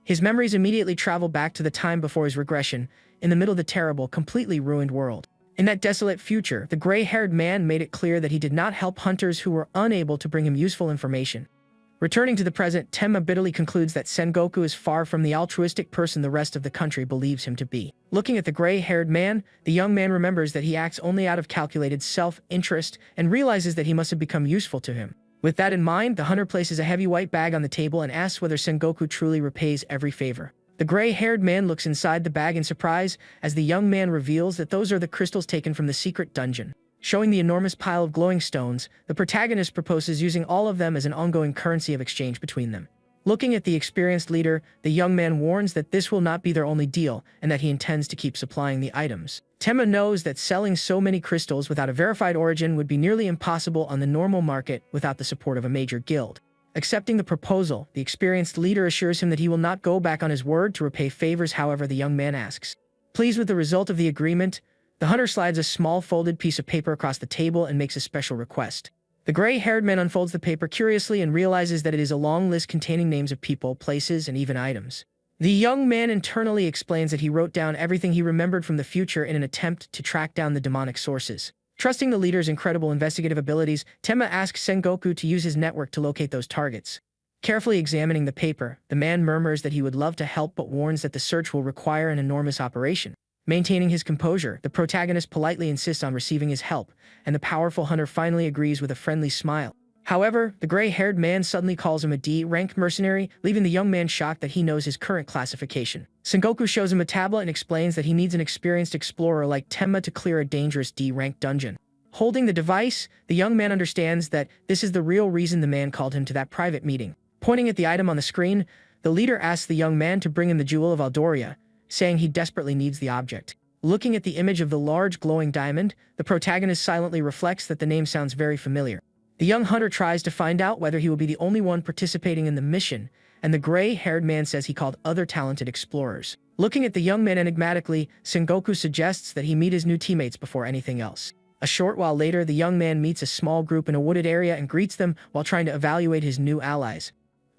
His memories immediately travel back to the time before his regression, in the middle of the terrible, completely ruined world. In that desolate future, the gray-haired man made it clear that he did not help hunters who were unable to bring him useful information. Returning to the present, Temma bitterly concludes that Sengoku is far from the altruistic person the rest of the country believes him to be. Looking at the gray-haired man, the young man remembers that he acts only out of calculated self-interest and realizes that he must have become useful to him. With that in mind, the hunter places a heavy white bag on the table and asks whether Sengoku truly repays every favor. The gray-haired man looks inside the bag in surprise as the young man reveals that those are the crystals taken from the secret dungeon. Showing the enormous pile of glowing stones, the protagonist proposes using all of them as an ongoing currency of exchange between them. Looking at the experienced leader, the young man warns that this will not be their only deal and that he intends to keep supplying the items. Temma knows that selling so many crystals without a verified origin would be nearly impossible on the normal market without the support of a major guild. Accepting the proposal, the experienced leader assures him that he will not go back on his word to repay favors. However, the young man asks. Pleased with the result of the agreement, The hunter slides a small folded piece of paper across the table and makes a special request. The gray-haired man unfolds the paper curiously and realizes that it is a long list containing names of people, places, and even items. The young man internally explains that he wrote down everything he remembered from the future in an attempt to track down the demonic sources. Trusting the leader's incredible investigative abilities, Tenma asks Sengoku to use his network to locate those targets. Carefully examining the paper, the man murmurs that he would love to help but warns that the search will require an enormous operation. Maintaining his composure, the protagonist politely insists on receiving his help, and the powerful hunter finally agrees with a friendly smile. However, the gray-haired man suddenly calls him a D-rank mercenary, leaving the young man shocked that he knows his current classification. Sengoku shows him a tablet and explains that he needs an experienced explorer like Tenma to clear a dangerous D-rank dungeon. Holding the device, the young man understands that this is the real reason the man called him to that private meeting. Pointing at the item on the screen, the leader asks the young man to bring him the Jewel of Aldoria, saying he desperately needs the object. Looking at the image of the large glowing diamond, the protagonist silently reflects that the name sounds very familiar. The young hunter tries to find out whether he will be the only one participating in the mission, and the gray-haired man says he called other talented explorers. Looking at the young man enigmatically, Sengoku suggests that he meet his new teammates before anything else. A short while later, the young man meets a small group in a wooded area and greets them while trying to evaluate his new allies.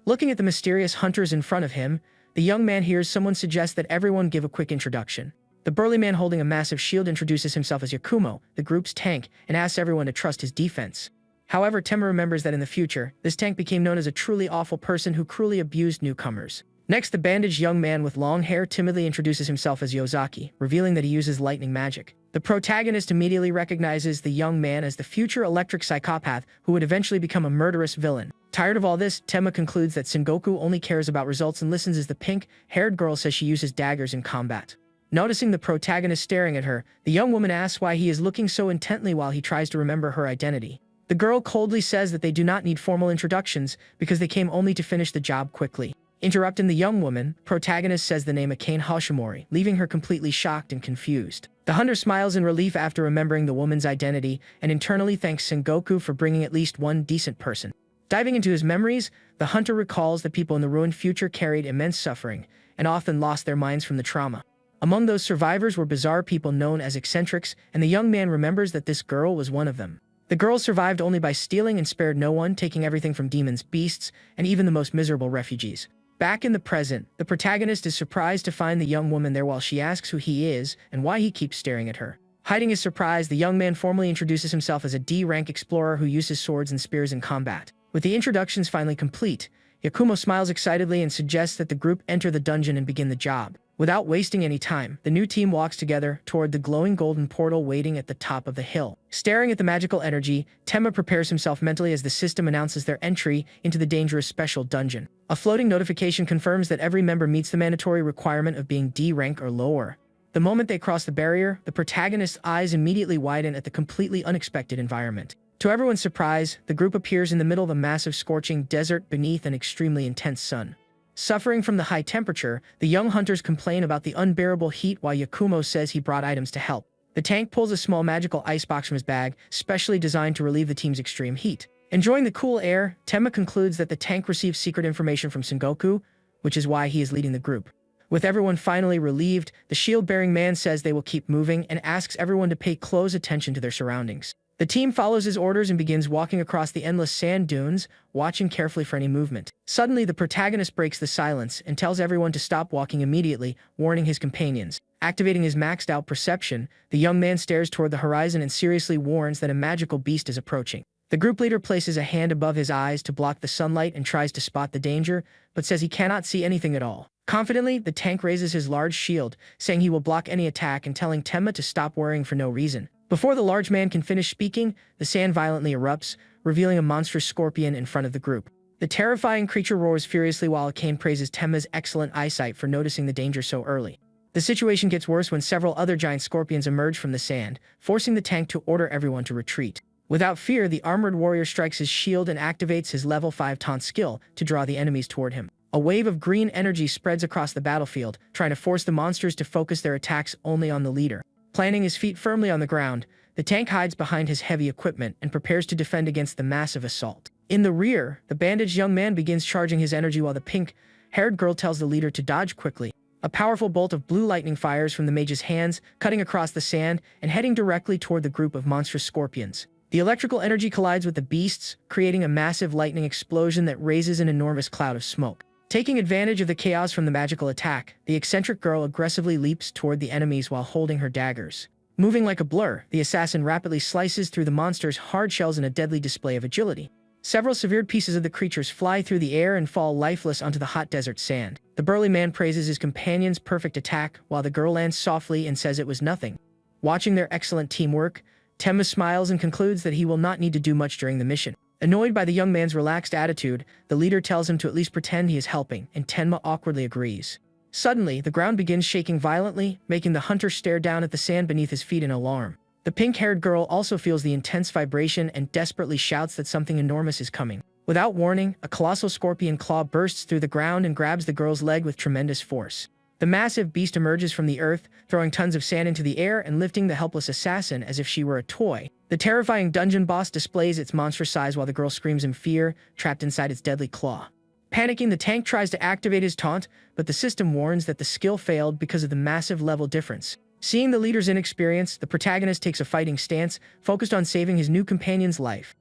Looking at the mysterious hunters in front of him, the young man hears someone suggest that everyone give a quick introduction. The burly man holding a massive shield introduces himself as Yakumo, the group's tank, and asks everyone to trust his defense. However, Tenma remembers that in the future, this tank became known as a truly awful person who cruelly abused newcomers. Next, the bandaged young man with long hair timidly introduces himself as Yozaki, revealing that he uses lightning magic. The protagonist immediately recognizes the young man as the future electric psychopath who would eventually become a murderous villain. Tired of all this, Tenma concludes that Sengoku only cares about results and listens as the pink-haired girl says she uses daggers in combat. Noticing the protagonist staring at her, the young woman asks why he is looking so intently while he tries to remember her identity. The girl coldly says that they do not need formal introductions because they came only to finish the job quickly. Interrupting the young woman, protagonist says the name Akane Hashimori, leaving her completely shocked and confused. The hunter smiles in relief after remembering the woman's identity and internally thanks Sengoku for bringing at least one decent person. Diving into his memories, the hunter recalls that people in the ruined future carried immense suffering and often lost their minds from the trauma. Among those survivors were bizarre people known as eccentrics, and the young man remembers that this girl was one of them. The girl survived only by stealing and spared no one, taking everything from demons, beasts, and even the most miserable refugees. Back in the present, the protagonist is surprised to find the young woman there while she asks who he is and why he keeps staring at her. Hiding his surprise, the young man formally introduces himself as a D-rank explorer who uses swords and spears in combat. With the introductions finally complete, Yakumo smiles excitedly and suggests that the group enter the dungeon and begin the job. Without wasting any time, the new team walks together toward the glowing golden portal waiting at the top of the hill. Staring at the magical energy, Tenma prepares himself mentally as the system announces their entry into the dangerous special dungeon. A floating notification confirms that every member meets the mandatory requirement of being D rank or lower. The moment they cross the barrier, the protagonist's eyes immediately widen at the completely unexpected environment. To everyone's surprise, the group appears in the middle of a massive scorching desert beneath an extremely intense sun. Suffering from the high temperature, the young hunters complain about the unbearable heat while Yakumo says he brought items to help. The tank pulls a small magical icebox from his bag, specially designed to relieve the team's extreme heat. Enjoying the cool air, Tenma concludes that the tank receives secret information from Sengoku, which is why he is leading the group. With everyone finally relieved, the shield-bearing man says they will keep moving and asks everyone to pay close attention to their surroundings. The team follows his orders and begins walking across the endless sand dunes, watching carefully for any movement. Suddenly, the protagonist breaks the silence and tells everyone to stop walking immediately, warning his companions. Activating his maxed-out perception, the young man stares toward the horizon and seriously warns that a magical beast is approaching. The group leader places a hand above his eyes to block the sunlight and tries to spot the danger, but says he cannot see anything at all. Confidently, the tank raises his large shield, saying he will block any attack and telling Tenma to stop worrying for no reason. Before the large man can finish speaking, the sand violently erupts, revealing a monstrous scorpion in front of the group. The terrifying creature roars furiously while Akane praises Tenma's excellent eyesight for noticing the danger so early. The situation gets worse when several other giant scorpions emerge from the sand, forcing the tank to order everyone to retreat. Without fear, the armored warrior strikes his shield and activates his level 5 taunt skill to draw the enemies toward him. A wave of green energy spreads across the battlefield, trying to force the monsters to focus their attacks only on the leader. Planting his feet firmly on the ground, the tank hides behind his heavy equipment and prepares to defend against the massive assault. In the rear, the bandaged young man begins charging his energy while the pink-haired girl tells the leader to dodge quickly. A powerful bolt of blue lightning fires from the mage's hands, cutting across the sand and heading directly toward the group of monstrous scorpions. The electrical energy collides with the beasts, creating a massive lightning explosion that raises an enormous cloud of smoke. Taking advantage of the chaos from the magical attack, the eccentric girl aggressively leaps toward the enemies while holding her daggers. Moving like a blur, the assassin rapidly slices through the monster's hard shells in a deadly display of agility. Several severed pieces of the creatures fly through the air and fall lifeless onto the hot desert sand. The burly man praises his companion's perfect attack, while the girl lands softly and says it was nothing. Watching their excellent teamwork, Tenma smiles and concludes that he will not need to do much during the mission. Annoyed by the young man's relaxed attitude, the leader tells him to at least pretend he is helping, and Tenma awkwardly agrees. Suddenly, the ground begins shaking violently, making the hunter stare down at the sand beneath his feet in alarm. The pink-haired girl also feels the intense vibration and desperately shouts that something enormous is coming. Without warning, a colossal scorpion claw bursts through the ground and grabs the girl's leg with tremendous force. The massive beast emerges from the earth, throwing tons of sand into the air and lifting the helpless assassin as if she were a toy. The terrifying dungeon boss displays its monstrous size while the girl screams in fear, trapped inside its deadly claw. Panicking, the tank tries to activate his taunt, but the system warns that the skill failed because of the massive level difference. Seeing the leader's inexperience, the protagonist takes a fighting stance, focused on saving his new companion's life.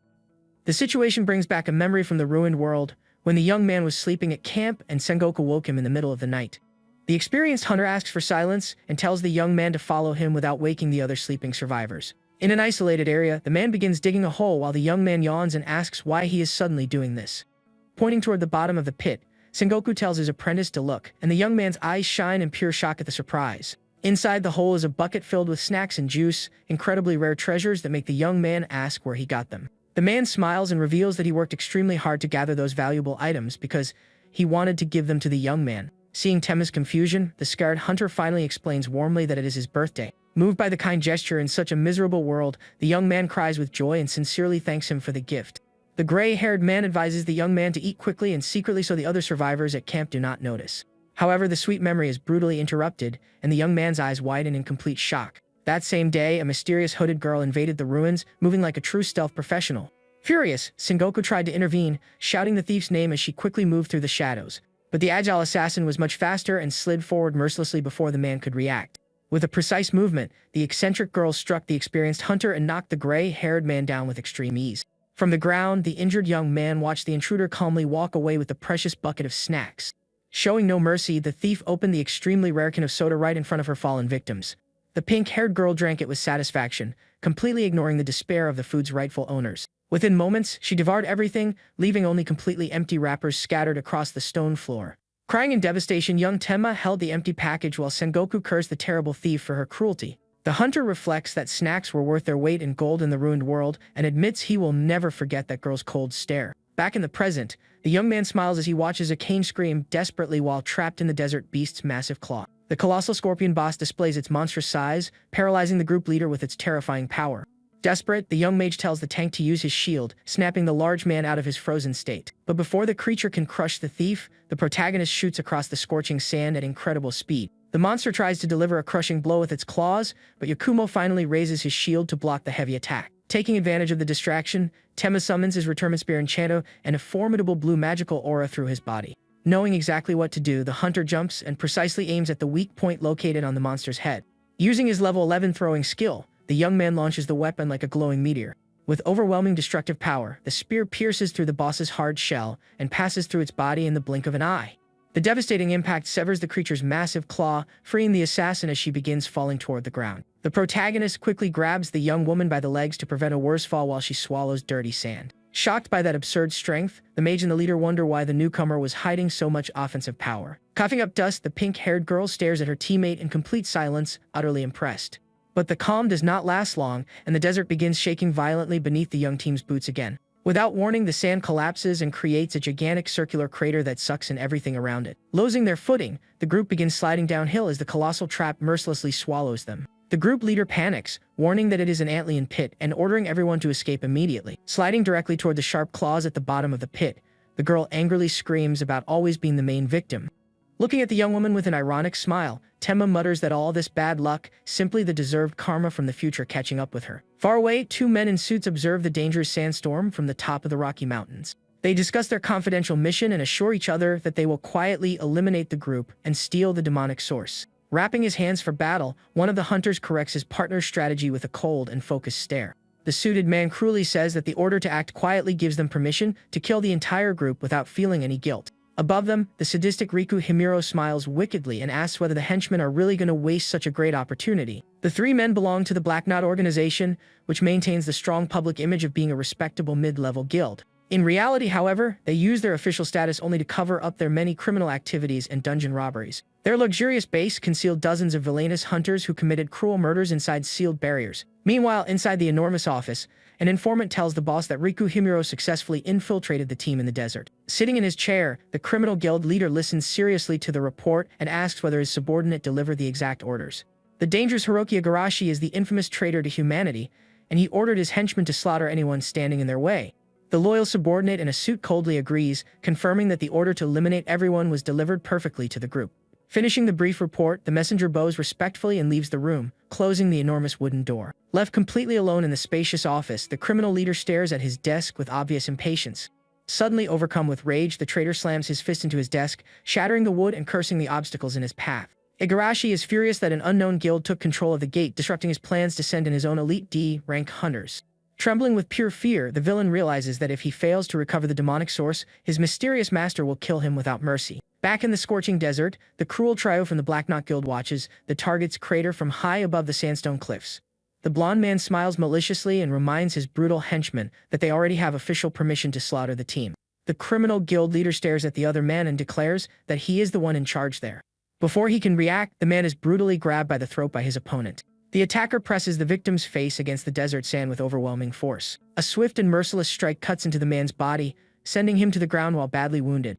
The situation brings back a memory from the ruined world, when the young man was sleeping at camp and Sengoku woke him in the middle of the night. The experienced hunter asks for silence and tells the young man to follow him without waking the other sleeping survivors. In an isolated area, the man begins digging a hole while the young man yawns and asks why he is suddenly doing this. Pointing toward the bottom of the pit, Sengoku tells his apprentice to look, and the young man's eyes shine in pure shock at the surprise. Inside the hole is a bucket filled with snacks and juice, incredibly rare treasures that make the young man ask where he got them. The man smiles and reveals that he worked extremely hard to gather those valuable items because he wanted to give them to the young man. Seeing Tenma's confusion, the scared hunter finally explains warmly that it is his birthday. Moved by the kind gesture in such a miserable world, the young man cries with joy and sincerely thanks him for the gift. The gray-haired man advises the young man to eat quickly and secretly so the other survivors at camp do not notice. However, the sweet memory is brutally interrupted, and the young man's eyes widen in complete shock. That same day, a mysterious hooded girl invaded the ruins, moving like a true stealth professional. Furious, Sengoku tried to intervene, shouting the thief's name as she quickly moved through the shadows. But the agile assassin was much faster and slid forward mercilessly before the man could react. With a precise movement, the eccentric girl struck the experienced hunter and knocked the gray-haired man down with extreme ease. From the ground, the injured young man watched the intruder calmly walk away with the precious bucket of snacks. Showing no mercy, the thief opened the extremely rare can of soda right in front of her fallen victims. The pink-haired girl drank it with satisfaction, completely ignoring the despair of the food's rightful owners. Within moments, she devoured everything, leaving only completely empty wrappers scattered across the stone floor. Crying in devastation, young Tenma held the empty package while Sengoku cursed the terrible thief for her cruelty. The hunter reflects that snacks were worth their weight in gold in the ruined world and admits he will never forget that girl's cold stare. Back in the present, the young man smiles as he watches a cane scream desperately while trapped in the desert beast's massive claw. The colossal scorpion boss displays its monstrous size, paralyzing the group leader with its terrifying power. Desperate, the young mage tells the tank to use his shield, snapping the large man out of his frozen state. But before the creature can crush the thief, the protagonist shoots across the scorching sand at incredible speed. The monster tries to deliver a crushing blow with its claws, but Yakumo finally raises his shield to block the heavy attack. Taking advantage of the distraction, Tenma summons his return spear Enchanto and a formidable blue magical aura through his body. Knowing exactly what to do, the hunter jumps and precisely aims at the weak point located on the monster's head. Using his level 11 throwing skill, the young man launches the weapon like a glowing meteor. With overwhelming destructive power, the spear pierces through the boss's hard shell and passes through its body in the blink of an eye. The devastating impact severs the creature's massive claw, freeing the assassin as she begins falling toward the ground. The protagonist quickly grabs the young woman by the legs to prevent a worse fall while she swallows dirty sand. Shocked by that absurd strength, the mage and the leader wonder why the newcomer was hiding so much offensive power. Coughing up dust, the pink-haired girl stares at her teammate in complete silence, utterly impressed. But the calm does not last long, and the desert begins shaking violently beneath the young team's boots again. Without warning, the sand collapses and creates a gigantic circular crater that sucks in everything around it. Losing their footing, the group begins sliding downhill as the colossal trap mercilessly swallows them. The group leader panics, warning that it is an antlion pit and ordering everyone to escape immediately. Sliding directly toward the sharp claws at the bottom of the pit, the girl angrily screams about always being the main victim. Looking at the young woman with an ironic smile, Tenma mutters that all this bad luck, simply the deserved karma from the future catching up with her. Far away, two men in suits observe the dangerous sandstorm from the top of the Rocky Mountains. They discuss their confidential mission and assure each other that they will quietly eliminate the group and steal the demonic source. Wrapping his hands for battle, one of the hunters corrects his partner's strategy with a cold and focused stare. The suited man cruelly says that the order to act quietly gives them permission to kill the entire group without feeling any guilt. Above them, the sadistic Riku Himuro smiles wickedly and asks whether the henchmen are really going to waste such a great opportunity. The three men belong to the Black Knot organization, which maintains the strong public image of being a respectable mid-level guild. In reality, however, they use their official status only to cover up their many criminal activities and dungeon robberies. Their luxurious base concealed dozens of villainous hunters who committed cruel murders inside sealed barriers. Meanwhile, inside the enormous office, an informant tells the boss that Riku Himuro successfully infiltrated the team in the desert. Sitting in his chair, the criminal guild leader listens seriously to the report and asks whether his subordinate delivered the exact orders. The dangerous Hiroki Igarashi is the infamous traitor to humanity, and he ordered his henchmen to slaughter anyone standing in their way. The loyal subordinate in a suit coldly agrees, confirming that the order to eliminate everyone was delivered perfectly to the group. Finishing the brief report, the messenger bows respectfully and leaves the room, closing the enormous wooden door. Left completely alone in the spacious office, the criminal leader stares at his desk with obvious impatience. Suddenly overcome with rage, the traitor slams his fist into his desk, shattering the wood and cursing the obstacles in his path. Igarashi is furious that an unknown guild took control of the gate, disrupting his plans to send in his own elite D-rank hunters. Trembling with pure fear, the villain realizes that if he fails to recover the demonic source, his mysterious master will kill him without mercy. Back in the scorching desert, the cruel trio from the Black Knot Guild watches the target's crater from high above the sandstone cliffs. The blonde man smiles maliciously and reminds his brutal henchmen that they already have official permission to slaughter the team. The criminal guild leader stares at the other man and declares that he is the one in charge there. Before he can react, the man is brutally grabbed by the throat by his opponent. The attacker presses the victim's face against the desert sand with overwhelming force. A swift and merciless strike cuts into the man's body, sending him to the ground while badly wounded.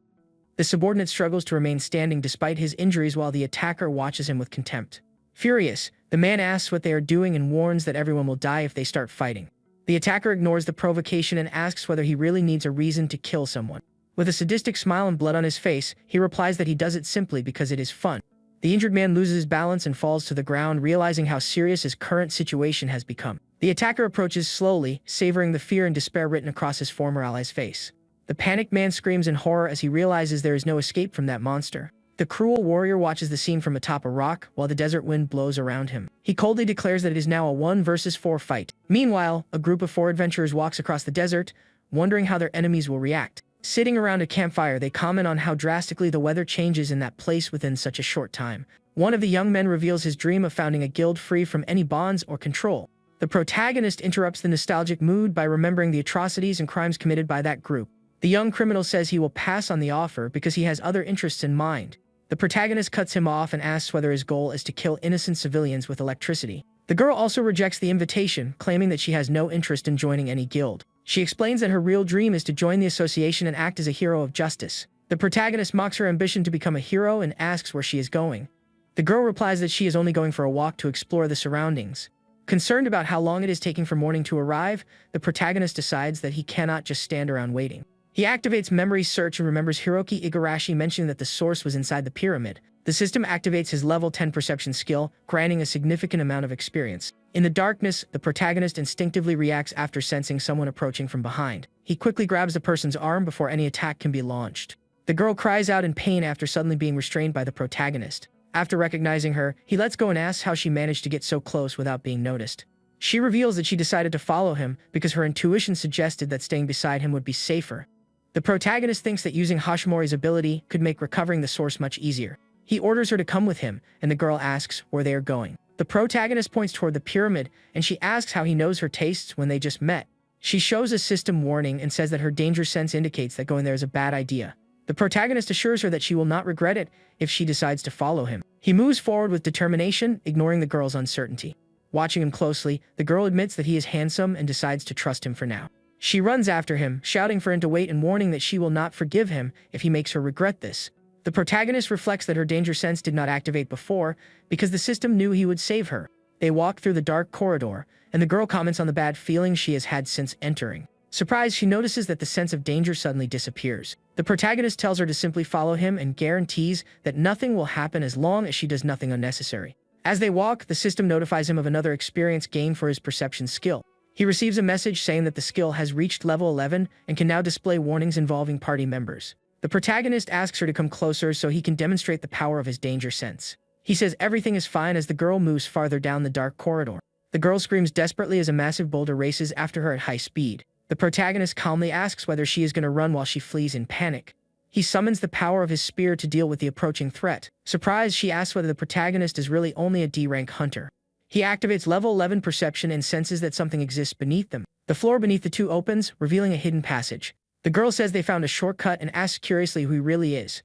The subordinate struggles to remain standing despite his injuries while the attacker watches him with contempt. Furious, the man asks what they are doing and warns that everyone will die if they start fighting. The attacker ignores the provocation and asks whether he really needs a reason to kill someone. With a sadistic smile and blood on his face, he replies that he does it simply because it is fun. The injured man loses his balance and falls to the ground, realizing how serious his current situation has become. The attacker approaches slowly, savoring the fear and despair written across his former ally's face. The panicked man screams in horror as he realizes there is no escape from that monster. The cruel warrior watches the scene from atop a rock while the desert wind blows around him. He coldly declares that it is now a 1 versus 4 fight. Meanwhile, a group of 4 adventurers walks across the desert, wondering how their enemies will react. Sitting around a campfire, they comment on how drastically the weather changes in that place within such a short time. One of the young men reveals his dream of founding a guild free from any bonds or control. The protagonist interrupts the nostalgic mood by remembering the atrocities and crimes committed by that group. The young criminal says he will pass on the offer because he has other interests in mind. The protagonist cuts him off and asks whether his goal is to kill innocent civilians with electricity. The girl also rejects the invitation, claiming that she has no interest in joining any guild. She explains that her real dream is to join the association and act as a hero of justice. The protagonist mocks her ambition to become a hero and asks where she is going. The girl replies that she is only going for a walk to explore the surroundings. Concerned about how long it is taking for morning to arrive, the protagonist decides that he cannot just stand around waiting. He activates memory search and remembers Hiroki Igarashi mentioning that the source was inside the pyramid. The system activates his level 10 perception skill, granting a significant amount of experience. In the darkness, the protagonist instinctively reacts after sensing someone approaching from behind. He quickly grabs the person's arm before any attack can be launched. The girl cries out in pain after suddenly being restrained by the protagonist. After recognizing her, he lets go and asks how she managed to get so close without being noticed. She reveals that she decided to follow him because her intuition suggested that staying beside him would be safer. The protagonist thinks that using Hashimori's ability could make recovering the source much easier. He orders her to come with him, and the girl asks where they are going. The protagonist points toward the pyramid, and she asks how he knows her tastes when they just met. She shows a system warning and says that her danger sense indicates that going there is a bad idea. The protagonist assures her that she will not regret it if she decides to follow him. He moves forward with determination, ignoring the girl's uncertainty. Watching him closely, the girl admits that he is handsome and decides to trust him for now. She runs after him, shouting for him to wait and warning that she will not forgive him if he makes her regret this. The protagonist reflects that her danger sense did not activate before because the system knew he would save her. They walk through the dark corridor, and the girl comments on the bad feeling she has had since entering. Surprised, she notices that the sense of danger suddenly disappears. The protagonist tells her to simply follow him and guarantees that nothing will happen as long as she does nothing unnecessary. As they walk, the system notifies him of another experience gained for his perception skill. He receives a message saying that the skill has reached level 11 and can now display warnings involving party members. The protagonist asks her to come closer so he can demonstrate the power of his danger sense. He says everything is fine as the girl moves farther down the dark corridor. The girl screams desperately as a massive boulder races after her at high speed. The protagonist calmly asks whether she is going to run while she flees in panic. He summons the power of his spear to deal with the approaching threat. Surprised, she asks whether the protagonist is really only a D-rank hunter. He activates level 11 perception and senses that something exists beneath them. The floor beneath the two opens, revealing a hidden passage. The girl says they found a shortcut and asks curiously who he really is.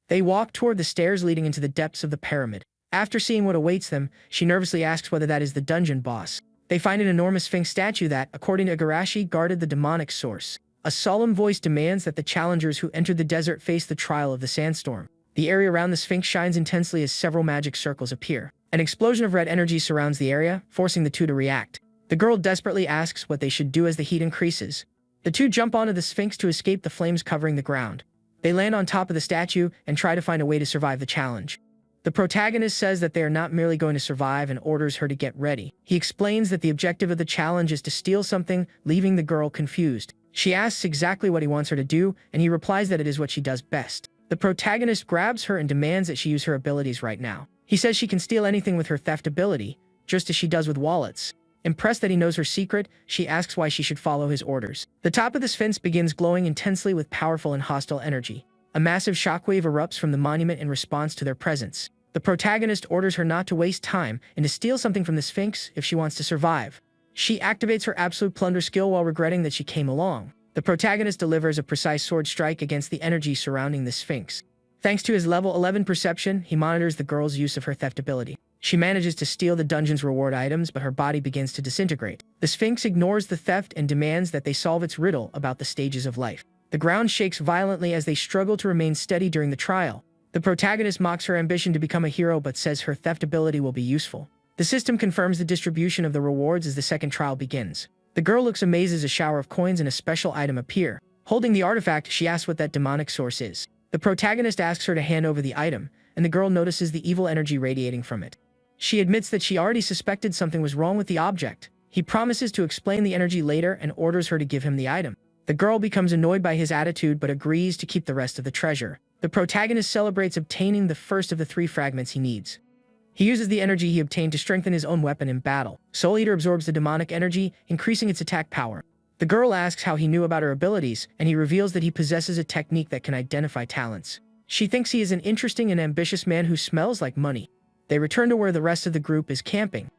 They walk toward the stairs leading into the depths of the pyramid. After seeing what awaits them, she nervously asks whether that is the dungeon boss. They find an enormous sphinx statue that, according to Igarashi, guarded the demonic source. A solemn voice demands that the challengers who entered the desert face the trial of the sandstorm. The area around the sphinx shines intensely as several magic circles appear. An explosion of red energy surrounds the area, forcing the two to react. The girl desperately asks what they should do as the heat increases. The two jump onto the sphinx to escape the flames covering the ground. They land on top of the statue and try to find a way to survive the challenge. The protagonist says that they are not merely going to survive and orders her to get ready. He explains that the objective of the challenge is to steal something, leaving the girl confused. She asks exactly what he wants her to do, and he replies that it is what she does best. The protagonist grabs her and demands that she use her abilities right now. He says she can steal anything with her theft ability, just as she does with wallets. Impressed that he knows her secret, she asks why she should follow his orders. The top of the sphinx begins glowing intensely with powerful and hostile energy. A massive shockwave erupts from the monument in response to their presence. The protagonist orders her not to waste time and to steal something from the sphinx if she wants to survive. She activates her absolute plunder skill while regretting that she came along. The protagonist delivers a precise sword strike against the energy surrounding the sphinx. Thanks to his level 11 perception, he monitors the girl's use of her theft ability. She manages to steal the dungeon's reward items, but her body begins to disintegrate. The sphinx ignores the theft and demands that they solve its riddle about the stages of life. The ground shakes violently as they struggle to remain steady during the trial. The protagonist mocks her ambition to become a hero but says her theft ability will be useful. The system confirms the distribution of the rewards as the second trial begins. The girl looks amazed as a shower of coins and a special item appear. Holding the artifact, she asks what that demonic source is. The protagonist asks her to hand over the item, and the girl notices the evil energy radiating from it. She admits that she already suspected something was wrong with the object. He promises to explain the energy later and orders her to give him the item. The girl becomes annoyed by his attitude but agrees to keep the rest of the treasure. The protagonist celebrates obtaining the first of the 3 fragments he needs. He uses the energy he obtained to strengthen his own weapon in battle. Soul Eater absorbs the demonic energy, increasing its attack power. The girl asks how he knew about her abilities, and he reveals that he possesses a technique that can identify talents. She thinks he is an interesting and ambitious man who smells like money. They return to where the rest of the group is camping.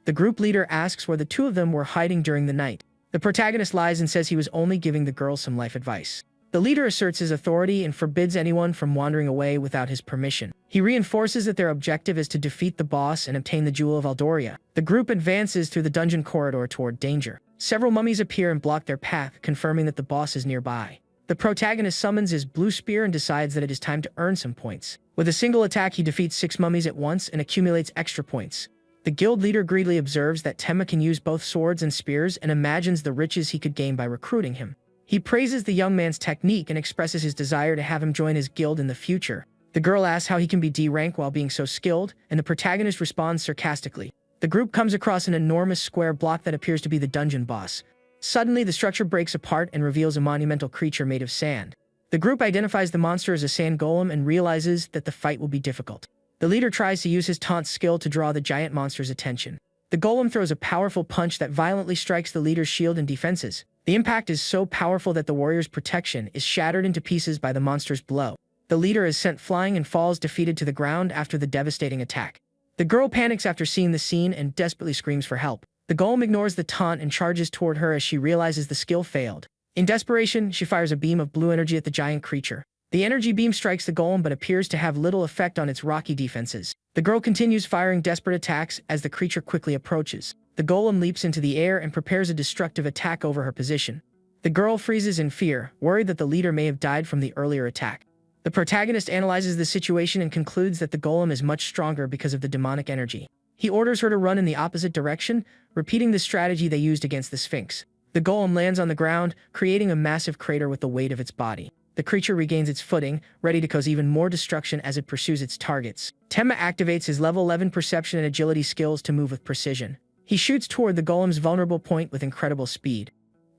The group leader asks where the two of them were hiding during the night. The protagonist lies and says he was only giving the girl some life advice. The leader asserts his authority and forbids anyone from wandering away without his permission. He reinforces that their objective is to defeat the boss and obtain the Jewel of Aldoria. The group advances through the dungeon corridor toward danger. Several mummies appear and block their path, confirming that the boss is nearby. The protagonist summons his blue spear and decides that it is time to earn some points. With a single attack, he defeats 6 mummies at once and accumulates extra points. The guild leader greedily observes that Temma can use both swords and spears and imagines the riches he could gain by recruiting him. He praises the young man's technique and expresses his desire to have him join his guild in the future. The girl asks how he can be D-rank while being so skilled, and the protagonist responds sarcastically. The group comes across an enormous square block that appears to be the dungeon boss. Suddenly, the structure breaks apart and reveals a monumental creature made of sand. The group identifies the monster as a sand golem and realizes that the fight will be difficult. The leader tries to use his taunt skill to draw the giant monster's attention. The golem throws a powerful punch that violently strikes the leader's shield and defenses. The impact is so powerful that the warrior's protection is shattered into pieces by the monster's blow. The leader is sent flying and falls defeated to the ground after the devastating attack. The girl panics after seeing the scene and desperately screams for help. The golem ignores the taunt and charges toward her as she realizes the skill failed. In desperation, she fires a beam of blue energy at the giant creature. The energy beam strikes the golem but appears to have little effect on its rocky defenses. The girl continues firing desperate attacks as the creature quickly approaches. The golem leaps into the air and prepares a destructive attack over her position. The girl freezes in fear, worried that the leader may have died from the earlier attack. The protagonist analyzes the situation and concludes that the golem is much stronger because of the demonic energy. He orders her to run in the opposite direction, repeating the strategy they used against the Sphinx. The golem lands on the ground, creating a massive crater with the weight of its body. The creature regains its footing, ready to cause even more destruction as it pursues its targets. Temma activates his level 11 perception and agility skills to move with precision. He shoots toward the golem's vulnerable point with incredible speed.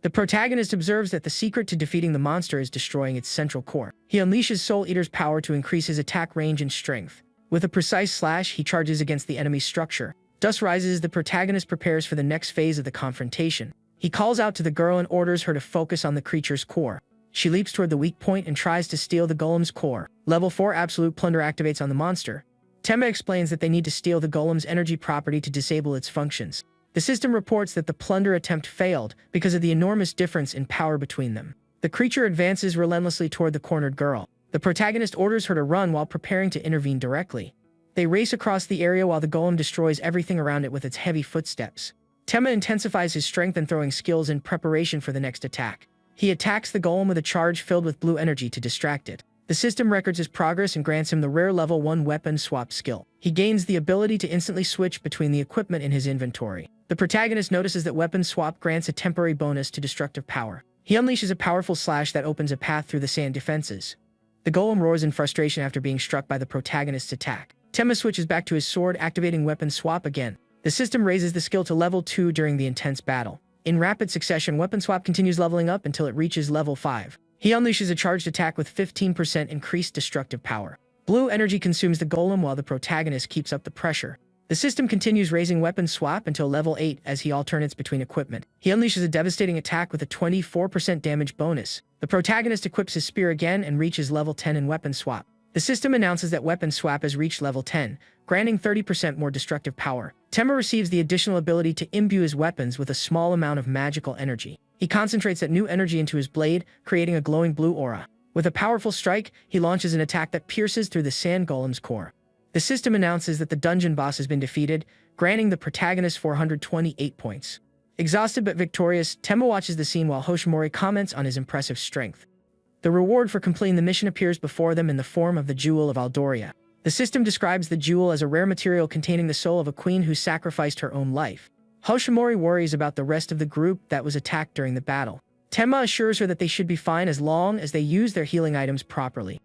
The protagonist observes that the secret to defeating the monster is destroying its central core. He unleashes Soul Eater's power to increase his attack range and strength. With a precise slash, he charges against the enemy's structure. Dust rises as the protagonist prepares for the next phase of the confrontation. He calls out to the girl and orders her to focus on the creature's core. She leaps toward the weak point and tries to steal the golem's core. Level 4 Absolute Plunder activates on the monster. Tenma explains that they need to steal the golem's energy property to disable its functions. The system reports that the plunder attempt failed because of the enormous difference in power between them. The creature advances relentlessly toward the cornered girl. The protagonist orders her to run while preparing to intervene directly. They race across the area while the golem destroys everything around it with its heavy footsteps. Tenma intensifies his strength and throwing skills in preparation for the next attack. He attacks the golem with a charge filled with blue energy to distract it. The system records his progress and grants him the rare level 1 weapon swap skill. He gains the ability to instantly switch between the equipment in his inventory. The protagonist notices that weapon swap grants a temporary bonus to destructive power. He unleashes a powerful slash that opens a path through the sand defenses. The golem roars in frustration after being struck by the protagonist's attack. Tenma switches back to his sword, activating weapon swap again. The system raises the skill to level 2 during the intense battle. In rapid succession, weapon swap continues leveling up until it reaches level 5. He unleashes a charged attack with 15% increased destructive power. Blue energy consumes the golem while the protagonist keeps up the pressure. The system continues raising weapon swap until level 8 as he alternates between equipment. He unleashes a devastating attack with a 24% damage bonus. The protagonist equips his spear again and reaches level 10 in weapon swap. The system announces that weapon swap has reached level 10, granting 30% more destructive power. Tenma receives the additional ability to imbue his weapons with a small amount of magical energy. He concentrates that new energy into his blade, creating a glowing blue aura. With a powerful strike, he launches an attack that pierces through the sand golem's core. The system announces that the dungeon boss has been defeated, granting the protagonist 428 points. Exhausted but victorious, Tenma watches the scene while Hoshimori comments on his impressive strength. The reward for completing the mission appears before them in the form of the Jewel of Aldoria. The system describes the jewel as a rare material containing the soul of a queen who sacrificed her own life. Hoshimori worries about the rest of the group that was attacked during the battle. Tenma assures her that they should be fine as long as they use their healing items properly.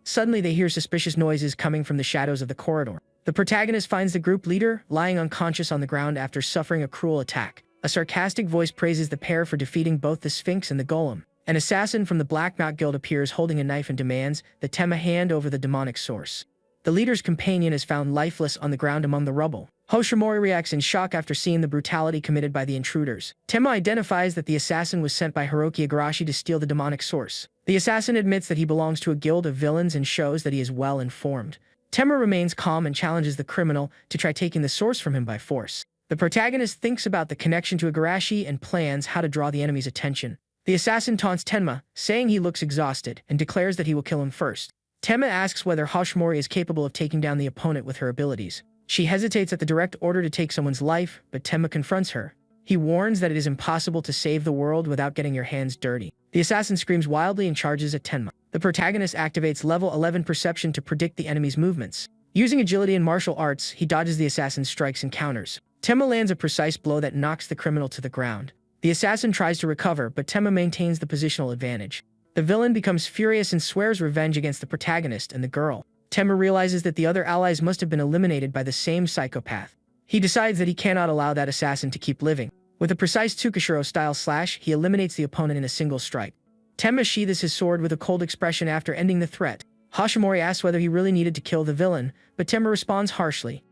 Suddenly they hear suspicious noises coming from the shadows of the corridor. The protagonist finds the group leader lying unconscious on the ground after suffering a cruel attack. A sarcastic voice praises the pair for defeating both the Sphinx and the golem. An assassin from the Black Knot Guild appears holding a knife and demands that Tenma hand over the demonic source. The leader's companion is found lifeless on the ground among the rubble. Hoshimori reacts in shock after seeing the brutality committed by the intruders. Tenma identifies that the assassin was sent by Hiroki Igarashi to steal the demonic source. The assassin admits that he belongs to a guild of villains and shows that he is well informed. Tenma remains calm and challenges the criminal to try taking the source from him by force. The protagonist thinks about the connection to Igarashi and plans how to draw the enemy's attention. The assassin taunts Tenma, saying he looks exhausted, and declares that he will kill him first. Tenma asks whether Hoshimori is capable of taking down the opponent with her abilities. She hesitates at the direct order to take someone's life, but Tenma confronts her. He warns that it is impossible to save the world without getting your hands dirty. The assassin screams wildly and charges at Tenma. The protagonist activates level 11 perception to predict the enemy's movements. Using agility and martial arts, he dodges the assassin's strikes and counters. Tenma lands a precise blow that knocks the criminal to the ground. The assassin tries to recover, but Tenma maintains the positional advantage. The villain becomes furious and swears revenge against the protagonist and the girl. Tenma realizes that the other allies must have been eliminated by the same psychopath. He decides that he cannot allow that assassin to keep living. With a precise Tsukishiro-style slash, he eliminates the opponent in a single strike. Tenma sheathes his sword with a cold expression after ending the threat. Hoshimori asks whether he really needed to kill the villain, but Tenma responds harshly.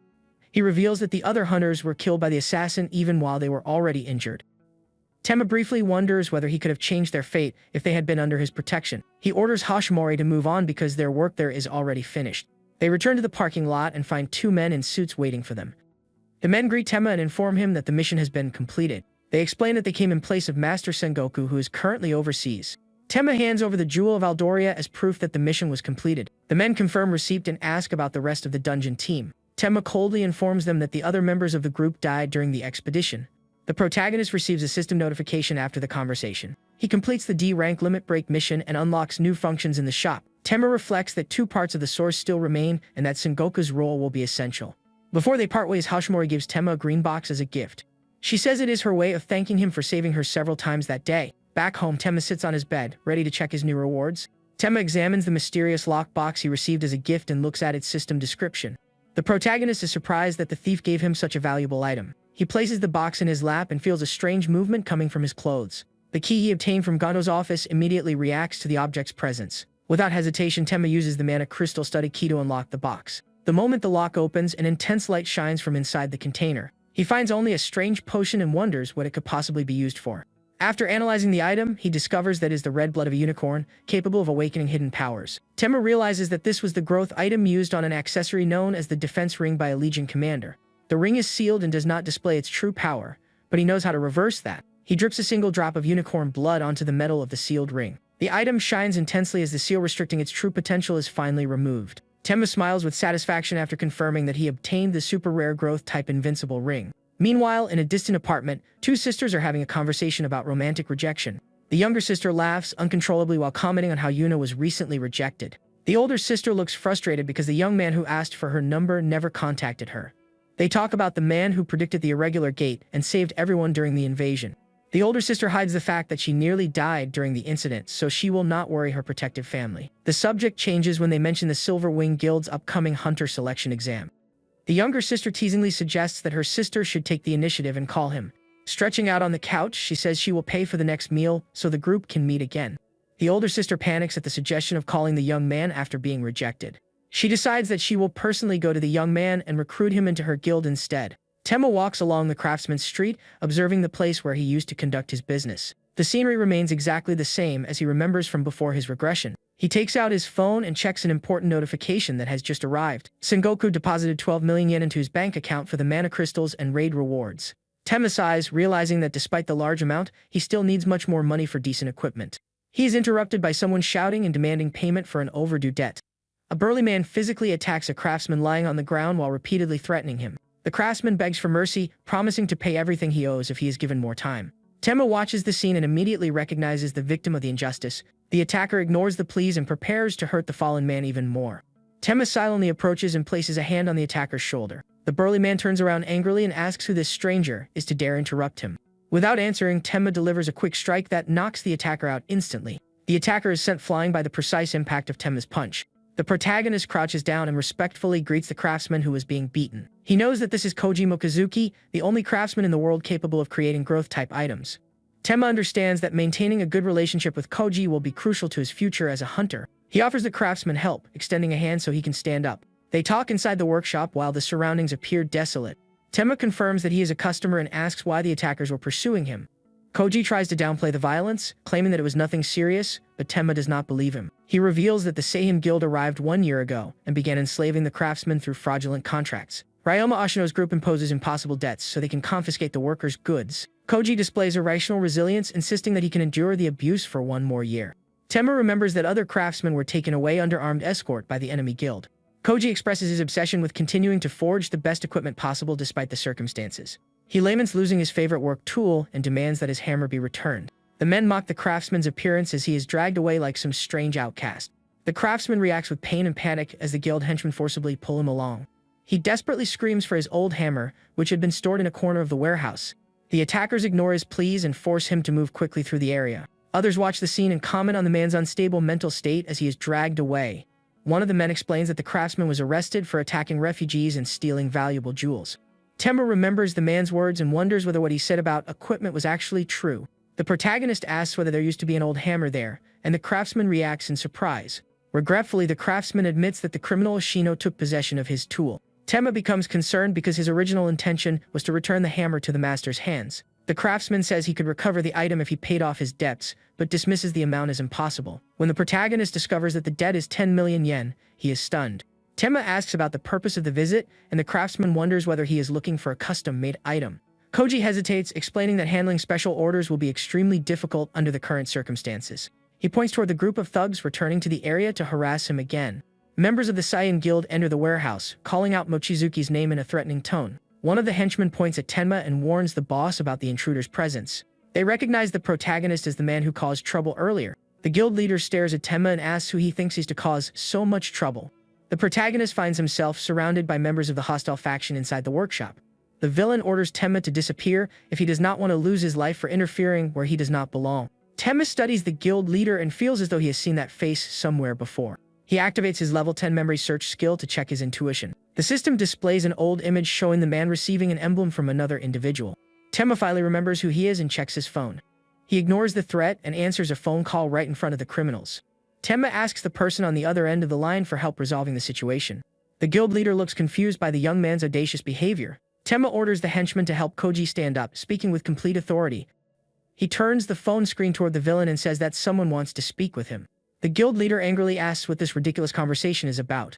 He reveals that the other hunters were killed by the assassin even while they were already injured. Tenma briefly wonders whether he could have changed their fate if they had been under his protection. He orders Hoshimori to move on because their work there is already finished. They return to the parking lot and find two men in suits waiting for them. The men greet Tenma and inform him that the mission has been completed. They explain that they came in place of Master Sengoku, who is currently overseas. Tenma hands over the Jewel of Aldoria as proof that the mission was completed. The men confirm receipt and ask about the rest of the dungeon team. Tenma coldly informs them that the other members of the group died during the expedition. The protagonist receives a system notification after the conversation. He completes the D-rank limit break mission and unlocks new functions in the shop. Tenma reflects that two parts of the source still remain and that Sengoku's role will be essential. Before they part ways, Hoshimori gives Tenma a green box as a gift. She says it is her way of thanking him for saving her several times that day. Back home, Tenma sits on his bed, ready to check his new rewards. Tenma examines the mysterious lockbox he received as a gift and looks at its system description. The protagonist is surprised that the thief gave him such a valuable item. He places the box in his lap and feels a strange movement coming from his clothes. The key he obtained from Gando's office immediately reacts to the object's presence. Without hesitation, Tenma uses the mana crystal studded key to unlock the box. The moment the lock opens, an intense light shines from inside the container. He finds only a strange potion and wonders what it could possibly be used for. After analyzing the item, he discovers that it is the red blood of a unicorn, capable of awakening hidden powers. Tenma realizes that this was the growth item used on an accessory known as the defense ring by a Legion commander. The ring is sealed and does not display its true power, but he knows how to reverse that. He drips a single drop of unicorn blood onto the metal of the sealed ring. The item shines intensely as the seal restricting its true potential is finally removed. Tenma smiles with satisfaction after confirming that he obtained the super rare growth type invincible ring. Meanwhile, in a distant apartment, two sisters are having a conversation about romantic rejection. The younger sister laughs uncontrollably while commenting on how Yuna was recently rejected. The older sister looks frustrated because the young man who asked for her number never contacted her. They talk about the man who predicted the irregular gate and saved everyone during the invasion. The older sister hides the fact that she nearly died during the incident, so she will not worry her protective family. The subject changes when they mention the Silver Wing Guild's upcoming hunter selection exam. The younger sister teasingly suggests that her sister should take the initiative and call him. Stretching out on the couch, she says she will pay for the next meal so the group can meet again. The older sister panics at the suggestion of calling the young man after being rejected. She decides that she will personally go to the young man and recruit him into her guild instead. Tenma walks along the craftsman's street, observing the place where he used to conduct his business. The scenery remains exactly the same as he remembers from before his regression. He takes out his phone and checks an important notification that has just arrived. Sengoku deposited 12 million yen into his bank account for the mana crystals and raid rewards. Tenma sighs, realizing that despite the large amount, he still needs much more money for decent equipment. He is interrupted by someone shouting and demanding payment for an overdue debt. A burly man physically attacks a craftsman lying on the ground while repeatedly threatening him. The craftsman begs for mercy, promising to pay everything he owes if he is given more time. Tenma watches the scene and immediately recognizes the victim of the injustice. The attacker ignores the pleas and prepares to hurt the fallen man even more. Tenma silently approaches and places a hand on the attacker's shoulder. The burly man turns around angrily and asks who this stranger is to dare interrupt him. Without answering, Tenma delivers a quick strike that knocks the attacker out instantly. The attacker is sent flying by the precise impact of Tenma's punch. The protagonist crouches down and respectfully greets the craftsman who is being beaten. He knows that this is Koji Mochizuki, the only craftsman in the world capable of creating growth-type items. Tenma understands that maintaining a good relationship with Koji will be crucial to his future as a hunter. He offers the craftsman help, extending a hand so he can stand up. They talk inside the workshop while the surroundings appear desolate. Tenma confirms that he is a customer and asks why the attackers were pursuing him. Koji tries to downplay the violence, claiming that it was nothing serious, but Tenma does not believe him. He reveals that the Seihin Guild arrived 1 year ago and began enslaving the craftsmen through fraudulent contracts. Ryoma Ashino's group imposes impossible debts so they can confiscate the workers' goods. Koji displays irrational resilience, insisting that he can endure the abuse for 1 more year. Tenma remembers that other craftsmen were taken away under armed escort by the enemy guild. Koji expresses his obsession with continuing to forge the best equipment possible despite the circumstances. He laments losing his favorite work tool and demands that his hammer be returned. The men mock the craftsman's appearance as he is dragged away like some strange outcast. The craftsman reacts with pain and panic as the guild henchmen forcibly pull him along. He desperately screams for his old hammer, which had been stored in a corner of the warehouse. The attackers ignore his pleas and force him to move quickly through the area. Others watch the scene and comment on the man's unstable mental state as he is dragged away. One of the men explains that the craftsman was arrested for attacking refugees and stealing valuable jewels. Tenma remembers the man's words and wonders whether what he said about equipment was actually true. The protagonist asks whether there used to be an old hammer there, and the craftsman reacts in surprise. Regretfully, the craftsman admits that the criminal Ashino took possession of his tool. Tenma becomes concerned because his original intention was to return the hammer to the master's hands. The craftsman says he could recover the item if he paid off his debts, but dismisses the amount as impossible. When the protagonist discovers that the debt is 10 million yen, he is stunned. Tenma asks about the purpose of the visit, and the craftsman wonders whether he is looking for a custom-made item. Koji hesitates, explaining that handling special orders will be extremely difficult under the current circumstances. He points toward the group of thugs returning to the area to harass him again. Members of the Seihin Guild enter the warehouse, calling out Mochizuki's name in a threatening tone. One of the henchmen points at Tenma and warns the boss about the intruder's presence. They recognize the protagonist as the man who caused trouble earlier. The guild leader stares at Tenma and asks who he thinks is to cause so much trouble. The protagonist finds himself surrounded by members of the hostile faction inside the workshop. The villain orders Tenma to disappear if he does not want to lose his life for interfering where he does not belong. Tenma studies the guild leader and feels as though he has seen that face somewhere before. He activates his level 10 memory search skill to check his intuition. The system displays an old image showing the man receiving an emblem from another individual. Tenma finally remembers who he is and checks his phone. He ignores the threat and answers a phone call right in front of the criminals. Tenma asks the person on the other end of the line for help resolving the situation. The guild leader looks confused by the young man's audacious behavior. Tenma orders the henchman to help Koji stand up, speaking with complete authority. He turns the phone screen toward the villain and says that someone wants to speak with him. The guild leader angrily asks what this ridiculous conversation is about.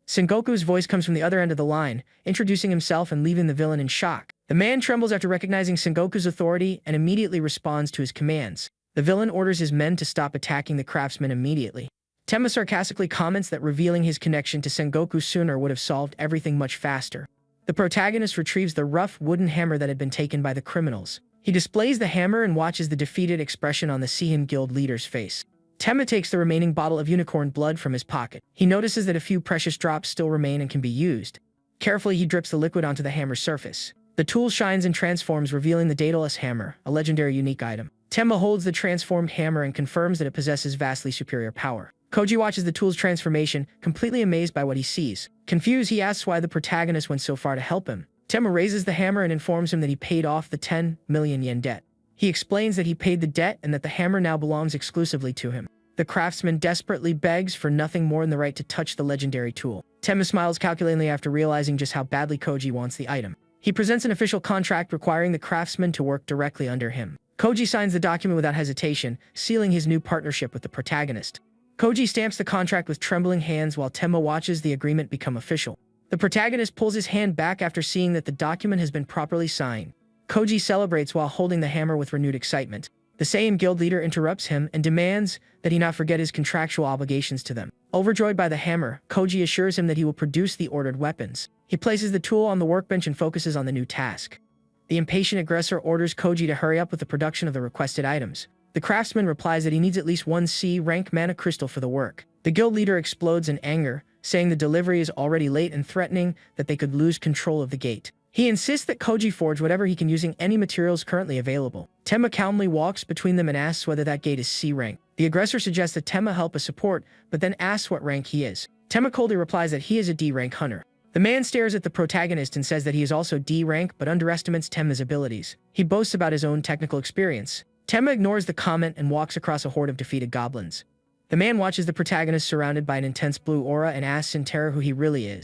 Sengoku's voice comes from the other end of the line, introducing himself and leaving the villain in shock. The man trembles after recognizing Sengoku's authority and immediately responds to his commands. The villain orders his men to stop attacking the craftsman immediately. Tenma sarcastically comments that revealing his connection to Sengoku sooner would have solved everything much faster. The protagonist retrieves the rough wooden hammer that had been taken by the criminals. He displays the hammer and watches the defeated expression on the Sehen guild leader's face. Tenma takes the remaining bottle of unicorn blood from his pocket. He notices that a few precious drops still remain and can be used. Carefully, he drips the liquid onto the hammer's surface. The tool shines and transforms, revealing the Daedalus hammer, a legendary unique item. Tenma holds the transformed hammer and confirms that it possesses vastly superior power. Koji watches the tool's transformation, completely amazed by what he sees. Confused, he asks why the protagonist went so far to help him. Tenma raises the hammer and informs him that he paid off the 10 million yen debt. He explains that he paid the debt and that the hammer now belongs exclusively to him. The craftsman desperately begs for nothing more than the right to touch the legendary tool. Tenma smiles calculatingly after realizing just how badly Koji wants the item. He presents an official contract requiring the craftsman to work directly under him. Koji signs the document without hesitation, sealing his new partnership with the protagonist. Koji stamps the contract with trembling hands while Tenma watches the agreement become official. The protagonist pulls his hand back after seeing that the document has been properly signed. Koji celebrates while holding the hammer with renewed excitement. The Saiyan guild leader interrupts him and demands that he not forget his contractual obligations to them. Overjoyed by the hammer, Koji assures him that he will produce the ordered weapons. He places the tool on the workbench and focuses on the new task. The impatient aggressor orders Koji to hurry up with the production of the requested items. The craftsman replies that he needs at least one C-rank mana crystal for the work. The guild leader explodes in anger, saying the delivery is already late and threatening that they could lose control of the gate. He insists that Koji forge whatever he can using any materials currently available. Tenma calmly walks between them and asks whether that gate is C-rank. The aggressor suggests that Tenma help as support, but then asks what rank he is. Tenma coldly replies that he is a D-rank hunter. The man stares at the protagonist and says that he is also D-rank but underestimates Tenma's abilities. He boasts about his own technical experience. Tenma ignores the comment and walks across a horde of defeated goblins. The man watches the protagonist surrounded by an intense blue aura and asks in terror who he really is.